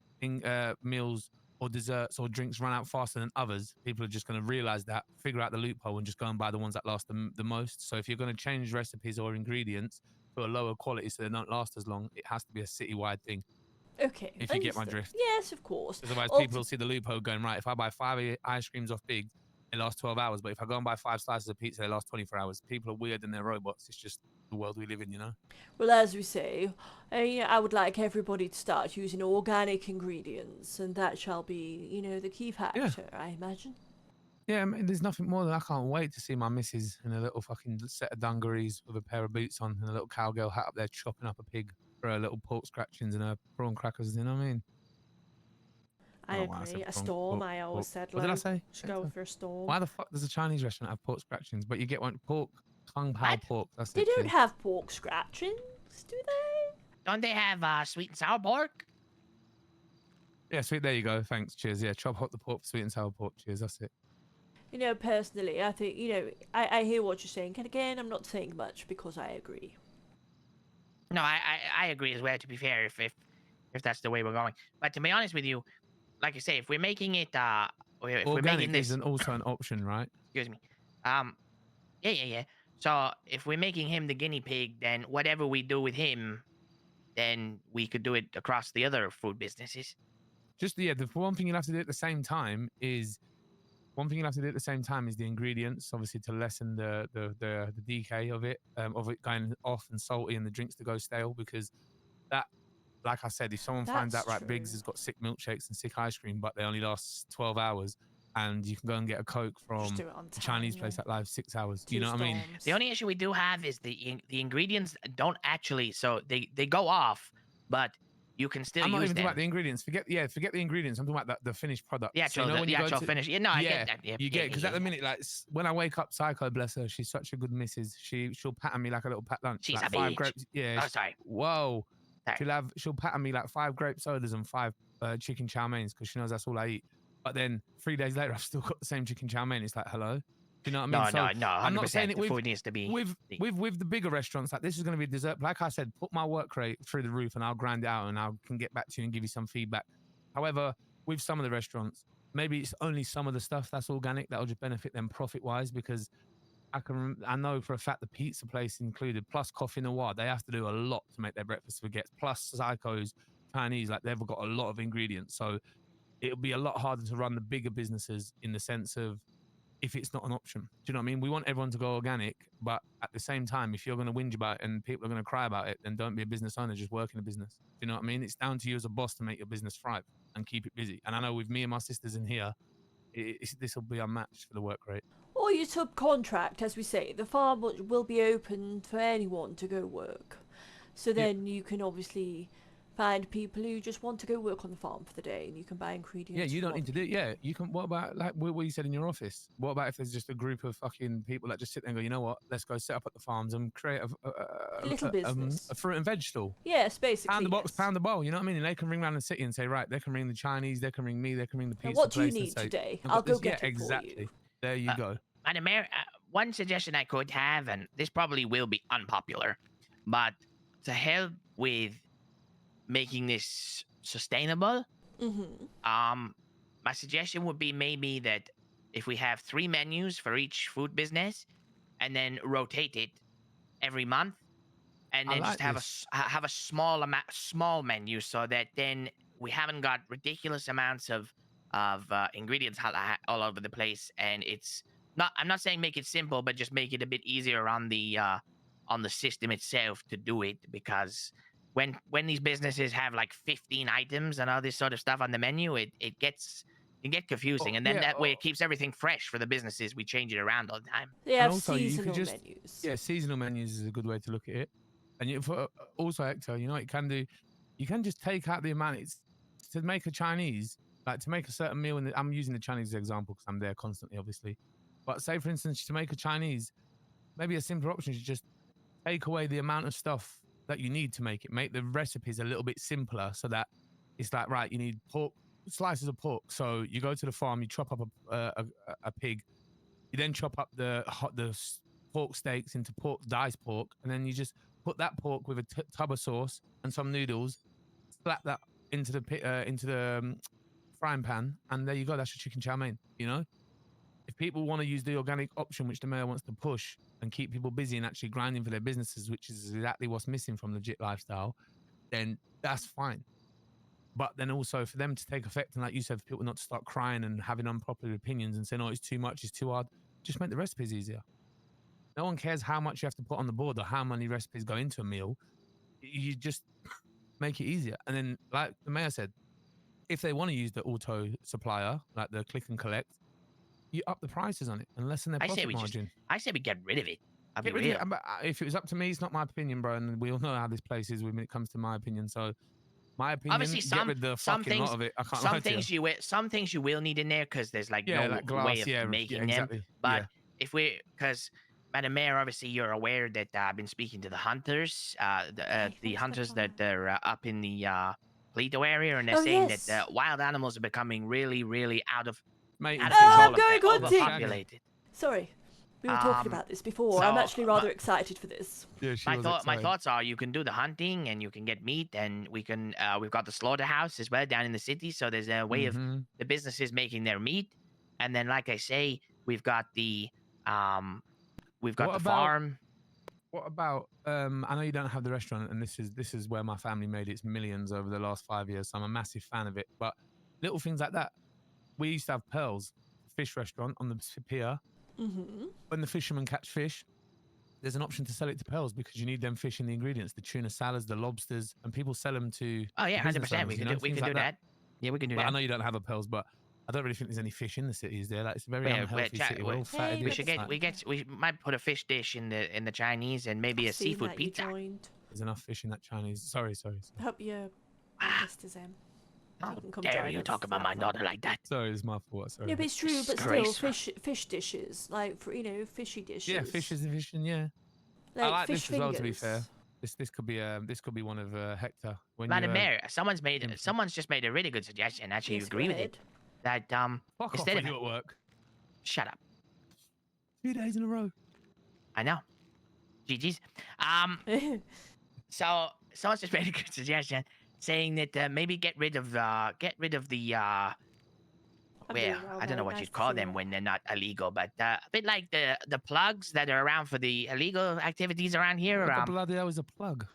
D: meals or desserts or drinks run out faster than others, people are just going to realize that, figure out the loophole, and just go and buy the ones that last the most. So if you're going to change recipes or ingredients to a lower quality so they don't last as long, it has to be a city-wide thing.
A: Okay.
D: If you get my drift.
A: Yes, of course.
D: Otherwise, people will see the loophole going, right, if I buy 5 ice creams off Big, it lasts 12 hours. But if I go and buy 5 slices of pizza, they last 24 hours. People are weird and they're robots. It's just the world we live in, you know?
A: Well, as we say, I would like everybody to start using organic ingredients, and that shall be, the key factor, I imagine.
D: Yeah, I mean, there's nothing more than I can't wait to see my missus in a little fucking set of dungarees with a pair of boots on and a little cowgirl hat up there chopping up a pig for her little pork scratchings and her prawn crackers, you know what I mean?
A: I agree. A storm, I always said.
D: What did I say?
A: Should go for a storm.
D: Why the fuck does a Chinese restaurant have pork scratchings? But you get one pork, kung pao pork. That's
A: They
D: it.
A: don't have pork scratchings, do they?
E: Don't they have sweet and sour pork?
D: Yeah, sweet. There you go. Thanks. Cheers. Yeah, chop hot the pork, sweet and sour pork. Cheers. That's it.
A: Personally, I think, I hear what you're saying. And again, I'm not saying much because I agree.
E: No, I agree as well, to be fair, if that's the way we're going. But to be honest with you, like I say, if we're making it, if we're making this...
D: is also an option, right?
E: Excuse me. Yeah. So if we're making him the guinea pig, then whatever we do with him, then we could do it across the other food businesses.
D: The one thing you'll have to do at the same time is the ingredients, obviously, to lessen the decay of it going off and salty and the drinks to go stale, because that, like I said, if someone finds out, right, Biggs has got sick milkshakes and sick ice cream, but they only last 12 hours, and you can go and get a Coke from a Chinese place that lasts 6 hours. You know what I mean?
E: The only issue we do have is the ingredients don't actually, so they go off, but you can still use them.
D: I'm not even talking about the ingredients. Forget the ingredients. I'm talking about the finished product.
E: The actual finish. Yeah, no, I get that.
D: You get it, because at the minute, like when I wake up, Psycho, bless her, she's such a good missus. She'll pattern me like a little pat lunch.
E: She's
D: like
E: a
D: 5
E: bitch.
D: grapes. Yeah.
E: Oh, sorry.
D: Whoa.
E: Sorry.
D: She'll pattern me like 5 grape sodas and 5 chicken chow meins, because she knows that's all I eat. But then 3 days later, I've still got the same chicken chow mein. It's like, hello. Do you know what I mean?
E: No, 100%.
D: I'm not saying it
E: the food needs to be
D: with the bigger restaurants. Like, this is going to be a dessert. Like I said, put my work rate through the roof and I'll grind it out and I can get back to you and give you some feedback. However, with some of the restaurants, maybe it's only some of the stuff that's organic that'll just benefit them profit wise, because I know for a fact the pizza place included, plus Coffee Noir, they have to do a lot to make their breakfast baguettes. Plus Psycho's Chinese, like they've got a lot of ingredients. So it'll be a lot harder to run the bigger businesses in the sense of, if it's not an option. Do you know what I mean? We want everyone to go organic, but at the same time, if you're going to whinge about it and people are going to cry about it, then don't be a business owner, just work in a business. Do you know what I mean? It's down to you as a boss to make your business thrive and keep it busy. And I know with me and my sisters in here, this will be unmatched for the work rate.
A: Or you subcontract, as we say. The farm will be open for anyone to go work. So then you can obviously find people who just want to go work on the farm for the day, and you can buy ingredients.
D: Yeah, you don't
A: from
D: need to do it. Yeah, you can. What about like what you said in your office? What about if there's just a group of fucking people that just sit there and go, you know what? Let's go set up at the farms and create
A: a little business.
D: a fruit and veg stall.
A: Yes, basically.
D: Pound the box,
A: yes.
D: pound the bowl. You know what I mean? And they can ring around the city and say, right, they can ring the Chinese, they can ring me, they can ring the
A: Now,
D: pizza
A: what do you
D: place and
A: need
D: say,
A: today?
D: "I've
A: I'll
D: got
A: go
D: this."
A: get
D: Yeah,
A: it
D: exactly.
A: for you.
D: There you go.
E: Madam Mayor, one suggestion I could have, and this probably will be unpopular, but to help with making this sustainable, my suggestion would be maybe that if we have 3 menus for each food business, and then rotate it every month, and then just have a small menu, so that then we haven't got ridiculous amounts of ingredients all over the place, and it's not. I'm not saying make it simple, but just make it a bit easier on the system itself to do it, because when these businesses have like 15 items and all this sort of stuff on the menu, it can get confusing, and then that way it keeps everything fresh for the businesses. We change it around all the time.
A: They
D: And
A: have
D: also, you
A: seasonal
D: could just,
A: menus.
D: yeah, seasonal menus is a good way to look at it. And also, Hector, you know what you can do? You can just take out the amount it's to make a Chinese, like to make a certain meal. And I'm using the Chinese example because I'm there constantly, obviously. But say, for instance, to make a Chinese, maybe a simpler option is just take away the amount of stuff that you need to make it. Make the recipes a little bit simpler so that it's like, right, you need pork, slices of pork. So you go to the farm, you chop up a pig, you then chop up the pork steaks into diced pork, and then you just put that pork with a tub of sauce and some noodles, slap that into the frying pan, and there you go. That's your chicken chow mein. You know, if people want to use the organic option, which the mayor wants to push and keep people busy and actually grinding for their businesses, which is exactly what's missing from legit lifestyle, then that's fine. But then also for them to take effect, and like you said, for people not to start crying and having unpopular opinions and saying, oh, it's too much, it's too hard, just make the recipes easier. No one cares how much you have to put on the board or how many recipes go into a meal. You just make it easier. And then, like the mayor said, if they want to use the auto supplier, like the click and collect, you up the prices on it and lessen their profit margin.
E: I say we get rid of it.
D: Get rid of it. If it was up to me, it's not my opinion, bro. And we all know how this place is when it comes to my opinion. So my opinion,
E: obviously,
D: get rid of the fucking lot of it. I can't lie to you.
E: Some things you will need in there because there's like no
D: like glass,
E: way of making them. But if because Madam Mayor, obviously you're aware that I've been speaking to the hunters, the hunters that are up in the Pleto area, and they're saying that wild animals are becoming really, really out of
A: I'm going
E: overpopulated.
A: Sorry, we were talking about this before. I'm actually rather excited for this.
D: Yeah,
E: my thoughts are you can do the hunting and you can get meat, and we can we've got the slaughterhouse as well down in the city, so there's a way of the businesses making their meat, and then like I say, we've got the farm.
D: What about I know you don't have the restaurant, and this is where my family made its millions over the last 5 years, so I'm a massive fan of it. But little things like that. We used to have Pearls fish restaurant on the pier. When the fishermen catch fish, there's an option to sell it to Pearls because you need them fish in the ingredients, the tuna salads, the lobsters, and people sell them to.
E: Oh yeah, 100%. We can do that. Yeah, we can do that.
D: I know you don't have a Pearls, but I don't really think there's any fish in the city, is there? Like, it's a very unhealthy city. We're all fatted.
E: We might put a fish dish in the Chinese and maybe a seafood pizza.
D: There's enough fish in that Chinese. Sorry.
A: I hope your Mr. Zem.
E: How dare you talk about my daughter like that?
D: Sorry, it's my fault. Sorry.
A: Yeah, but it's true. But still, fish dishes, like for fishy dishes.
D: Yeah, fish is a fishing. Yeah.
A: Like
D: I like
A: fish
D: this as well. To be fair, this could be one of Hector.
E: Madam Mayor, someone's just made a really good suggestion. Actually, you agree with it. That
D: instead of you at work.
E: Shut up.
D: 2 days in a row.
E: I know. GG's. So someone's just made a good suggestion, saying that maybe get rid of the I don't know what you'd call them when they're not illegal, but a bit like the plugs that are around for the illegal activities around here.
D: What the bloody hell is a plug?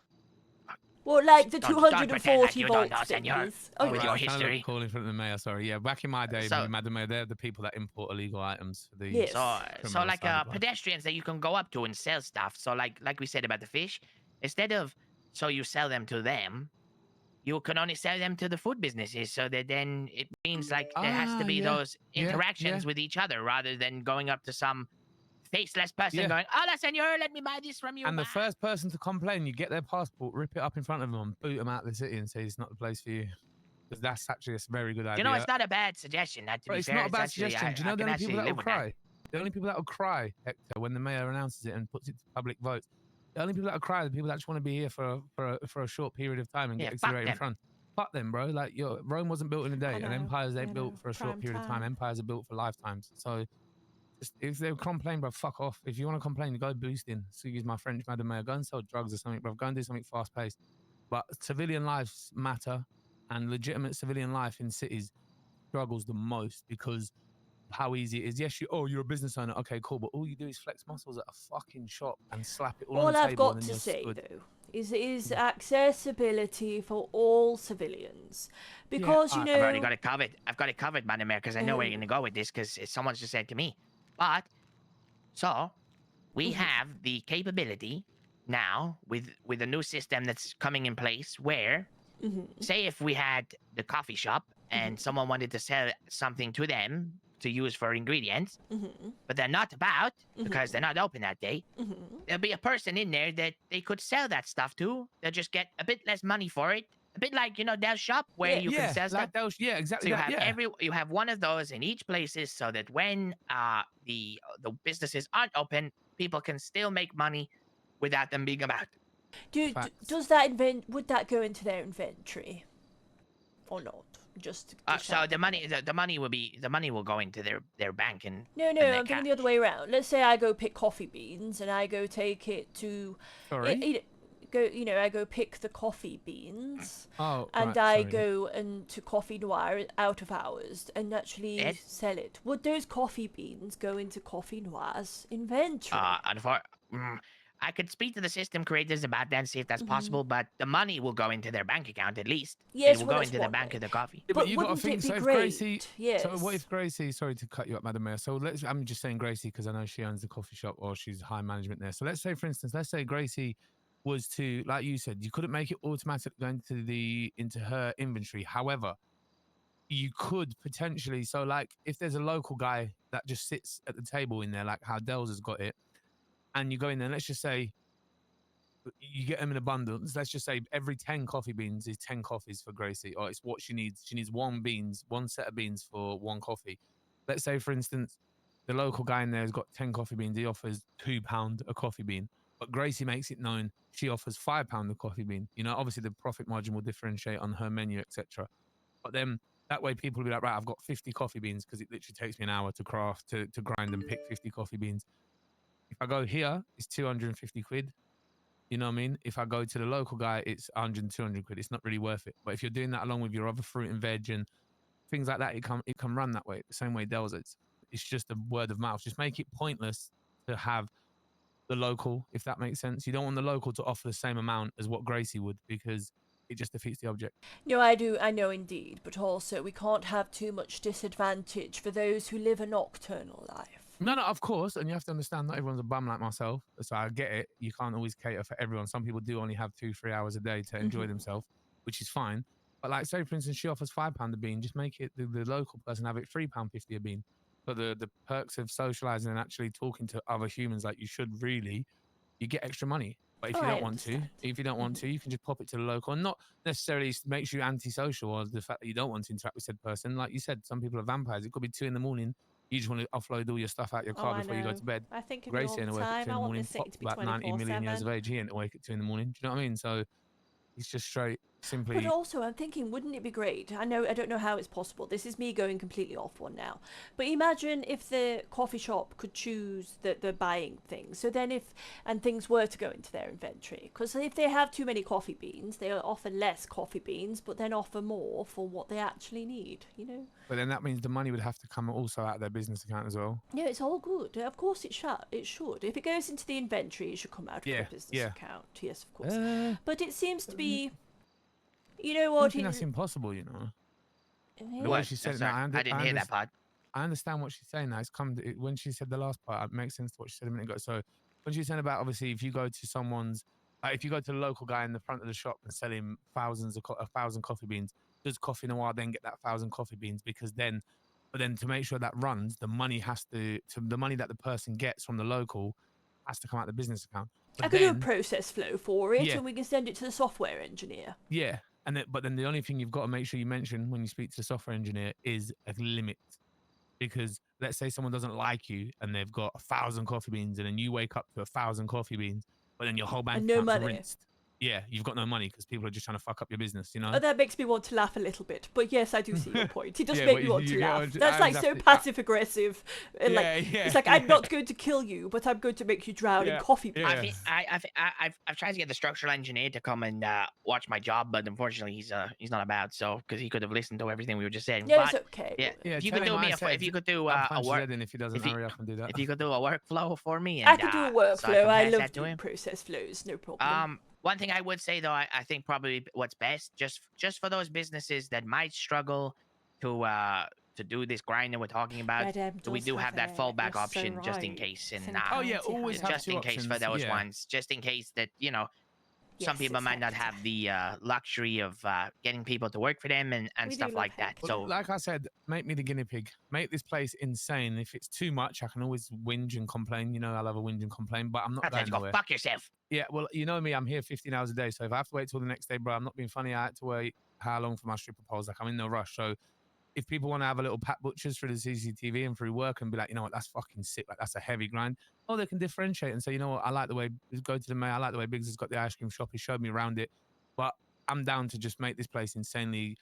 A: Well, like the 240 volt
E: things. With your history.
D: Calling from the mayor, sorry. Yeah, back in my day, Madam Mayor, they're the people that import illegal items. For the
A: yes.
E: So like pedestrians that you can go up to and sell stuff. So like we said about the fish, instead of you sell them to them, you can only sell them to the food businesses. So that then it means like there has to be those interactions with each other rather than going up to some faceless person going, "Hola, senor, let me buy this from you."
D: And the first person to complain, you get their passport, rip it up in front of them, and boot them out of the city and say it's not the place for you. Because that's actually a very good idea.
E: You know, it's not a bad suggestion. To be
D: it's
E: fair,
D: not a bad
E: actually,
D: suggestion. Do you know
E: I
D: the
E: can
D: only people
E: actually
D: that will
E: live with that.
D: cry? The only people that will cry, Hector, when the mayor announces it and puts it to public votes, the only people that will cry are the people that just want to be here for a short period of time and get exhilarated in front. Fuck them, bro. Like, Rome wasn't built in a day, and empires ain't built for a short period of time. Empires are built for lifetimes. So, if they complain, bro, fuck off. If you want to complain, go boosting. Excuse my French, Madam Mayor. Go and sell drugs or something, bro. Go and do something fast paced. But civilian lives matter, and legitimate civilian life in cities struggles the most because how easy it is. Yes, you're a business owner. Okay, cool. But all you do is flex muscles at a fucking shop and slap it all on the
A: I've
D: table.
A: got to say, though, is accessibility for all civilians. Because, you know...
E: I've already got it covered. I've got it covered, Madam Mayor, because I know where you're going to go with this, because someone's just said to me. But, so, we have the capability now with a new system that's coming in place where, say if we had the coffee shop and someone wanted to sell something to them to use for ingredients, but they're not about because they're not open that day, there'll be a person in there that they could sell that stuff to. They'll just get a bit less money for it. A bit like, Dell's shop where you can sell stuff.
D: Exactly.
E: So you have one of those in each places so that when the businesses aren't open, people can still make money without them being about.
A: Does that would that go into their inventory or not?
E: So the money will go into their bank and
A: no, I'm thinking the other way around. Let's say I go pick coffee beans and I go take it to I go pick the coffee beans and I go to Coffee Noir out of hours and actually sell it. Would those coffee beans go into Coffee Noir's inventory?
E: I could speak to the system creators about that and see if that's possible, but the money will go into their bank account at least.
A: Yes,
E: it will go into the bank of the coffee.
A: Yeah, but you got to think, so if Gracie,
D: so what if Gracie, sorry to cut you up, Madam Mayor. So I'm just saying Gracie because I know she owns the coffee shop or she's high management there. So let's say, for instance, Gracie was to, like you said, you couldn't make it automatic going into her inventory. However, you could potentially, so like if there's a local guy that just sits at the table in there, like how Dell's has got it, and you go in there, let's just say you get them in abundance. Let's just say every 10 coffee beans is 10 coffees for Gracie, or it's what she needs. She needs one set of beans for one coffee. Let's say, for instance, the local guy in there has got 10 coffee beans. He offers £2 a coffee bean, but Gracie makes it known she offers £5 a coffee bean. Obviously the profit margin will differentiate on her menu, etc. But then that way people will be like, right, I've got 50 coffee beans because it literally takes me an hour to craft, to grind and pick 50 coffee beans. If I go here, it's 250 quid. You know what I mean? If I go to the local guy, it's 100, 200 quid. It's not really worth it. But if you're doing that along with your other fruit and veg and things like that, it can run that way. The same way Dell's it's just a word of mouth. Just make it pointless to have the local, if that makes sense. You don't want the local to offer the same amount as what Gracie would because it just defeats the object.
A: No, I know indeed. But also, we can't have too much disadvantage for those who live a nocturnal life.
D: No, of course. And you have to understand not everyone's a bum like myself. So I get it. You can't always cater for everyone. Some people do only have 2-3 hours a day to enjoy themselves, which is fine. But like, say, for instance, she offers £5 a bean. Just make it the local person have it £3.50 a bean. But the perks of socializing and actually talking to other humans like you should really, you get extra money. But if you don't want to, you can just pop it to the local and not necessarily makes you antisocial or the fact that you don't want to interact with said person. Like you said, some people are vampires. It could be 2 a.m. You just want to offload all your stuff out your car before you go to bed.
A: I think of
D: Gracie
A: you all the time. I want this thing to be 24/7.
D: About 90 million years of age. He ain't awake at 2 a.m. Do you know what I mean? So it's just straight, simply.
A: But also, I'm thinking, wouldn't it be great? I don't know how it's possible. This is me going completely off one now. But imagine if the coffee shop could choose the buying things. So then and things were to go into their inventory. Because if they have too many coffee beans, they'll offer less coffee beans, but then offer more for what they actually need,
D: But then that means the money would have to come also out of their business account as well.
A: Yeah, it's all good. Of course it should. If it goes into the inventory, it should come out of the business account. Yes, of course. But it seems to be... You know what?
D: I think that's impossible, The way she said it now,
E: I didn't hear that part.
D: I understand what she's saying now. When she said the last part, it makes sense to what she said a minute ago. So when she's saying about, obviously, if you go to if you go to the local guy in the front of the shop and sell him 1,000 coffee beans, does Coffee Noir then get that 1,000 coffee beans? Because then But then to make sure that runs, the money has the money that the person gets from the local has to come out of the business account. But
A: I could do a
D: then,
A: process flow for it,
D: Yeah.
A: and we can send it to the software engineer.
D: yeah, but then the only thing you've got to make sure you mention when you speak to the software engineer is a limit. Because let's say someone doesn't like you and they've got 1,000 coffee beans, and then you wake up to 1,000 coffee beans, but then your whole bank
A: And no
D: account's
A: money.
D: rinsed. Yeah, you've got no money because people are just trying to fuck up your business, you know?
A: Oh, that makes me want to laugh a little bit. But yes, I do see your point. It does
D: Yeah,
A: make
D: but
A: me want
D: you
A: to
D: get
A: laugh.
D: what-
A: That's
D: I
A: like
D: was
A: so
D: after-
A: passive aggressive. And
D: Yeah,
A: like
D: yeah,
A: it's like I'm
D: yeah.
A: not going to kill you, but I'm going to make you drown in
D: Yeah,
A: coffee beans.
D: yeah.
E: I've tried to get the structural engineer to come and watch my job, but unfortunately he's not about. So because he could have listened to everything we were just saying.
A: No,
E: But
A: it's okay.
E: yeah,
D: Yeah,
E: if you
D: tell
E: could
D: him
E: do me
D: I
E: a
D: said
E: if you could do
D: I'll
E: a
D: punch his
E: work
D: head in if he doesn't
E: if he-
D: hurry up and do that.
E: if you could do a workflow for me,
A: I
E: and
A: could do a
E: so
A: workflow.
E: can
A: I
E: pass
A: love
E: that to
A: doing
E: him.
A: process flows. No problem.
E: One thing I would say though, I think probably what's best, just for those businesses that might struggle to do this grind that we're talking about,
A: Madam
E: we
A: does
E: do have that
A: it.
E: fallback
A: You're so
E: option just in
A: right.
E: case,
A: It's
E: and
A: an
D: Oh, yeah,
A: county
D: always
A: high.
D: have
E: just
D: two
E: in case for
D: options,
E: those
D: yeah.
E: ones, just in case that some
A: Yes,
E: people might not
A: exactly.
E: have the luxury of getting people to work for them and
A: We do
E: stuff
A: love
E: like that.
A: Hector.
E: So
D: Like I said, make me the guinea pig. Make this place insane. If it's too much, I can always whinge and complain. You know, I'll have a whinge and complain, but I'm not
E: I'll tell you
D: going
E: to go
D: nowhere.
E: fuck yourself.
D: Yeah, well, you know me, I'm here 15 hours a day. So if I have to wait till the next day, bro, I'm not being funny. I had to wait how long for my stripper poles? Like, I'm in no rush. So if people want to have a little Pat Butchers through the CCTV and through work and be like, you know what, that's fucking sick. Like, that's a heavy grind. Or they can differentiate and say, you know what, I like the way, go to the mayor. I like the way Biggs has got the ice cream shop. He showed me around it. But I'm down to just make this place insanely,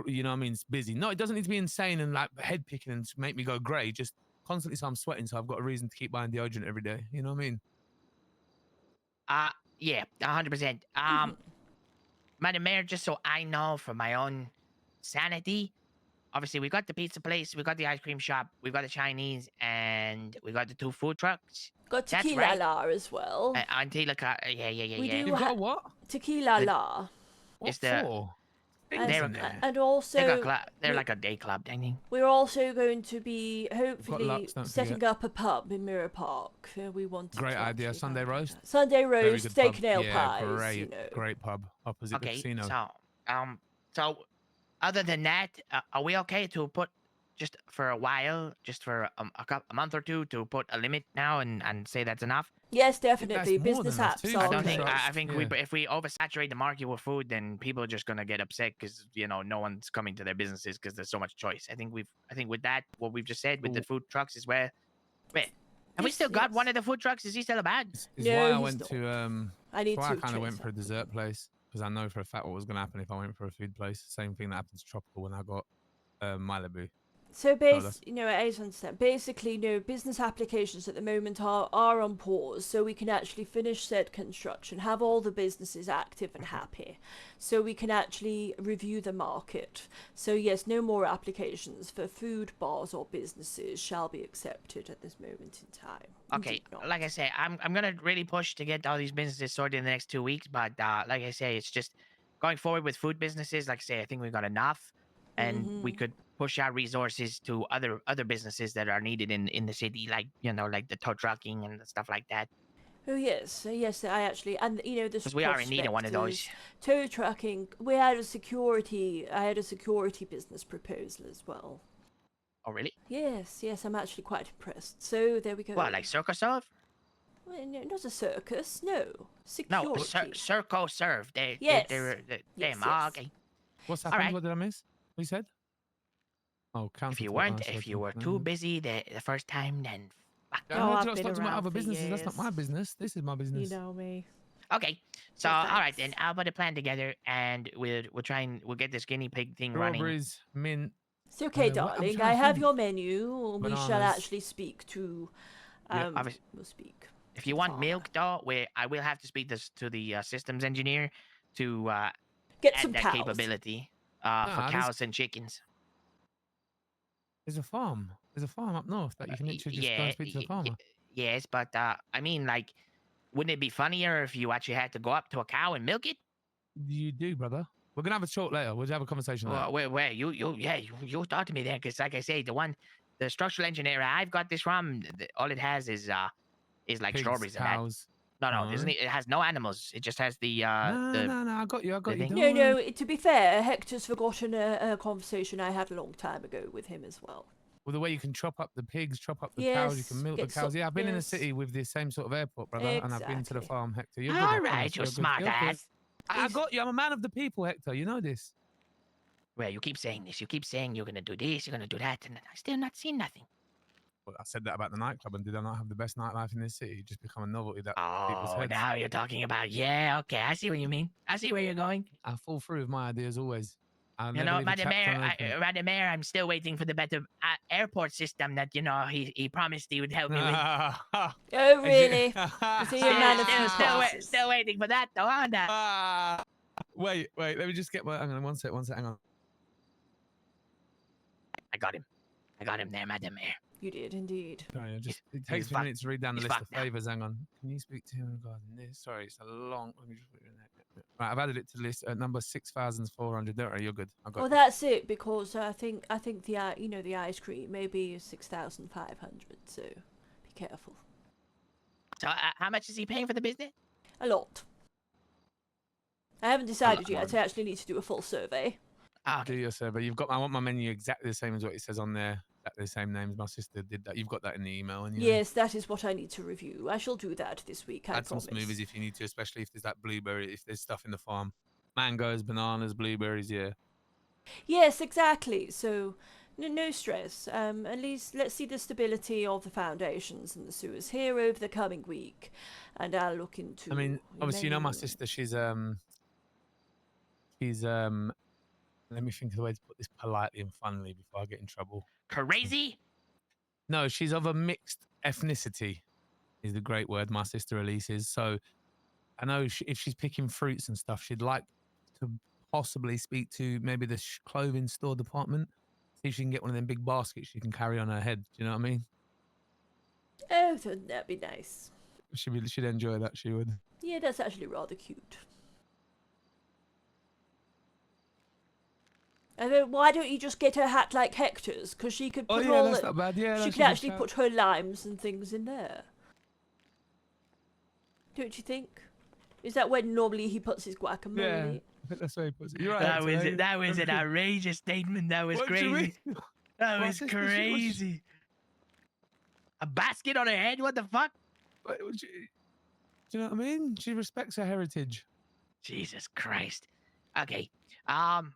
D: you know what I mean, it's busy. No, it doesn't need to be insane and like head picking and make me go grey. Just constantly so I'm sweating. So I've got a reason to keep buying deodorant every day. You know what I mean?
E: Yeah, 100%. Madam Mayor, just so I know for my own sanity, obviously we got the pizza place, we got the ice cream shop, we got the Chinese, and we got the 2 food trucks.
A: Got
E: That's
A: tequila
E: right.
A: la as well.
E: Until yeah.
A: We do
D: You've got a what?
A: tequila
E: The-
A: la.
D: What
E: It's the-
D: for?
A: And,
D: Things
E: They're-
D: in there.
A: and also
E: They're
A: we-
E: like a day club, I think.
A: we're also going to be hopefully
D: Lux, don't
A: setting
D: forget.
A: up a pub in Mirror Park. We want
D: Great idea. Sunday roast?
A: Sunday
D: Very
A: roast,
D: good
A: steak
D: pub.
A: and ale
D: Yeah,
A: pies.
D: great,
A: You know.
D: great pub opposite the
E: Okay,
D: casino.
E: so other than that, are we okay to put just for a while, just for a month or two, to put a limit now and say that's enough?
A: Yes, definitely.
D: more than
A: Business
D: enough
A: apps
D: too.
A: are
E: I don't think.
A: closed.
E: I think
D: Yeah.
E: if we oversaturate the market with food, then people are just gonna get upset because no one's coming to their businesses because there's so much choice. I think with that, what we've just said with the food trucks is where. Wait, have we
A: Yes,
E: still got
A: yes.
E: one of the food trucks? Is he still about?
D: Is
A: No,
D: why I
A: he's
D: went
A: not.
D: to
A: I need
D: why
A: to
D: I kind of went
A: trace
D: for a
A: up.
D: dessert place because I know for a fact what was going to happen if I went for a food place. Same thing that happened to Tropical when I got Malibu.
A: So
D: that's-
A: I just understand. Basically, business applications at the moment are on pause, so we can actually finish said construction, have all the businesses active and happy, so we can actually review the market. So yes, no more applications for food, bars, or businesses shall be accepted at this moment in time.
E: Okay,
A: Indeed not.
E: like I say, I'm gonna really push to get all these businesses sorted in the next 2 weeks. But like I say, it's just going forward with food businesses. Like I say, I think we've got enough, and we could push our resources to other businesses that are needed in the city, like like the tow trucking and stuff like that.
A: Oh yes, yes. I actually, and the
E: Because we are in need of one of those.
A: tow trucking. I had a security business proposal as well.
E: Oh really?
A: Yes, I'm actually quite impressed. So there we go.
E: What, like Circus of?
A: Well, no, not a circus, no.
E: No,
A: Security.
E: Circo Serve.
A: Yes.
E: They're
A: Yes,
E: them.
A: yes.
E: Oh, okay.
D: What's
E: All
D: happened?
E: right.
D: What did I miss? What you said? Oh,
E: If you were too busy the first time, then fuck.
D: I
A: Oh,
D: heard
A: I've
D: you lot
A: been
D: spoke to my
A: around
D: other
A: for
D: businesses. That's not my
A: years.
D: business. This is my business.
A: You know me.
E: Okay. So
A: Well,
E: all right then,
A: thanks.
E: I'll put a plan together, and we'll try and we'll get this guinea pig thing running.
D: Strawberries, mint.
A: It's okay,
D: I'm
A: darling.
D: trying
A: I
D: to
A: have
D: think.
A: your menu. We shall
D: Bananas.
A: actually speak to.
D: Yeah,
A: We'll speak.
E: If you want
A: farmer.
E: milk, though, I will have to speak to the systems engineer to
A: Get
E: add
A: some
E: that
A: cows.
E: capability for
D: there's-
E: cows and chickens.
D: There's a farm. There's a farm up north that you can literally just go and speak to the farmer.
E: Yes, but I mean, like, wouldn't it be funnier if you actually had to go up to a cow and milk it?
D: You do, brother. We're gonna have a talk later. We'll have a conversation later.
E: Well, where you talk to me then, because like I say, the structural engineer I've got this from, all it has is like
D: Pigs,
E: strawberries and that.
D: cows.
E: No, it has no animals. It just has the
D: No, I got you.
E: the
D: Don't
E: thing.
A: No,
D: worry.
A: to be fair, Hector's forgotten a conversation I had a long time ago with him as well.
D: With the way you can chop up the pigs, chop up the cows, you can milk the cows. Yeah, I've been in the city with the same sort of airport, brother, and I've been to the farm, Hector. You're good.
E: All right, you smart ass.
D: I got you. I'm a man of the people, Hector. You know this.
E: Well, you keep saying this. You keep saying you're gonna do this, you're gonna do that, and I still not seen nothing.
D: Well, I said that about the nightclub, and did I not have the best nightlife in this city? It just become a novelty that people's heads.
E: Now you're talking about, yeah, okay, I see what you mean. I see where you're going.
D: I fall through with my ideas always.
E: You know, Madam Mayor, I'm still waiting for the better airport system that, you know, he promised he would help me with.
A: Oh, really? So you're a man of few promises.
E: Still waiting for that, though, aren't I?
D: Wait, let me just get my... Hang on, one sec, hang on.
E: I got him there, Madam Mayor.
A: You did, indeed.
D: Sorry, it takes me a minute to read down the list of favours. Hang on. Can you speak to him regarding this? Sorry, it's a long... Let me just put it in there. Right, I've added it to the list at number 6,400. Don't worry, you're good.
A: Well, that's it, because I think the the ice cream maybe is 6,500. So be careful.
E: So how much is he paying for the business?
A: A lot. I haven't decided yet. I actually need to do a full survey.
D: Do your survey. I want my menu exactly the same as what it says on there. Exactly the same names. My sister did that. You've got that in the email. And
A: yes, that is what I need to review. I shall do that this week. I promise.
D: Add some smoothies if you need to, especially if there's that blueberry. If there's stuff in the farm, mangoes, bananas, blueberries. Yeah.
A: Yes, exactly. So no stress. At least let's see the stability of the foundations and the sewers here over the coming week, and I'll look into.
D: I mean, obviously, you know my sister. She's let me think of the way to put this politely and funnily before I get in trouble.
E: Crazy?
D: No, she's of a mixed ethnicity, is the great word my sister Elise is. So I know if she's picking fruits and stuff, she'd like to possibly speak to maybe the clothing store department, see if she can get one of them big baskets she can carry on her head. Do you know what I mean?
A: Oh, that'd be nice.
D: She'd enjoy that, she would.
A: Yeah, that's actually rather cute. Why don't you just get her hat like Hector's? Because she could put
D: that's not bad. Yeah,
A: she could actually put her limes and things in there. Don't you think? Is that when normally he puts his guacamole?
D: Yeah, I think that's where he puts it. You're right.
E: That was an outrageous statement. That was crazy. That was crazy. A basket on her head? What the fuck?
D: Do you know what I mean? She respects her heritage.
E: Jesus Christ. Okay. All right.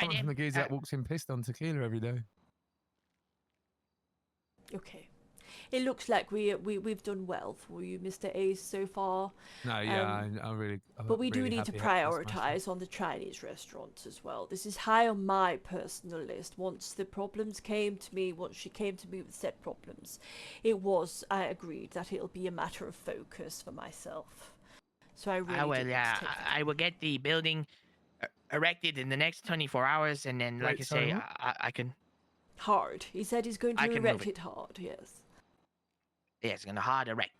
D: Someone from the geezer that walks in pissed on tequila every day.
A: Okay. It looks like we've done well for you, Mr. Ace, so far.
D: No, yeah,
A: but we do need to prioritize on the Chinese restaurants as well. This is high on my personal list. Once the problems came to me, once she came to me with said problems, I agreed that it'll be a matter of focus for myself. So I really
E: I will get the building erected in the next 24 hours, and then, like I say, I can...
A: Hard. He said he's going to erect it hard, yes.
E: Yeah, it's going to hard erect.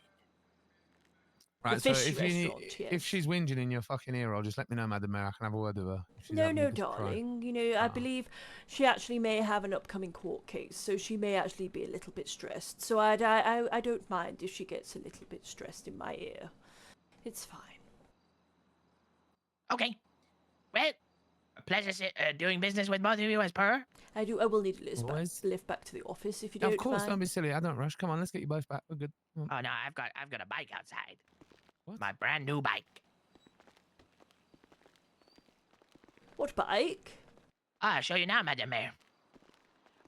D: Right, so if she's whinging in your fucking ear, just let me know, Madam Mayor. I can have a word with her.
A: No, darling. You know, I believe she actually may have an upcoming court case, so she may actually be a little bit stressed. So I don't mind if she gets a little bit stressed in my ear. It's fine.
E: Okay. Well, a pleasure doing business with both of you as per.
A: I will need a lift back to the office if you don't mind.
D: Of course, don't be silly. I don't rush. Come on, let's get you both back. We're good.
E: Oh no, I've got a bike outside. What? My brand new bike.
A: What bike?
E: I'll show you now, Madam Mayor.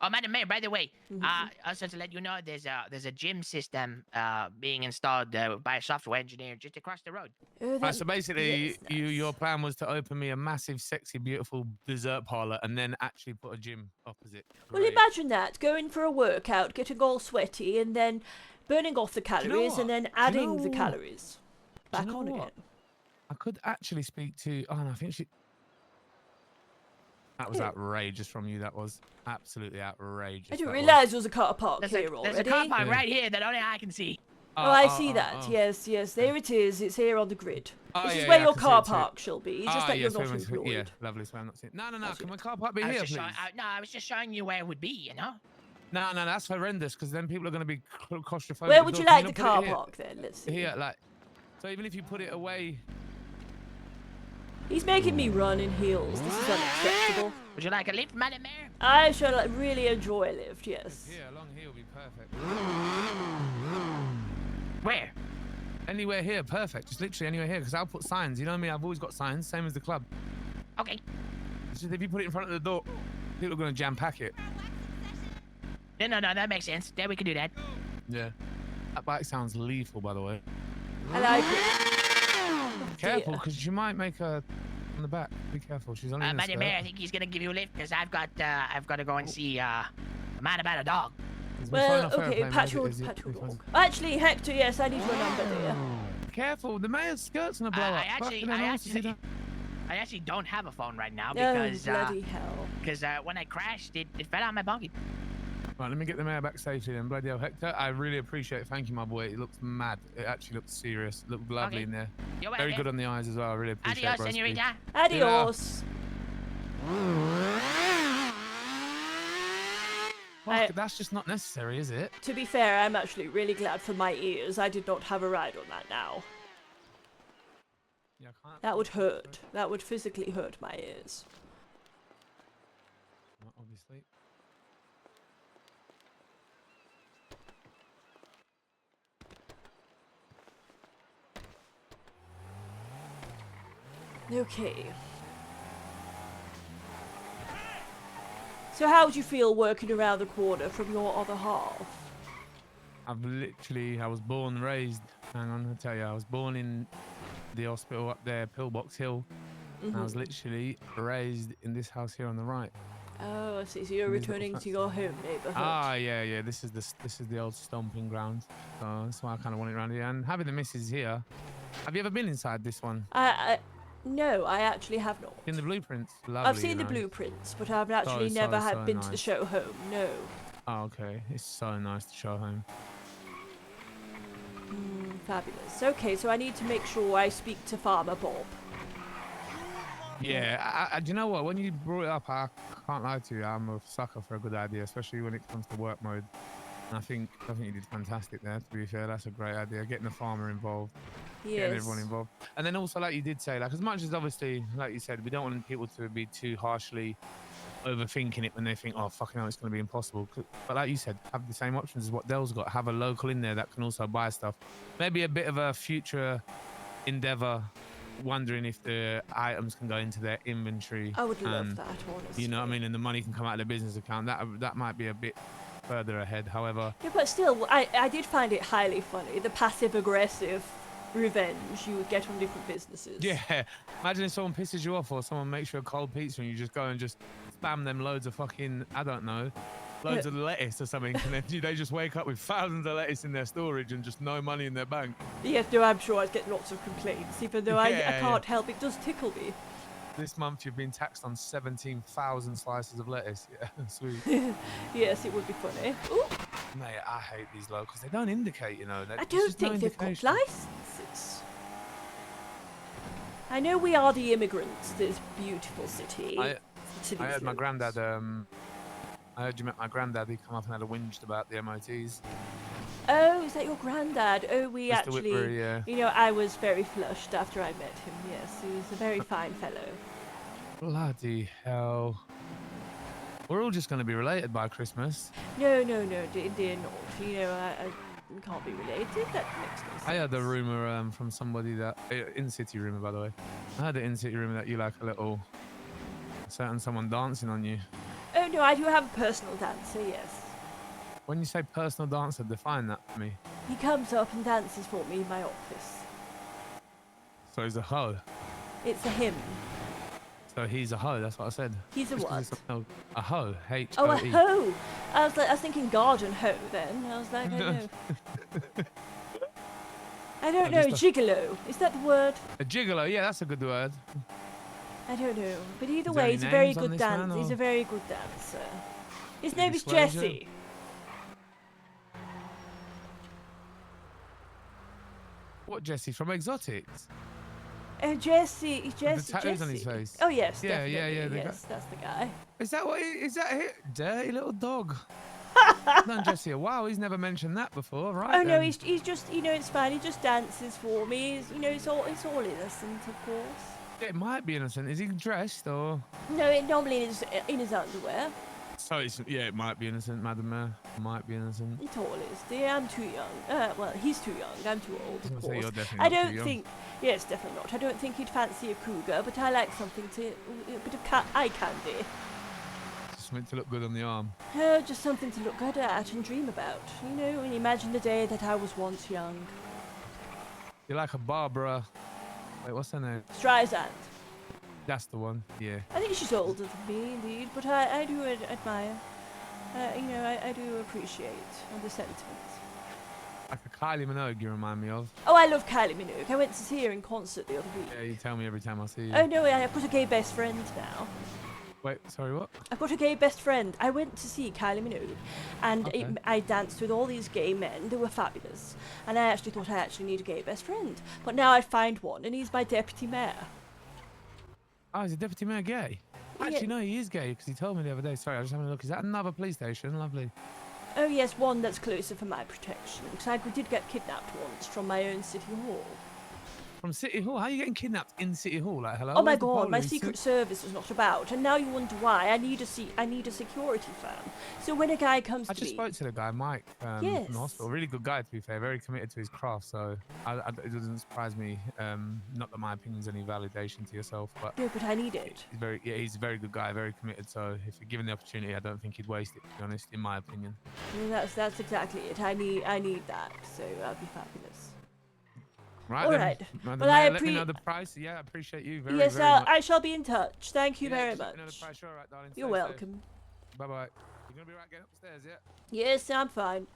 E: Oh, Madam Mayor, by the way, also to let you know, there's a gym system being installed by a software engineer just across the road.
D: Right, so basically, your plan was to open me a massive, sexy, beautiful dessert parlor and then actually put a gym opposite. Great.
A: Well, imagine that. Going for a workout, getting all sweaty, and then burning off the calories, and then adding the calories back on again.
D: I could actually speak to... Oh, no, I think she... That was outrageous from you. That was absolutely outrageous.
A: I didn't realise there was a car park here already.
E: There's a car park right here that only I can see.
A: Oh, I see that. Yes. There it is. It's here on the grid. This is where your car park shall be. Just that you're not employed.
D: Yeah, lovely. So I'm not seeing. No. Can my car park be here, please?
E: I was just showing you where it would be, you know?
D: No, that's horrendous, because then people are going to be claustrophobic.
A: Where would you like the car park then? Let's see.
D: Here, so even if you put it away...
A: He's making me run in heels. This is unacceptable.
E: Would you like a lift, Madam Mayor?
A: I shall really enjoy a lift, yes.
D: Here, along here will be perfect.
E: Where?
D: Anywhere here, perfect. Just literally anywhere here, because I'll put signs. You know me, I've always got signs, same as the club.
E: Okay.
D: It's just if you put it in front of the door, people are going to jam pack it.
E: No, that makes sense. Yeah, we can do that.
D: Yeah. That bike sounds lethal, by the way.
A: I like it.
D: Careful, because she might make her on the back. Be careful, she's only in the
E: Madam
D: skirt.
E: Mayor, I think he's gonna give you a lift because I've got to go and see a man about a dog.
A: Well, okay, pat your dog. Actually, Hector, yes, I need your number there.
D: Careful, the mayor's skirt's gonna blow up.
E: I actually don't have a phone right now
A: Oh,
E: because
A: bloody hell.
E: Because when I crashed, it fell out of my pocket.
D: Right, let me get the mayor back safely then. Bloody hell, Hector, I really appreciate it. Thank you, my boy. It looks mad. It actually looks serious. It looked lovely in there.
E: You're
D: Very
E: welcome.
D: good on the eyes as well. I really appreciate
E: Adios,
D: it, broski.
E: senorita.
A: Adios.
D: Fuck, that's just not necessary, is it?
A: To be fair, I'm actually really glad for my ears. I did not have a ride on that now.
D: Yeah, I can't.
A: That would hurt. That would physically hurt my ears.
D: Obviously.
A: Okay. So how would you feel working around the corner from your other half?
D: I was born and raised. Hang on, I'll tell you. I was born in the hospital up there, Pillbox Hill. And I was literally raised in this house here on the right.
A: Oh, I see. So you're returning to your home neighborhood.
D: Ah, yeah. This is the old stomping ground. So that's why I kind of want it around here. And having the missus here. Have you ever been inside this one?
A: No, I actually have not.
D: In the blueprints? Lovely,
A: I've seen the blueprints, but I've actually never been to the show home. No.
D: Oh, okay. It's so nice to show home.
A: Fabulous. Okay, so I need to make sure I speak to Farmer Bob.
D: Yeah, do you know what? When you brought it up, I can't lie to you. I'm a sucker for a good idea, especially when it comes to work mode. And I think you did fantastic there, to be fair. That's a great idea. Getting the farmer involved.
A: Yes.
D: Getting everyone involved. And then also, like you did say, like as much as obviously, like you said, we don't want people to be too harshly overthinking it when they think, oh, fucking hell, it's going to be impossible. But like you said, have the same options as what Dell's got. Have a local in there that can also buy stuff. Maybe a bit of a future endeavor, wondering if the items can go into their inventory.
A: I would love that, honestly.
D: You know what I mean? And the money can come out of the business account. That might be a bit further ahead. However...
A: Yeah, but still, I did find it highly funny. The passive-aggressive revenge you would get on different businesses.
D: Yeah. Imagine if someone pisses you off or someone makes you a cold pizza and you just go and just spam them loads of fucking, I don't know, loads of lettuce or something, and then they just wake up with thousands of lettuce in their storage and just no money in their bank.
A: Yes, no, I'm sure I'd get lots of complaints, even though I can't help it. Does tickle me.
D: This month you've been taxed on 17,000 slices of lettuce. Yeah, sweet.
A: Yes, it would be funny. Ooh.
D: Mate, I hate these locals. They don't indicate, you know.
A: I don't think they've got licenses. I know we are the immigrants, this beautiful city.
D: I heard my granddad, I heard you met my granddad. He come up and had a whinged about the MOTs.
A: Oh, is that your granddad? Oh, we
D: Mr.
A: actually,
D: Whitbury, yeah.
A: You know, I was very flushed after I met him. Yes, he was a very fine fellow.
D: Bloody hell. We're all just going to be related by Christmas.
A: No, dear not. You know, I can't be related. That makes no sense.
D: I heard a rumour from somebody that... in-city rumour, by the way. I heard an in-city rumour that you like a little... certain someone dancing on you.
A: Oh, no, I do have a personal dancer, yes.
D: When you say personal dancer, define that for me.
A: He comes up and dances for me in my office.
D: So he's a hoe?
A: It's a him.
D: So he's a hoe, that's what I said.
A: He's a what?
D: A hoe, H-O-E.
A: Oh, a hoe! I was thinking garden hoe then. I was like, I don't know. I don't know, gigolo. Is that the word?
D: A gigolo, yeah, that's a good word.
A: I don't know. But either
D: Is there
A: way,
D: any
A: he's a very
D: names on
A: good
D: this
A: dancer.
D: man,
A: He's a
D: or-
A: very good dancer. His
D: Any
A: name is
D: disclosure?
A: Jesse.
D: What, Jesse, from Exotics?
A: Oh, Jesse.
D: The tattoos on his face.
A: Oh, yes,
D: Yeah,
A: definitely.
D: the guy-
A: Yes, that's the guy.
D: Is that what? Is that it? Dirty little dog. No, Jesse. Wow, he's never mentioned that before, right?
A: Oh no,
D: then.
A: he's just, you know, it's fine. He just dances for me. You know, it's all innocent, of course.
D: Yeah, it might be innocent. Is he dressed or?
A: No, it normally is in his underwear.
D: So it's, yeah, it might be innocent, Madam Mayor. Might be innocent.
A: It all is. Dear, I'm too young. Well, he's too young. I'm too old,
D: I was
A: of
D: gonna say
A: course.
D: you're definitely
A: I
D: not too
A: don't
D: young.
A: think. Yes, definitely not. I don't think he'd fancy a cougar, but I like something to a bit of eye candy.
D: Just meant to look good on the arm.
A: Oh, just something to look good at and dream about. You know, and imagine the day that I was once young.
D: You're like a Barbara. Wait, what's her name?
A: Streisand.
D: That's the one. Yeah.
A: I think she's older than me, indeed, but I do admire. You know, I do appreciate the sentiment.
D: Like a Kylie Minogue, you remind me of.
A: Oh, I love Kylie Minogue. I went to see her in concert the other week.
D: Yeah, you tell me every time I see you.
A: Oh no, I've got a gay best friend now.
D: Wait, sorry, what?
A: I've got a gay best friend. I went to see Kylie Minogue, and
D: Okay.
A: I danced with all these gay men. They were fabulous, and I actually thought I actually need a gay best friend. But now I find one, and he's my deputy mayor.
D: Oh, is the deputy mayor gay? Actually,
A: Yeah.
D: no, he is gay because he told me the other day. Sorry, I was just having a look. Is that another police station? Lovely.
A: Oh yes, one that's closer for my protection, because I did get kidnapped once from my own city hall.
D: From City Hall? How are you getting kidnapped in City Hall? Like, hello?
A: Oh my
D: Where's the
A: god, my
D: police?
A: secret service was not about, and now you wonder why. I need a security firm. So when a guy comes
D: I
A: to
D: just
A: me,
D: spoke to the guy, Mike, from
A: Yes.
D: the hospital. Really good guy, to be fair. Very committed to his craft. So it doesn't surprise me. Not that my opinion's any validation to yourself, but
A: no, but I need it.
D: he's a very good guy, very committed. So if you're given the opportunity, I don't think he'd waste it. To be honest, in my opinion.
A: Yeah, that's exactly it. I need that. So that'd be fabulous.
D: Right
A: All
D: then.
A: right.
D: Madam
A: Well,
D: Mayor, let me know the price. Yeah, I appreciate you very,
A: yes,
D: very much.
A: I shall be in touch. Thank you
D: Yeah,
A: very
D: just
A: much.
D: let me know the price. You're all right, darling.
A: You're
D: Stay safe.
A: welcome.
D: Bye bye. You're gonna be right getting upstairs, yeah?
A: Yes, I'm fine.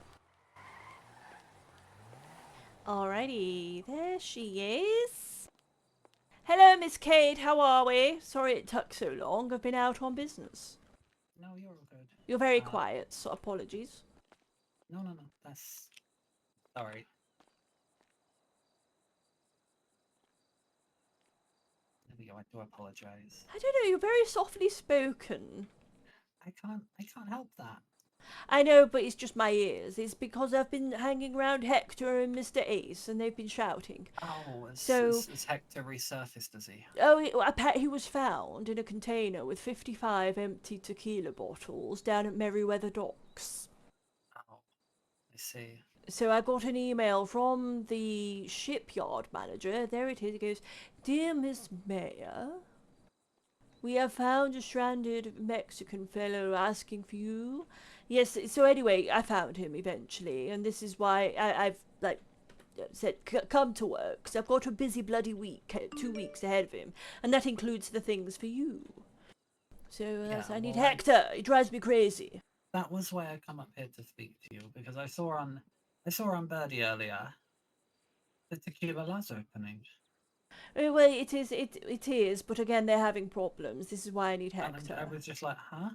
A: Alrighty, there she is. Hello, Miss Cade. How are we? Sorry it took so long. I've been out on business.
F: No, you're all good.
A: You're very quiet, so apologies.
F: No, that's sorry. There we go. I do apologize.
A: I don't know. You're very softly spoken.
F: I can't help that.
A: I know, but it's just my ears. It's because I've been hanging around Hector and Mr. Ace, and they've been shouting.
F: Oh,
A: So-
F: is Hector resurfaced, does he?
A: Oh, he was found in a container with 55 empty tequila bottles down at Merryweather Docks.
F: Oh, I see.
A: So I got an email from the shipyard manager. There it is. It goes, "Dear Miss Mayor, we have found a stranded Mexican fellow asking for you." Yes, so anyway, I found him eventually, and this is why I've said, come to work, 'cause I've got a busy bloody week, 2 weeks ahead of him, and that includes the things for you. So I need
F: well,
A: Hector. He drives me crazy.
F: That was why I come up here to speak to you, because I saw on Birdie earlier the Tequila La's opening.
A: Well, it is, but again, they're having problems. This is why I need
F: And
A: Hector.
F: I was just like, huh?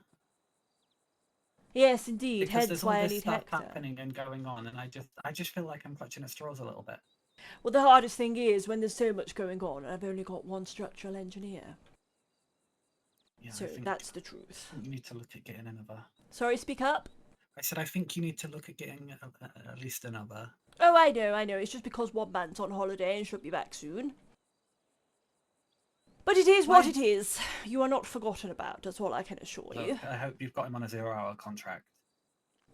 A: Yes, indeed.
F: Because
A: Hence
F: there's all
A: why I
F: this
A: need
F: stuff
A: Hector.
F: happening and going on, and I just feel like I'm clutching at straws a little bit.
A: Well, the hardest thing is when there's so much going on, and I've only got one structural engineer.
F: Yeah,
A: So
F: I think
A: that's the truth.
F: you need to look at getting another.
A: Sorry, speak up.
F: I said I think you need to look at getting at least another.
A: Oh, I know. It's just because one man's on holiday and should be back soon. But it is what
F: Why-
A: it is. You are not forgotten about, that's all I can assure you.
F: Look, I hope you've got him on a 0-hour contract.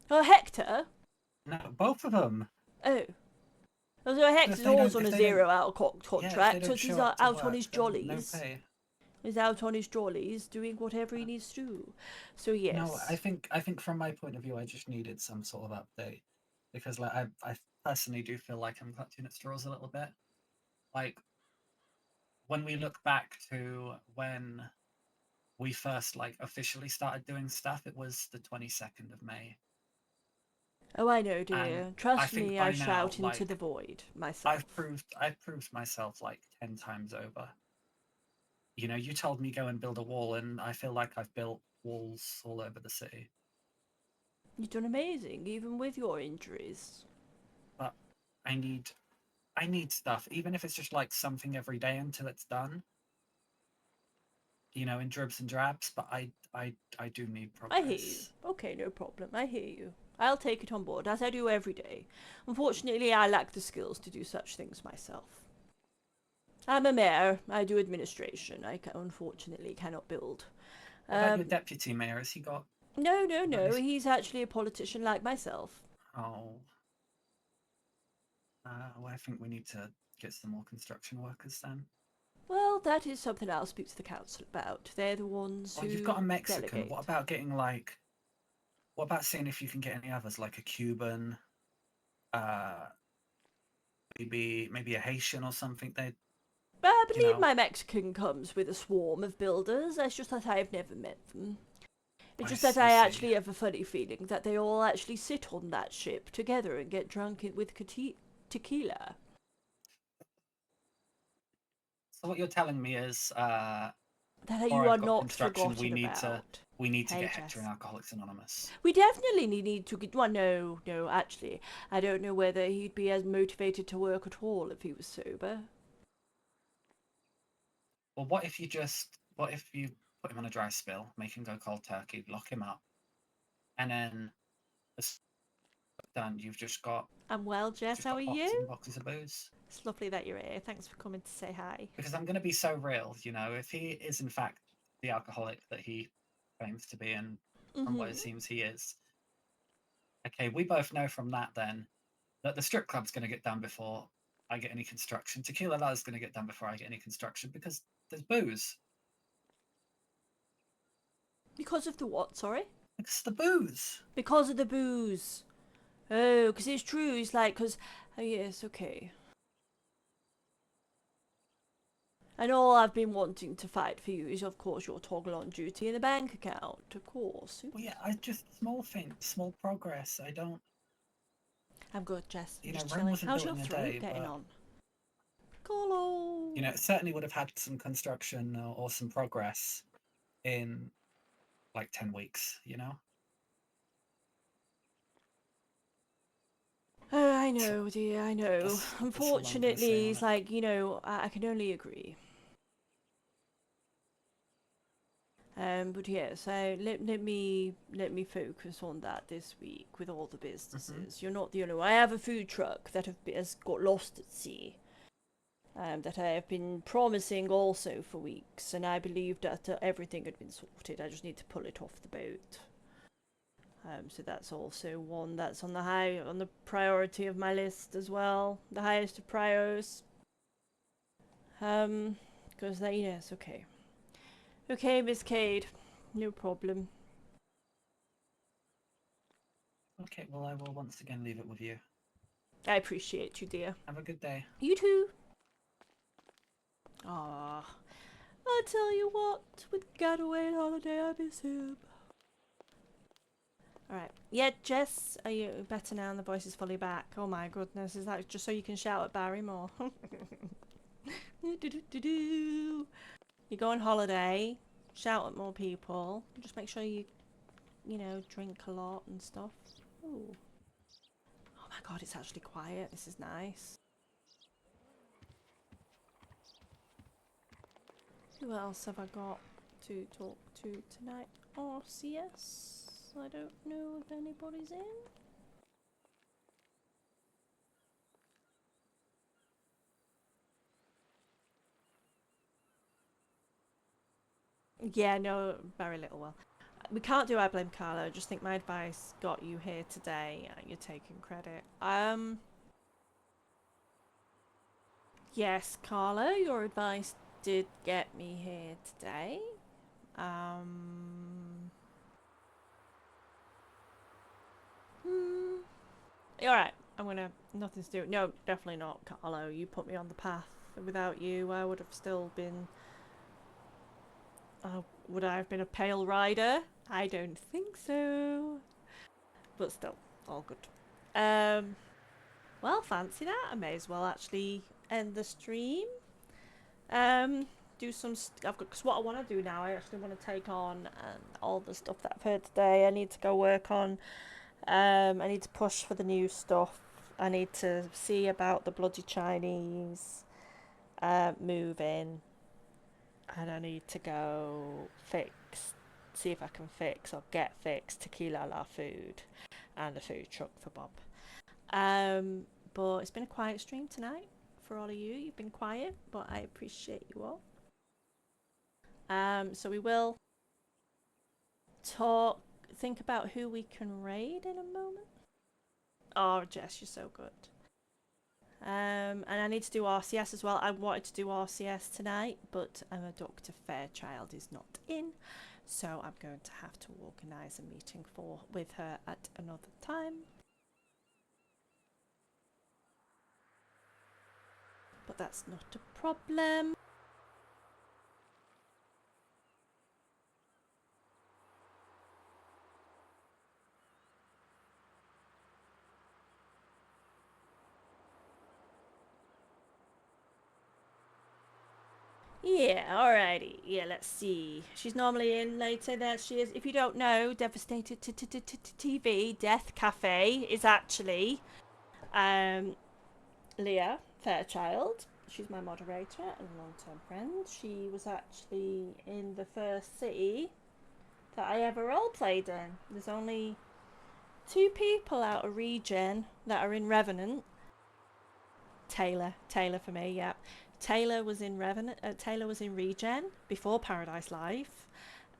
A: Oh, Hector?
F: No, both of them.
A: Oh. Oh, so Hector's
F: they don't-
A: always on
F: if
A: a
F: they don't-
A: 0-hour
F: Yeah, if they
A: contract,
F: don't
A: so he's
F: show up
A: out
F: to
A: on his
F: work, then
A: jollies.
F: No pay.
A: He's out on his jollies doing whatever he needs to do. So yes.
F: No, I think from my point of view, I just needed some sort of update because, like, I personally do feel like I'm clutching at straws a little bit. Like, when we look back to when we first officially started doing stuff, it was the 22nd of May.
A: Oh, I know, dear.
F: I
A: Trust
F: think
A: me,
F: by
A: I shout
F: now,
A: into the void myself.
F: I've proved myself 10 times over. You know, you told me go and build a wall, and I feel like I've built walls all over the city.
A: You've done amazing, even with your injuries.
F: But I need stuff, even if it's just something every day until it's done. You know, in dribs and drabs. But I do need progress.
A: I hear you. Okay, no problem. I hear you. I'll take it on board, as I do every day. Unfortunately, I lack the skills to do such things myself. I'm a mayor. I do administration. Unfortunately cannot build.
F: What about your deputy mayor? Has he got...
A: No. He's actually a politician like myself.
F: Oh. Well, I think we need to get some more construction workers then.
A: Well, that is something I'll speak to the council about. They're the ones who
F: You've got a Mexican.
A: delegate.
F: What about getting like... What about seeing if you can get any others, like a Cuban, maybe a Haitian or something?
A: I believe my Mexican comes with a swarm of builders. It's just that I've never met them. It's just that I actually have a funny feeling that they all actually sit on that ship together and get drunk with tequila.
F: So what you're telling me is,
A: that you are not forgotten about.
F: We need to get Hector in Alcoholics Anonymous.
A: We definitely need to get... Well, no, actually. I don't know whether he'd be as motivated to work at all if he was sober.
F: Well, what if you put him on a dry spell, make him go cold turkey, lock him up, and then as done, you've just got...
A: I'm well, Jess, how are you?
F: Boxes of booze.
A: It's lovely that you're here. Thanks for coming to say hi.
F: Because I'm going to be so real, if he is in fact the alcoholic that he claims to be, and from what it seems he is. Okay, we both know from that then that the strip club's going to get done before I get any construction. Tequila La's going to get done before I get any construction because there's booze.
A: Because of the what, sorry?
F: Because the booze.
A: Because of the booze. Oh, because it's true. It's like, because... Oh, yes, okay. And all I've been wanting to fight for you is, of course, your toggle on duty in the bank account, of course.
F: Well, yeah, I just... Small things, small progress. I don't...
A: I'm good, Jess.
F: You
A: just
F: know, Rome wasn't
A: How's
F: built
A: your
F: in a
A: throat
F: day,
A: getting
F: but...
A: on? Piccolo!
F: It certainly would have had some construction or some progress in, like, 10 weeks,
A: Oh, I know, dear, I know. Unfortunately, it's like, I can only agree. But yeah, so let me focus on that this week with all the businesses. You're not the only one. I have a food truck that has got lost at sea. That I have been promising also for weeks, and I believed that everything had been sorted. I just need to pull it off the boat. So that's also one that's on the priority of my list as well. The highest of priors. Because yes, okay. Okay, Miss Cade. No problem.
F: Okay, well, I will once again leave it with you.
A: I appreciate you, dear.
F: Have a good day.
A: You too. Ah, I tell you what, with Getaway Holiday, I miss him. Alright. Yeah, Jess, are you better now and the voice is fully back? Oh my goodness, is that just so you can shout at Barry more? You go on holiday, shout at more people, just make sure you drink a lot and stuff. Ooh. Oh my god, it's actually quiet. This is nice. Who else have I got to talk to tonight? RCS? I don't know if anybody's in. Yeah, no, very little. Well, we can't do I Blame Carlo. I just think my advice got you here today. You're taking credit. Yes, Carlo, your advice did get me here today. Alright, nothing to do. No, definitely not, Carlo. You put me on the path. Without you, I would have still been... would I have been a pale rider? I don't think so. But still, all good. Well, fancy that. I may as well actually end the stream. Do some... because what I want to do now, I actually want to take on all the stuff that I've heard today. I need to go work on... I need to push for the new stuff. I need to see about the bloody Chinese moving. And I need to go see if I can fix or get fixed Tequila La food and a food truck for Bob. But it's been a quiet stream tonight for all of you. You've been quiet, but I appreciate you all. So we will think about who we can raid in a moment. Oh, Jess, you're so good. And I need to do RCS as well. I wanted to do RCS tonight, but Dr. Fairchild is not in, so I'm going to have to organise a meeting with her at another time. But that's not a problem. Yeah, alrighty. Yeah, let's see. She's normally in later. There she is. If you don't know, Devastated TV Death Cafe is actually Leah Fairchild. She's my moderator and long-term friend. She was actually in the first city that I ever roleplayed in. There's only 2 people out of Regen that are in Revenant. Taylor for me, yeah. Taylor was in Revenant. Taylor was in Regen before Paradise Life,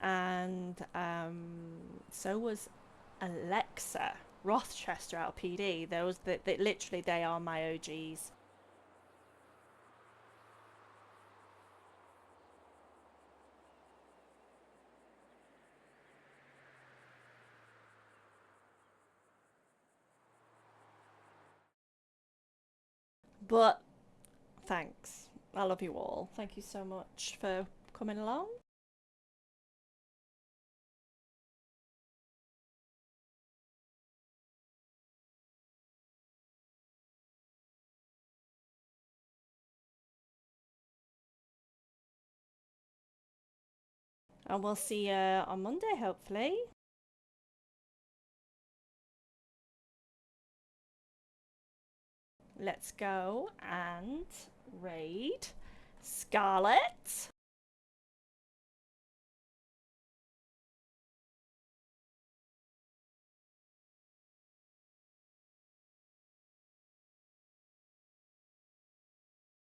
A: and so was Alexa Rothchester out of PD. Those that literally they are my OGs. But thanks. I love you all. Thank you so much for coming along. And we'll see you on Monday, hopefully. Let's go and raid Scarlet.